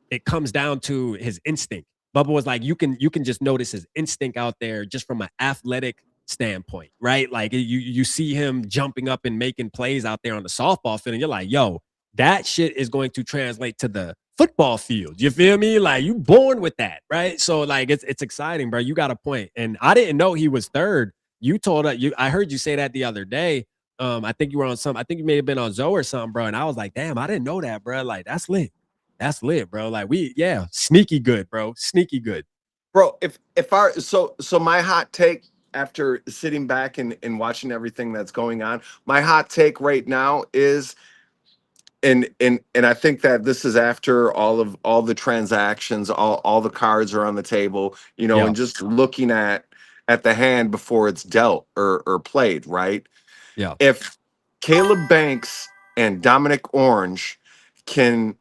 it comes down to his instinct. Bubba was like, you can just notice his instinct out there just from an athletic standpoint, right? Like you see him jumping up and making plays out there on the softball field, and you're like, yo, that shit is going to translate to the football field. You feel me? Like you born with that, right? So like it's exciting, bro. You got a point. And I didn't know he was third. You told I heard you say that the other day. I think you were on I think you may have been on Zoe or something, bro. And I was like, damn, I didn't know that, bro. Like that's lit. That's lit, bro. Like sneaky good, bro. Sneaky good. Bro, so my hot take after sitting back and watching everything that's going on, my hot take right now is and I think that this is after all the transactions, all the cards are on the table, Yeah. and just looking at the hand before it's dealt or played, right? Yeah. If Caleb Banks and Dominic Orange can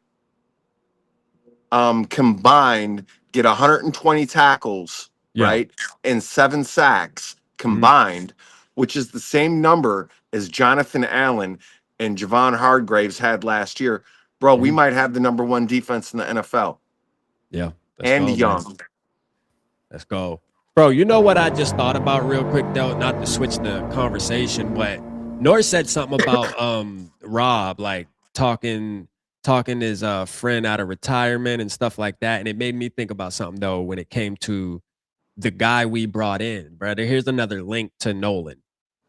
combined get 120 tackles, Yeah. right? And 7 sacks combined, which is the same number as Jonathan Allen and Javon Hargraves had last year. Bro, we might have the number 1 defense in the NFL. Yeah. And young. Man. Let's go. Bro, you know what I just thought about real quick, though? Not to switch the conversation, but Norris said something about Rob, like talking his friend out of retirement and stuff like that. And it made me think about something, though, when it came to the guy we brought in, brother. Here's another link to Nolan.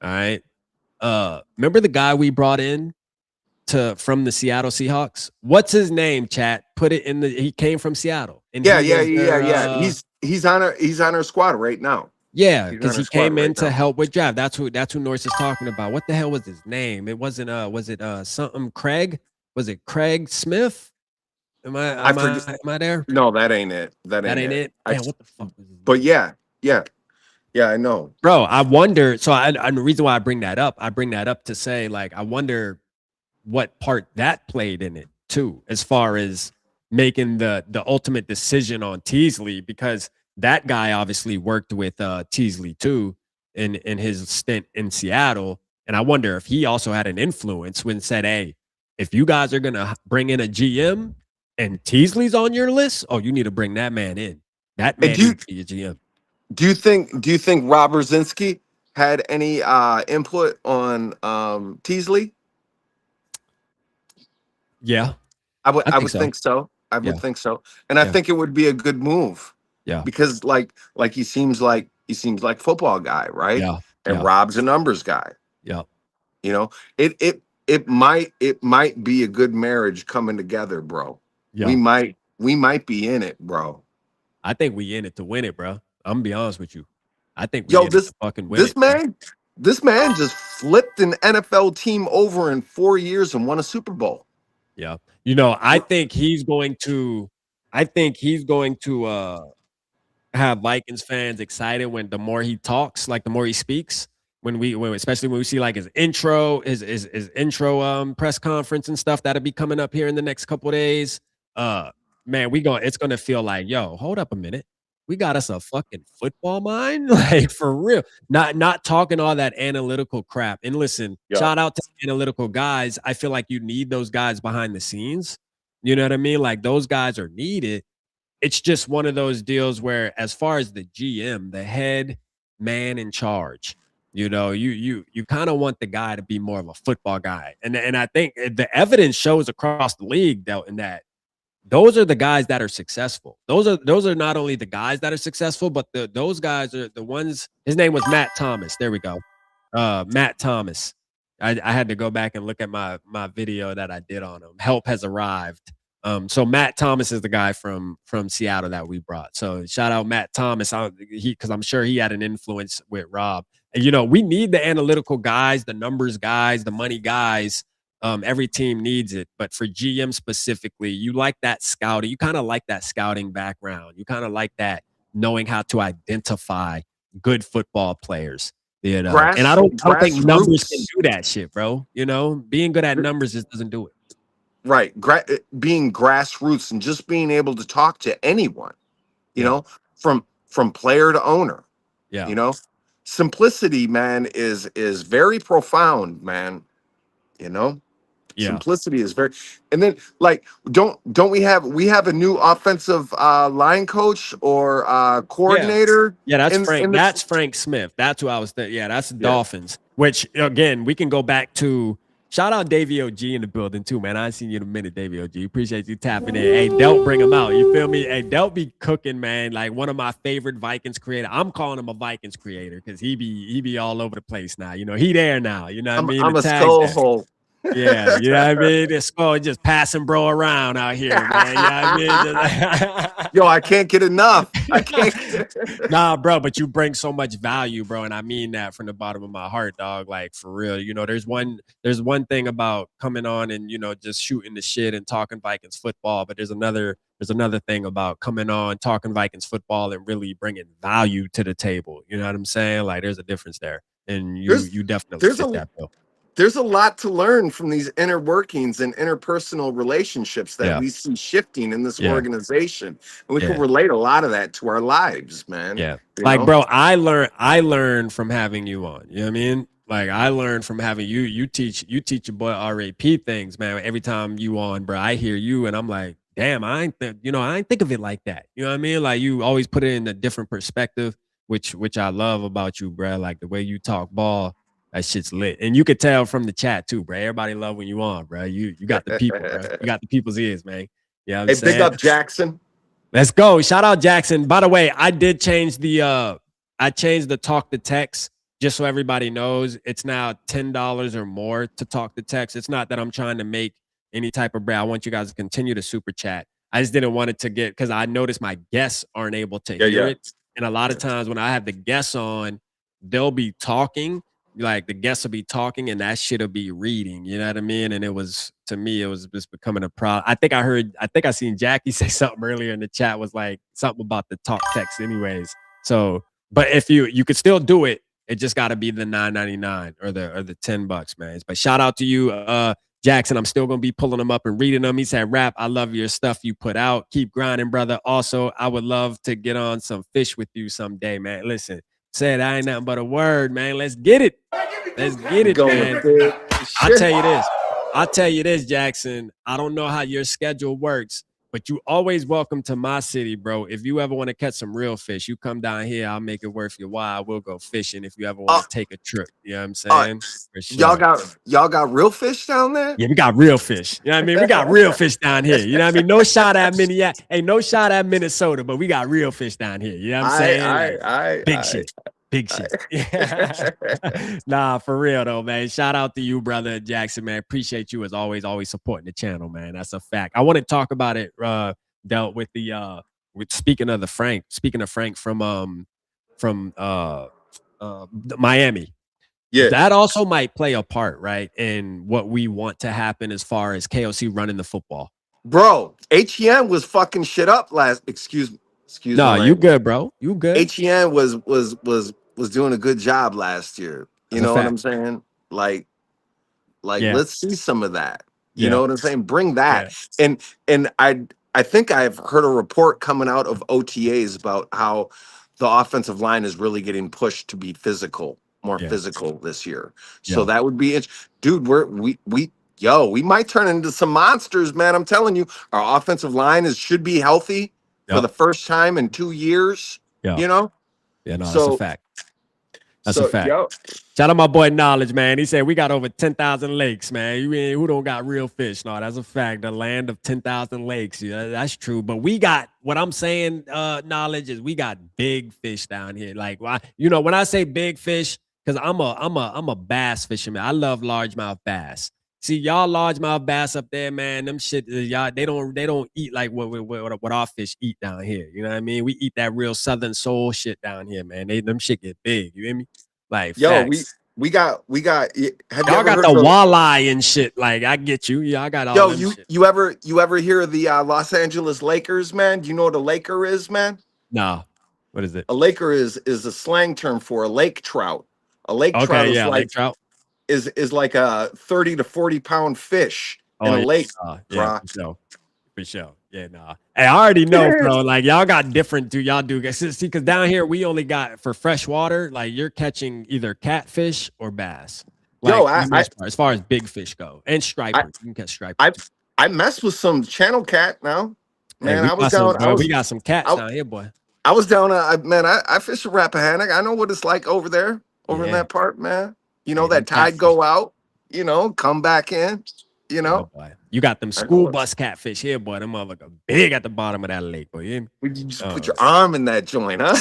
All right. Remember the guy we brought in from the Seattle Seahawks? What's his name, chat? Put it in he came from Seattle. And Yeah. He's on our squad right now. Yeah, because he came in to help with draft. That's who Norris is talking about. What the hell was his name? It wasn't was it something Craig? Was it Craig Smith? Am I there? No, that ain't it. That ain't it. Man, what the fuck was his name? But yeah, I know. Bro, I wonder. So the reason why I bring that up to say, like, I wonder what part that played in it too, as far as making the ultimate decision on Teasley, because that guy obviously worked with Teasley too in his stint in Seattle. And I wonder if he also had an influence when said, hey, if you guys are going to bring in a GM and Teasley's on your list, you need to bring that man in. That man needs to be a GM. Do you think Rob Brzezinski had any input on Teasley? Yeah. I would think so. I would think so. And I think it would be a good move. Yeah. Because like he seems like football guy, right? Yeah. And Rob's a numbers guy. Yeah. It might be a good marriage coming together, bro. Yeah. We might be in it, bro. I think we in it to win it, bro. I'm gonna be honest with you. I think we in it to fucking win this man just flipped an NFL team over in 4 years and won a Super Bowl. Yeah. I think he's going to have Vikings fans excited when the more he talks, like the more he speaks, especially when we see like his intro press conference and stuff that'll be coming up here in the next couple of days. Man, it's gonna feel like, yo, hold up a minute. We got us a fucking football mind, like for real. Not talking all that analytical crap. And listen, shout out to analytical guys. I feel like you need those guys behind the scenes. You know what I mean? Like those guys are needed. It's just one of those deals where, as far as the GM, the head man in charge, you kind of want the guy to be more of a football guy. And I think the evidence shows across the league in that those are the guys that are successful. Those are not only the guys that are successful, but those guys are the ones. His name was Matt Thomas. There we go. Matt Thomas. I had to go back and look at my video that I did on him. Help has arrived. So Matt Thomas is the guy from Seattle that we brought. So shout out Matt Thomas. Because I'm sure he had an influence with Rob. And we need the analytical guys, the numbers guys, the money guys. Every team needs it, but for GM specifically, you like that scouting. You kind of like that scouting background. You kind of like that knowing how to identify good football players. You know, and I don't think numbers can Grassroots. do that shit, bro. You know, being good at numbers just doesn't do it. Right. Being grassroots and just being able to talk to anyone, you Yeah. know, from player to owner, Yeah. you know, simplicity, man, is very profound, man. You know, Yeah. simplicity is very, and then like, don't we have a new offensive line coach or Yeah. coordinator Yeah, that's in Frank. the That's Frank Smith. That's who I was thinking. Yeah, that's the yeah. Dolphins. Which again, we can go back to shout out Davey OG in the building too, man. I ain't seen you in a minute, Davey OG. Appreciate you tapping in. Hey, Delt, bring him out. You feel me? Hey, Delt be cooking, man. Like one of my favorite Vikings creator. I'm calling him a Vikings creator because he be all over the place now. You know, he there now. You know what I mean? I'm The a tag's skull there. hole. Yeah, you know what I mean? The SKOL just passing bro around out here, man. You know what I mean? Yo, I can't get enough. I can't. Nah, bro, but you bring so much value, bro, and I mean that from the bottom of my heart, dog. Like for real, you know, there's one thing about coming on and just shooting the shit and talking Vikings football, but there's another thing about coming on, talking Vikings football, and really bringing value to the table. You know what I'm saying? Like there's a difference there, and you definitely fit that bill. There's a lot to learn from these inner workings and interpersonal relationships that we see shifting in this organization. And we can relate a lot of that to our lives, man. Yeah. You Like, know? bro, I learned from having you on. You know what I mean? Like I learned from having you teach your boy RAP things, man. Every time you on, bro, I hear you and I'm like, damn, I ain't think of it like that. You know what I mean? Like you always put it in a different perspective, which I love about you, bro. Like the way you talk ball. That shit's lit. And you could tell from the chat too, bro. Everybody love when you on, bro. You got the people, bro. You got the people's ears, man. You know what I'm saying? Big up Jackson. Let's go. Shout out Jackson. By the way, I did change the talk to text just so everybody knows. It's now $10 or more to talk to text. It's not that I'm trying to make any type of bread. I want you guys to continue to super chat. I just didn't want it to get because I noticed my guests aren't able to hear it. And a lot of times when I have the guests on, they'll be talking. Like the guests will be talking and that shit'll be reading, you know what I mean? And to me, it was just becoming a problem. I think I seen Jackie say something earlier in the chat was like something about the talk text anyways. So, but if you could still do it, it just got to be the $9.99 or the $10, man. But shout out to you, Jackson. I'm still going to be pulling them up and reading them. He said, Rap, I love your stuff you put out. Keep grinding, brother. Also, I would love to get on some fish with you someday, man. Listen, said I ain't nothing but a word, man. Let's get it. Let's get it, man. I'll tell you this, Jackson. I don't know how your schedule works, but you always welcome to my city, bro. If you ever want to catch some real fish, you come down here. I'll make it worth your while. We'll go fishing if you ever want to take a trip. You know what I'm saying? Sure. Y'all got real fish down there? Yeah, we got real fish. You know what I mean? We got real fish down here. You know what I mean? No shot at Minneapolis. Hey, no shot at Minnesota, but we got real fish down here. You know what I'm saying? Big shit. Big shit. Nah, for real though, man. Shout out to you, brother Jackson, man. Appreciate you as always supporting the channel, man. That's a fact. I want to talk about it. Dealt with the speaking of Frank from Miami. Yeah, that also might play a part, right, in what we want to happen as far as KOC running the football. Bro, HEN was fucking shit up last. Excuse me. No, you good, bro. You good. HEN was doing a good job last year. You know what I'm saying? Like let's see some of that. You know what I'm saying? Bring that. And I think I've heard a report coming out of OTAs about how the offensive line is really getting pushed to be more physical this year. So that would be dude, we might turn into some monsters, man. I'm telling you, our offensive line should be healthy for the first time in 2 years. You know? Yeah, no, that's a fact. That's a fact. Shout out my boy Knowledge, man. He said we got over 10,000 lakes, man. Who don't got real fish? No, that's a fact. The land of 10,000 lakes. Yeah, that's true. But we got what I'm saying, Knowledge, is we got big fish down here. Like, when I say big fish, because I'm a bass fisherman. I love largemouth bass. See, y'all largemouth bass up there, man. Them shit, y'all they don't eat like what our fish eat down here. You know what I mean? We eat that real Southern soul shit down here, man. Them shit get big. You hear me? Like, yo, facts. we got. Have you Y'all ever got heard the of walleye and shit. Like, I get you. Y'all got all yo? them shit. You ever hear of the Los Angeles Lakers, man? Do you know what a Laker is, man? Nah. What is it? A Laker is a slang term for a lake trout. A lake trout Okay, is yeah, like lake trout. is like a 30 to 40 pound fish in Oh a yeah, lake. yeah, Bro. for sure. For sure. Yeah, nah. Hey, I already know, bro. Like, y'all got different, do y'all do? See, because down here we only got for fresh water, like you're catching either catfish or bass. Yo, Like, for the most part, as far as big fish go. And striper. You can catch striper. I I mess with some channel cat now. Hey, Man, we I was got some, down. bro. We got some cats I, down here, boy. I was down. I fish a Rappahannock. I know what it's like over there, over in Yeah. that part, man. You know Hey, them that tide catfish. go out. You know, come back in. You Yeah, know, boy. You got them I know school it. bus catfish here, boy. Them motherfuckers big at the bottom of that lake, boy. You hear me? Would you just put your arm in that joint, huh?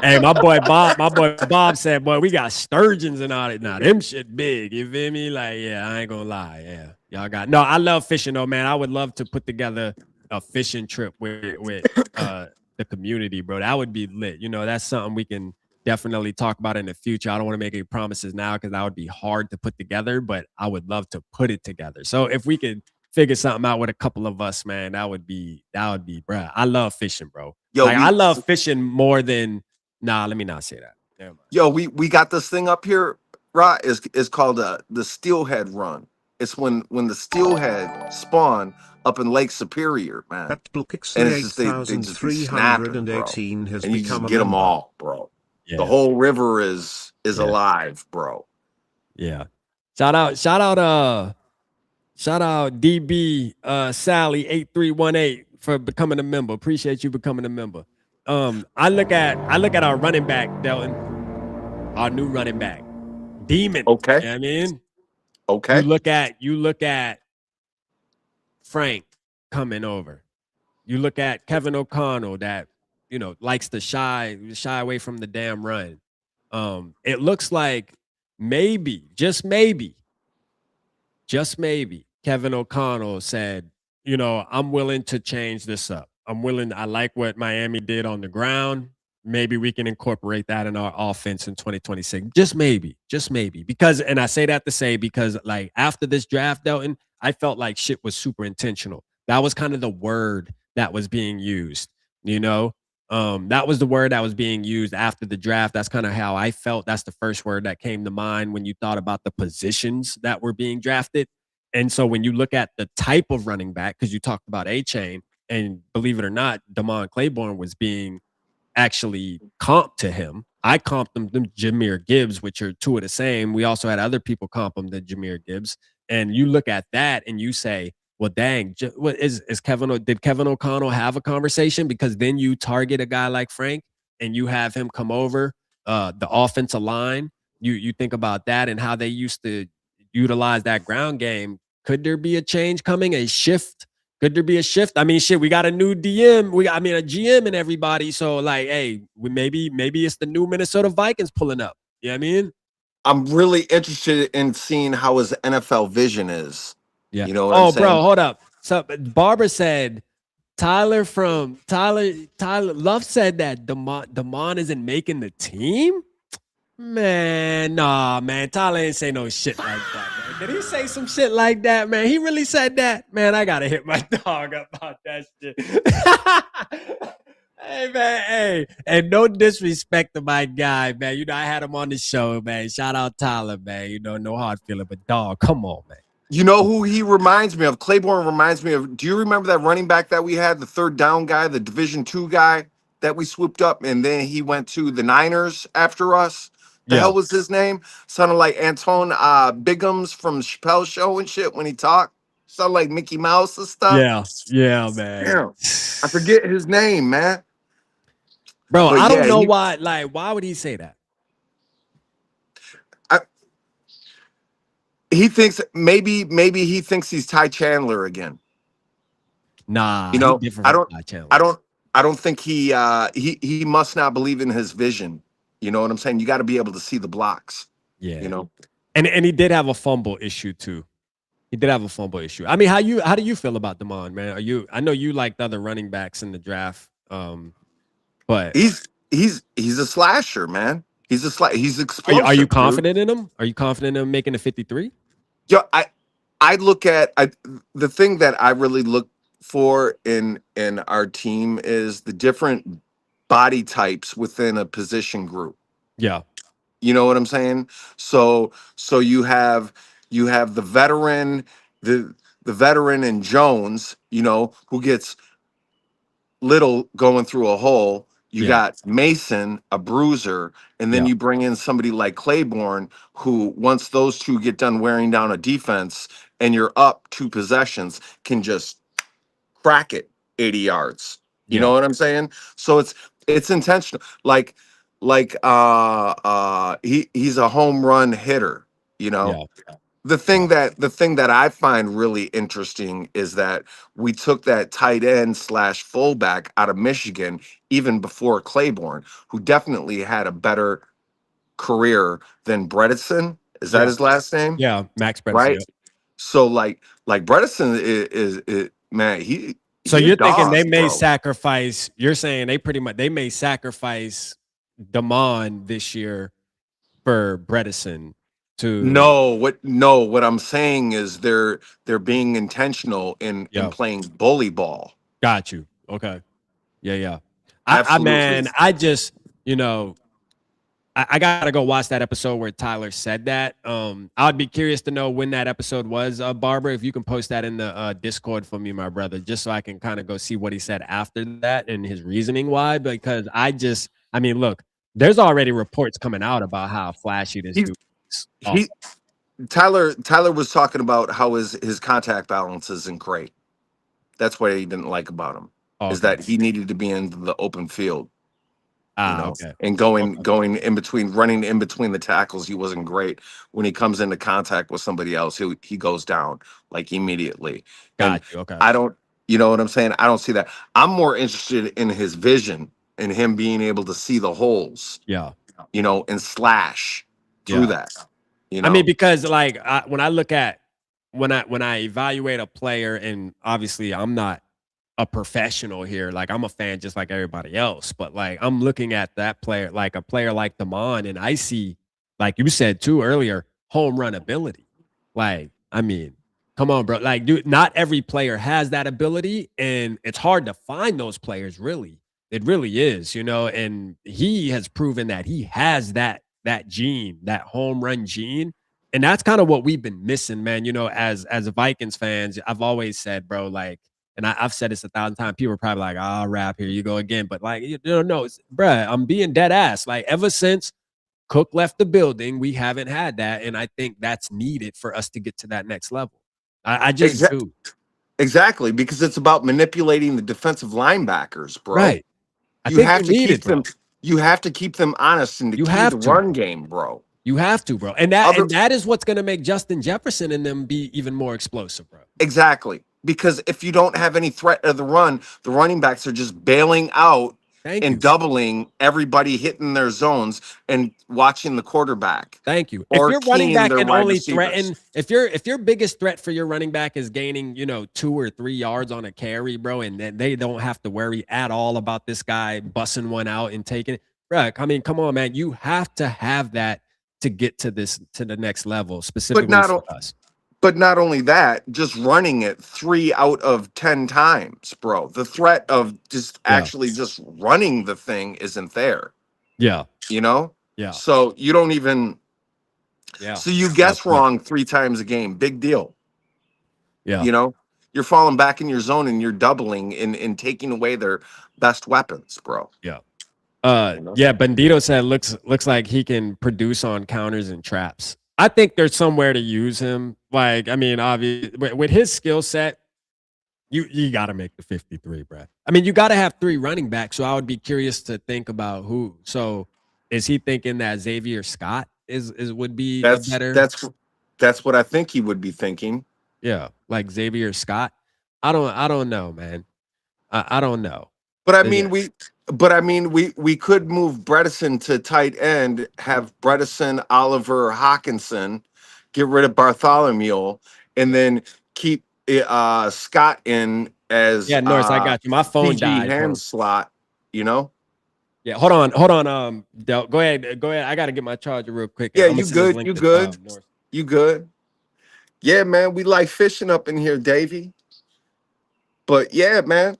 Hey, my boy Bob said, boy, we got sturgeons and all that. Nah, them shit big. You feel me? Like, yeah, I ain't gonna lie. Yeah. Y'all got no, I love fishing though, man. I would love to put together a fishing trip with the community, bro. That would be lit. You know, that's something we can definitely talk about in the future. I don't want to make any promises now because that would be hard to put together, but I would love to put it together. So if we could figure something out with a couple of us, man, that would be, bro. I love fishing, bro. Yo, Like, I love fishing more than. Nah, let me not say that. Never mind. Yo, we got this thing up here, right? It's called the steelhead run. It's when the steelhead spawn up in Lake Superior, man. That Blue And it's just they just be snapping, bro. has And you just become a get them member. all, bro. Yeah. The whole river is Yeah. alive, bro. Yeah. Shout out DB Sally 8318 for becoming a member. Appreciate you becoming a member. I look at our running back, Delton. Our new running back. Demon. Okay. You know what I mean? Okay. You look at Frank coming over. You look at Kevin O'Connell that, you know, likes to shy away from the damn run. It looks like maybe, just maybe, Kevin O'Connell said, you know, I'm willing to change this up. I like what Miami did on the ground. Maybe we can incorporate that in our offense in 2026. Just maybe. Because, and I say that to say, because like after this draft, Delton, I felt like shit was super intentional. That was kind of the word that was being used, you know? That was the word that was being used after the draft. That's kind of how I felt. That's the first word that came to mind when you thought about the positions that were being drafted. And so when you look at the type of running back, because you talked about A-Chain, and believe it or not, Damon Claiborne was being actually comped to him. I comped them to Jahmyr Gibbs, which are two of the same. We also had other people comp him to Jahmyr Gibbs. And you look at that and you say, well, dang, what is did Kevin O'Connell have a conversation? Because then you target a guy like Frank and you have him come over the offensive line. You think about that and how they used to utilize that ground game. Could there be a change coming, a shift? Could there be a shift? I mean, shit, we got a new DM. A GM and everybody. So, like, hey, maybe it's the new Minnesota Vikings pulling up. You know what I mean? I'm really interested in seeing how his NFL vision is. Yeah. You know what I'm saying? Bro, hold up. So Barbara said Tyler Love said that Damon isn't making the team. Man, nah, man. Tyler ain't say no shit like that, man. Did he say some shit like that, man? He really said that? Man, I gotta hit my dog about that shit. Hey, man, hey. And no disrespect to my guy, man. You know, I had him on the show, man. Shout out Tyler, man. You know, no hard feeling, but dog, come on, man. You know who he reminds me of? Claiborne reminds me of. Do you remember that running back that we had, the third down guy, the Division II guy that we swooped up, and then he went to the Niners after us? The hell was his name? Sounded like Anton Biggums from Chappelle's Show and shit when he talked. Sounded like Mickey Mouse and stuff. Yeah, man. Damn. I forget his name, man. Bro, But I don't know why. Like, why would he say that? He thinks maybe he thinks he's Ty Chandler again. Nah, you know, I don't think he must not believe in his vision. You know what I'm saying? You got to be able to see the blocks. Yeah. You know, and he did have a fumble issue too. He did have a fumble issue. I mean, how do you feel about Damon, man? I know you liked other running backs in the draft, but he's a slasher, man. He's he's Are explosive. you dude. confident in him? Are you confident in him making the 53? Yeah, I look at the thing that I really look for in our team is the different body types within a position group. Yeah. You know what I'm saying? So you have the veteran, the veteran and Jones, you know, who gets little going through a hole. You Yeah. got Mason, a bruiser, and then Yeah. you bring in somebody like Claiborne, who once those two get done wearing down a defense and you're up 2 possessions, can just crack it 80 yards. You know Yeah. what I'm saying? So it's intentional. He's a home run hitter, you know. Yeah. The thing that I find really interesting is that we took that tight end slash fullback out of Michigan even before Claiborne, who definitely had a better career than Bredesen. Is that Yeah. his last name? Yeah. Max Bredesen. Right. Yeah. So like Bredesen is man, So he a you're thinking they dog, may bro. sacrifice, you're saying they may sacrifice Damon this year for Bredesen to, What I'm saying is they're being intentional in yeah, playing bully ball. got you. Okay. Yeah, yeah. Absolutely. Man, I just, you know, I gotta go watch that episode where Tyler said that. I'd be curious to know when that episode was, Barbara. If you can post that in the Discord for me, my brother, just so I can kind of go see what he said after that and his reasoning why. Because I mean, look, there's already reports coming out about how flashy this He dude is. he Tyler was talking about how his contact balance isn't great. That's what he didn't like about him, is Okay. that he needed to be in the open field, you know, Okay. and Okay. going in between, running in between the tackles. He wasn't great when he comes into contact with somebody else. He goes down like immediately, and Got you. Okay. I don't, you know what I'm saying? I don't see that. I'm more interested in his vision and him being able to see the holes, Yeah. you know, and slash through Yeah. that, you I mean, know. because like when I look at when I evaluate a player, and obviously I'm not a professional here. Like I'm a fan just like everybody else, but like I'm looking at that player, like a player like Damon, and I see, like you said too earlier, home run ability. Like, I mean, come on, bro. Like, dude, not every player has that ability, and it's hard to find those players, really. It really is, you know, and he has proven that he has that gene, that home run gene. And that's kind of what we've been missing, man. You know, as Vikings fans, I've always said, bro, like, and I've said this 1,000 times. People are probably like, "Ah, rap, here you go again." But like, you don't know, bruh, I'm being dead ass. Like, ever since Cook left the building, we haven't had that, and I think that's needed for us to get to that next level. I just do. Exactly, because it's about manipulating the defensive linebackers, bro. Right. I You think have you to need keep it, them bro. you have to keep them honest and to You key the have to. run game, bro. You have to, bro. And Other that is what's gonna make Justin Jefferson and them be even more explosive, bro. Exactly. Because if you don't have any threat of the run, the running backs are just bailing out Thank and you. doubling everybody hitting their zones and watching the quarterback Thank you. If or your running keying back their can wide only receivers. threaten, if your biggest threat for your running back is gaining, 2 or 3 yards on a carry, bro, and then they don't have to worry at all about this guy bussing one out and taking it. Bro, I mean, come on, man. You have to have that to get to the next level, But specifically not for o- us. but not only that, just running it 3 out of 10 times, bro. The threat of just Yeah. actually just running the thing isn't there, Yeah. you know? Yeah. So you don't even Yeah. so you Well guess put. wrong 3 times a game. Big deal. Yeah. You know, you're falling back in your zone and you're doubling and taking away their best weapons, bro. Yeah. You know? Yeah, Bandito said looks like he can produce on counters and traps. I think there's somewhere to use him. Like, I mean, obviously, with his skill set, you got to make the 53, bro. I mean, you got to have 3 running backs. So I would be curious to think about who. So is he thinking that Xavier Scott would be a That's better? that's that's what I think he would be thinking. Yeah, like Xavier Scott. I don't know, man. I don't know. But I Yeah, mean, we could move Bredesen to tight end, have Bredesen, Oliver, Hawkinson, get rid of Bartholomew, and then keep Scott in as yeah, Norris, I got you. My phone PG died, hand bro. slot. You know, Yeah, hold on. Del, go ahead. I gotta get my charger real quick. And Yeah, I'm gonna you send this good? link You to good? North. You good? Yeah, man. We like fishing up in here, Davey. But yeah, man.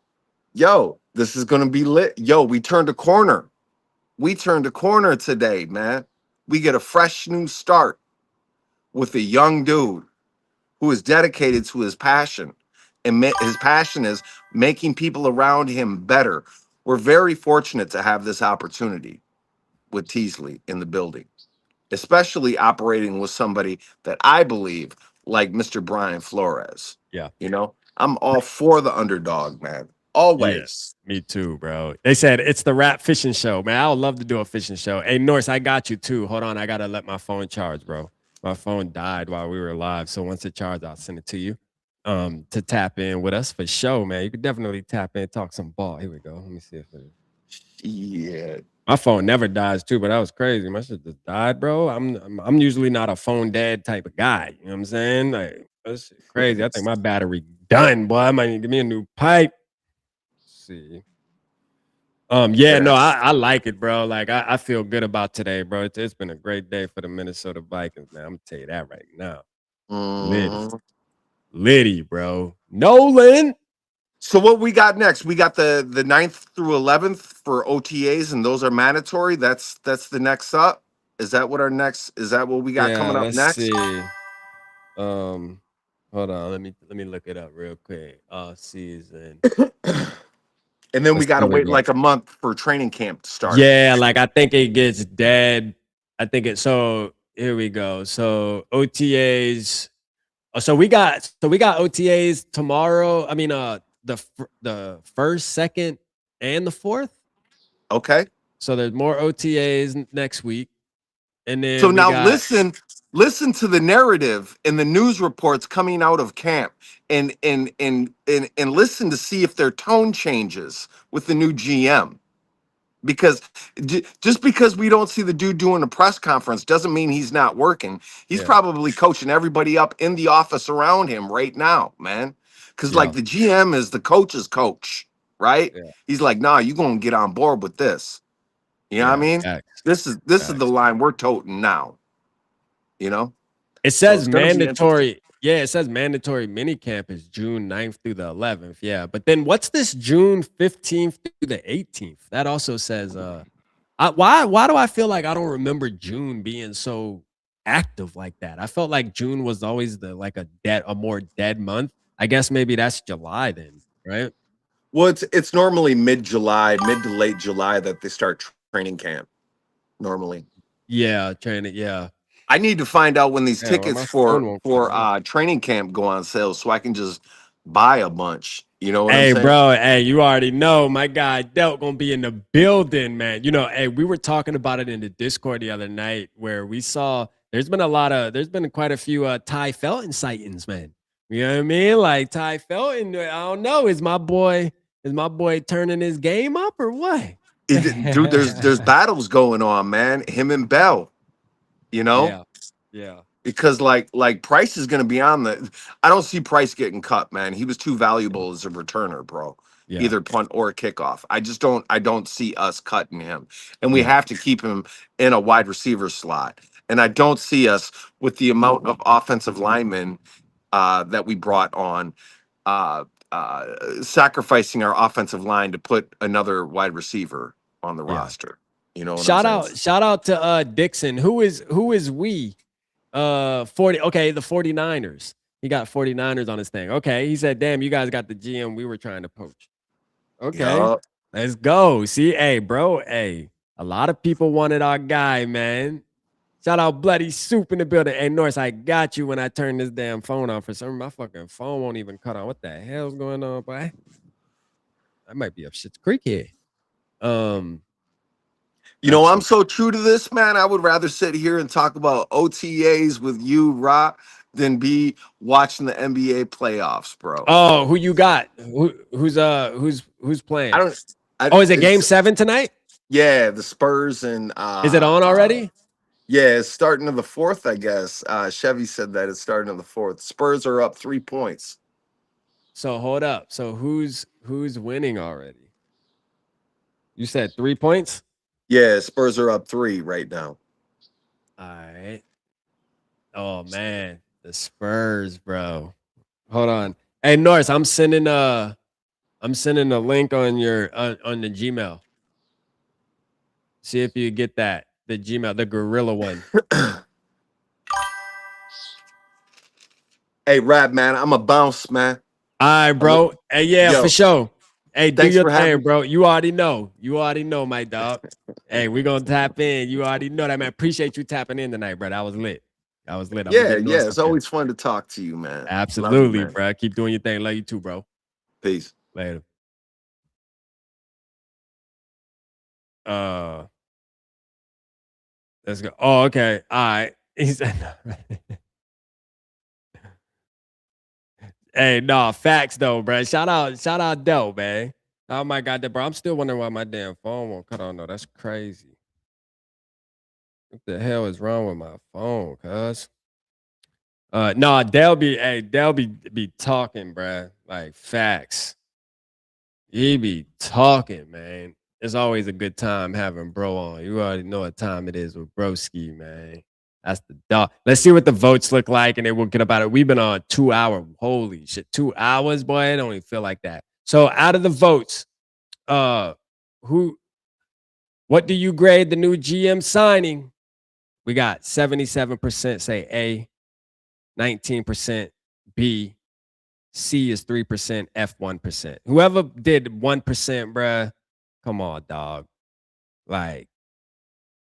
Yo, this is gonna be lit. Yo, we turned a corner. We turned a corner today, man. We get a fresh new start with a young dude who is dedicated to his passion. And his passion is making people around him better. We're very fortunate to have this opportunity with Teasley in the building, especially operating with somebody that I believe like Mr. Brian Flores. Yeah. You know, I'm all for the underdog, man. Yeah, Always. me too, bro. They said it's the rap fishing show, man. I would love to do a fishing show. Hey, Norse, I got you too. Hold on, I gotta let my phone charge, bro. My phone died while we were live, so once it charged, I'll send it to you. To tap in with us for show, man. You could definitely tap in, talk some ball. Here we go. Let me see if it. Yeah. My phone never dies too, but that was crazy. My shit just died, bro. I'm usually not a phone dead type of guy. You know what I'm saying? Like that's shit crazy. I think my battery done, boy. I might need to give me a new pipe. Let's see. Yeah, no, I like it, bro. Like I feel good about today, bro. It's been a great day for the Minnesota Vikings, man. I'm gonna tell you that right now. Liddy, bro. Nolan. So what we got next? We got the 9th through 11th for OTAs, and those are mandatory. That's the next up. Is that what our next? Is that what we got Yeah, coming up let's next? see. Hold on. Let me look it up real quick. Season. And then we Let's got see to what wait go. like a month for training camp to start. Yeah, like I think it gets dead. I think it. So here we go. So OTAs. So we got OTAs tomorrow. I mean, the first, second, and the fourth. Okay. So there's more OTAs next week, and So then we now got listen to the narrative and the news reports coming out of camp, and listen to see if their tone changes with the new GM. Because just because we don't see the dude doing a press conference doesn't mean he's not working. He's probably coaching everybody up in the office around him right now, man. Because like the GM is the coach's coach, right? He's like, nah, you gonna get on board with this. You know what I mean? facts. This is the line we're toting now. You know? It So says it's gonna be interesting. mandatory. Yeah, it says mandatory mini camp is June 9th through the 11th. Yeah. But then what's this June 15th through the 18th? That also says why do I feel like I don't remember June being so active like that? I felt like June was always a more dead month. I guess maybe that's July then, right? Well, it's normally mid-July, mid to late July that they start training camp. Normally. Yeah, training, yeah. I need to find out when these Yeah, well, tickets my phone for won't come up. training camp go on sale, so I can just buy a bunch. You know what I'm Hey, saying? bro. Hey, you already know my guy Delt gonna be in the building, man. You know, hey, we were talking about it in the Discord the other night where we saw there's been quite a few Ty Felton sightings, man. You know what I mean? Like Ty Felton, I don't know. Is my boy turning his game up or what? Dude, there's battles going on, man. Him and Bell, you know? Yeah. Because like Price is gonna be on the. I don't see Price getting cut, man. He was too valuable as a returner, bro. Yeah. Either punt or kickoff. I don't see us cutting him. And we Yeah. have to keep him in a wide receiver slot. And I don't see us with the amount of offensive linemen that we brought on sacrificing our offensive line to put another wide receiver on the roster. You know what I'm saying? Shout out to Dixon. Who is we? 40. Okay, the 49ers. He got 49ers on his thing. Okay. He said, damn, you guys got the GM we were trying to poach. Okay. Yup. Let's go. See, hey, bro. Hey, a lot of people wanted our guy, man. Shout out Bloody Soup in the building. Hey, Norris, I got you when I turn this damn phone on. For some reason, my fucking phone won't even cut on. What the hell's going on, boy? I might be up Shit's Creek here. You know, I'm so true to this, man. I would rather sit here and talk about OTAs with you, Rock, than be watching the NBA playoffs, bro. Oh, who you got? Who's playing? Is it game 7 tonight? Yeah, the Spurs and is it on already? Yeah, it's starting to the 4th, I guess. Chevy said that it's starting to the 4th. Spurs are up 3 points. So hold up. So who's winning already? You said 3 points? Yeah, Spurs are up 3 right now. All right. Oh man, the Spurs, bro. Hold on. Hey Norris, I'm sending a link on your on the Gmail. See if you get that. The Gmail, the gorilla one. Hey, Rap, man, I'm a bounce, man. All right, bro. Hey, yeah, Yo, for sure. Hey, do thanks your for having thing, bro. You already know. You already know, my dog. Hey, we gonna tap in. You already know that, man. Appreciate you tapping in tonight, bro. That was lit. That was lit. I'm gonna Yeah, get Norris yeah. up It's here. always fun to talk to you, man. Love you, Absolutely, man. bro. Keep doing your thing. Love you too, bro. Peace. Later. Let's go. Oh, okay. All right. He said, hey, no, facts though, bro. Shout out Del, man. Oh my god, bro. I'm still wondering why my damn phone won't cut on though. That's crazy. What the hell is wrong with my phone, cuz? No, they'll be talking, bruh. Like facts. He be talking, man. It's always a good time having bro on. You already know what time it is with broski, man. That's the dog. Let's see what the votes look like, and then we'll get about it. We've been on 2 hour. Holy shit, 2 hours, boy. It don't even feel like that. So out of the votes, what do you grade the new GM signing? We got 77% say A, 19% B, C is 3%, F 1%. Whoever did 1%, bruh, come on, dog. Like,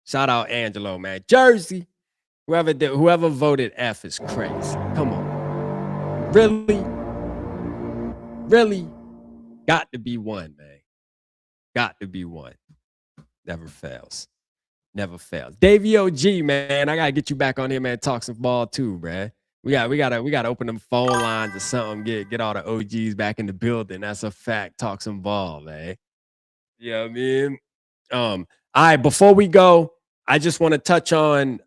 shout out Angelo, man. Jersey. Whoever voted F is crazy. Come on. Really? Got to be one, man. Got to be one. Never fails. Never fails. Davey OG, man. I gotta get you back on here, man. Talk some ball too, bruh. We gotta open them phone lines or something. Get all the OGs back in the building. That's a fact. Talk some ball, man. You know what I mean? All right, before we go, I just want to touch on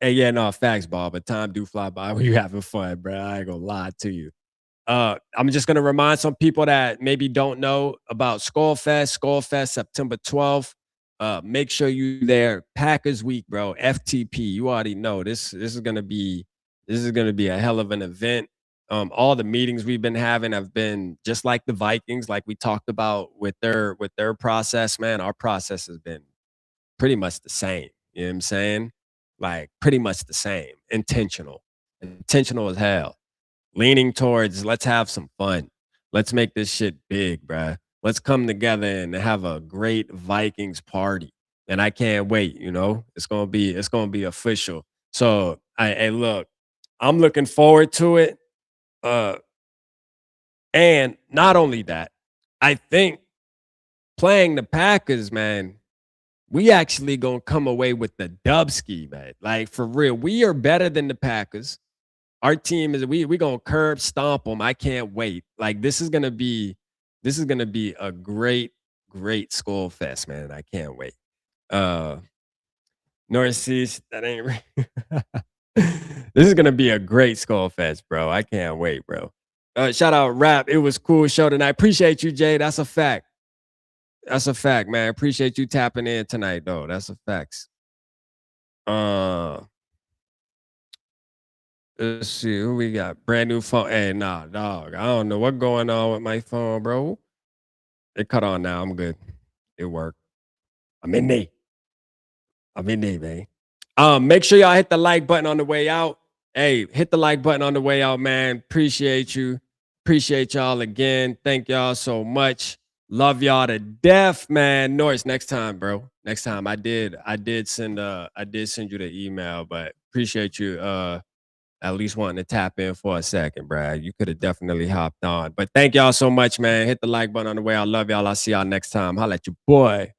yeah, no, facts, ball, but time do fly by when you having fun, bro. I ain't gonna lie to you. I'm just gonna remind some people that maybe don't know about SKOL Fest. SKOL Fest, September 12th. Make sure you there. Packers Week, bro. FTP. You already know this is gonna be a hell of an event. All the meetings we've been having have been just like the Vikings, like we talked about with their process, man. Our process has been pretty much the same. You know what I'm saying? Like pretty much the same. Intentional as hell. Leaning towards let's have some fun. Let's make this shit big, bruh. Let's come together and have a great Vikings party. And I can't wait, you know? It's gonna be official. So hey, look, I'm looking forward to it. And not only that, I think playing the Packers, man, we actually gonna come away with the dubski, man. Like for real, we are better than the Packers. Our team is we gonna curb stomp them. I can't wait. Like this is gonna be a great SKOL Fest, man. I can't wait. Northeast, that ain't right. This is gonna be a great SKOL Fest, bro. I can't wait, bro. Shout out Rap. It was cool show tonight. Appreciate you, Jay. That's a fact. That's a fact, man. Appreciate you tapping in tonight, though. That's a fact. Let's see who we got. Brand new phone. Hey, nah, dog. I don't know what's going on with my phone, bro. It cut on now. I'm good. It worked. I'm in there, man. Make sure y'all hit the like button on the way out. Hey, hit the like button on the way out, man. Appreciate you. Appreciate y'all again. Thank y'all so much. Love y'all to death, man. Norris, next time, bro. Next time. I did send you the email, but appreciate you at least wanting to tap in for a second, Brad. You could have definitely hopped on. But thank y'all so much, man. Hit the like button on the way. I love y'all. I'll see y'all next time. Holla at you, boy.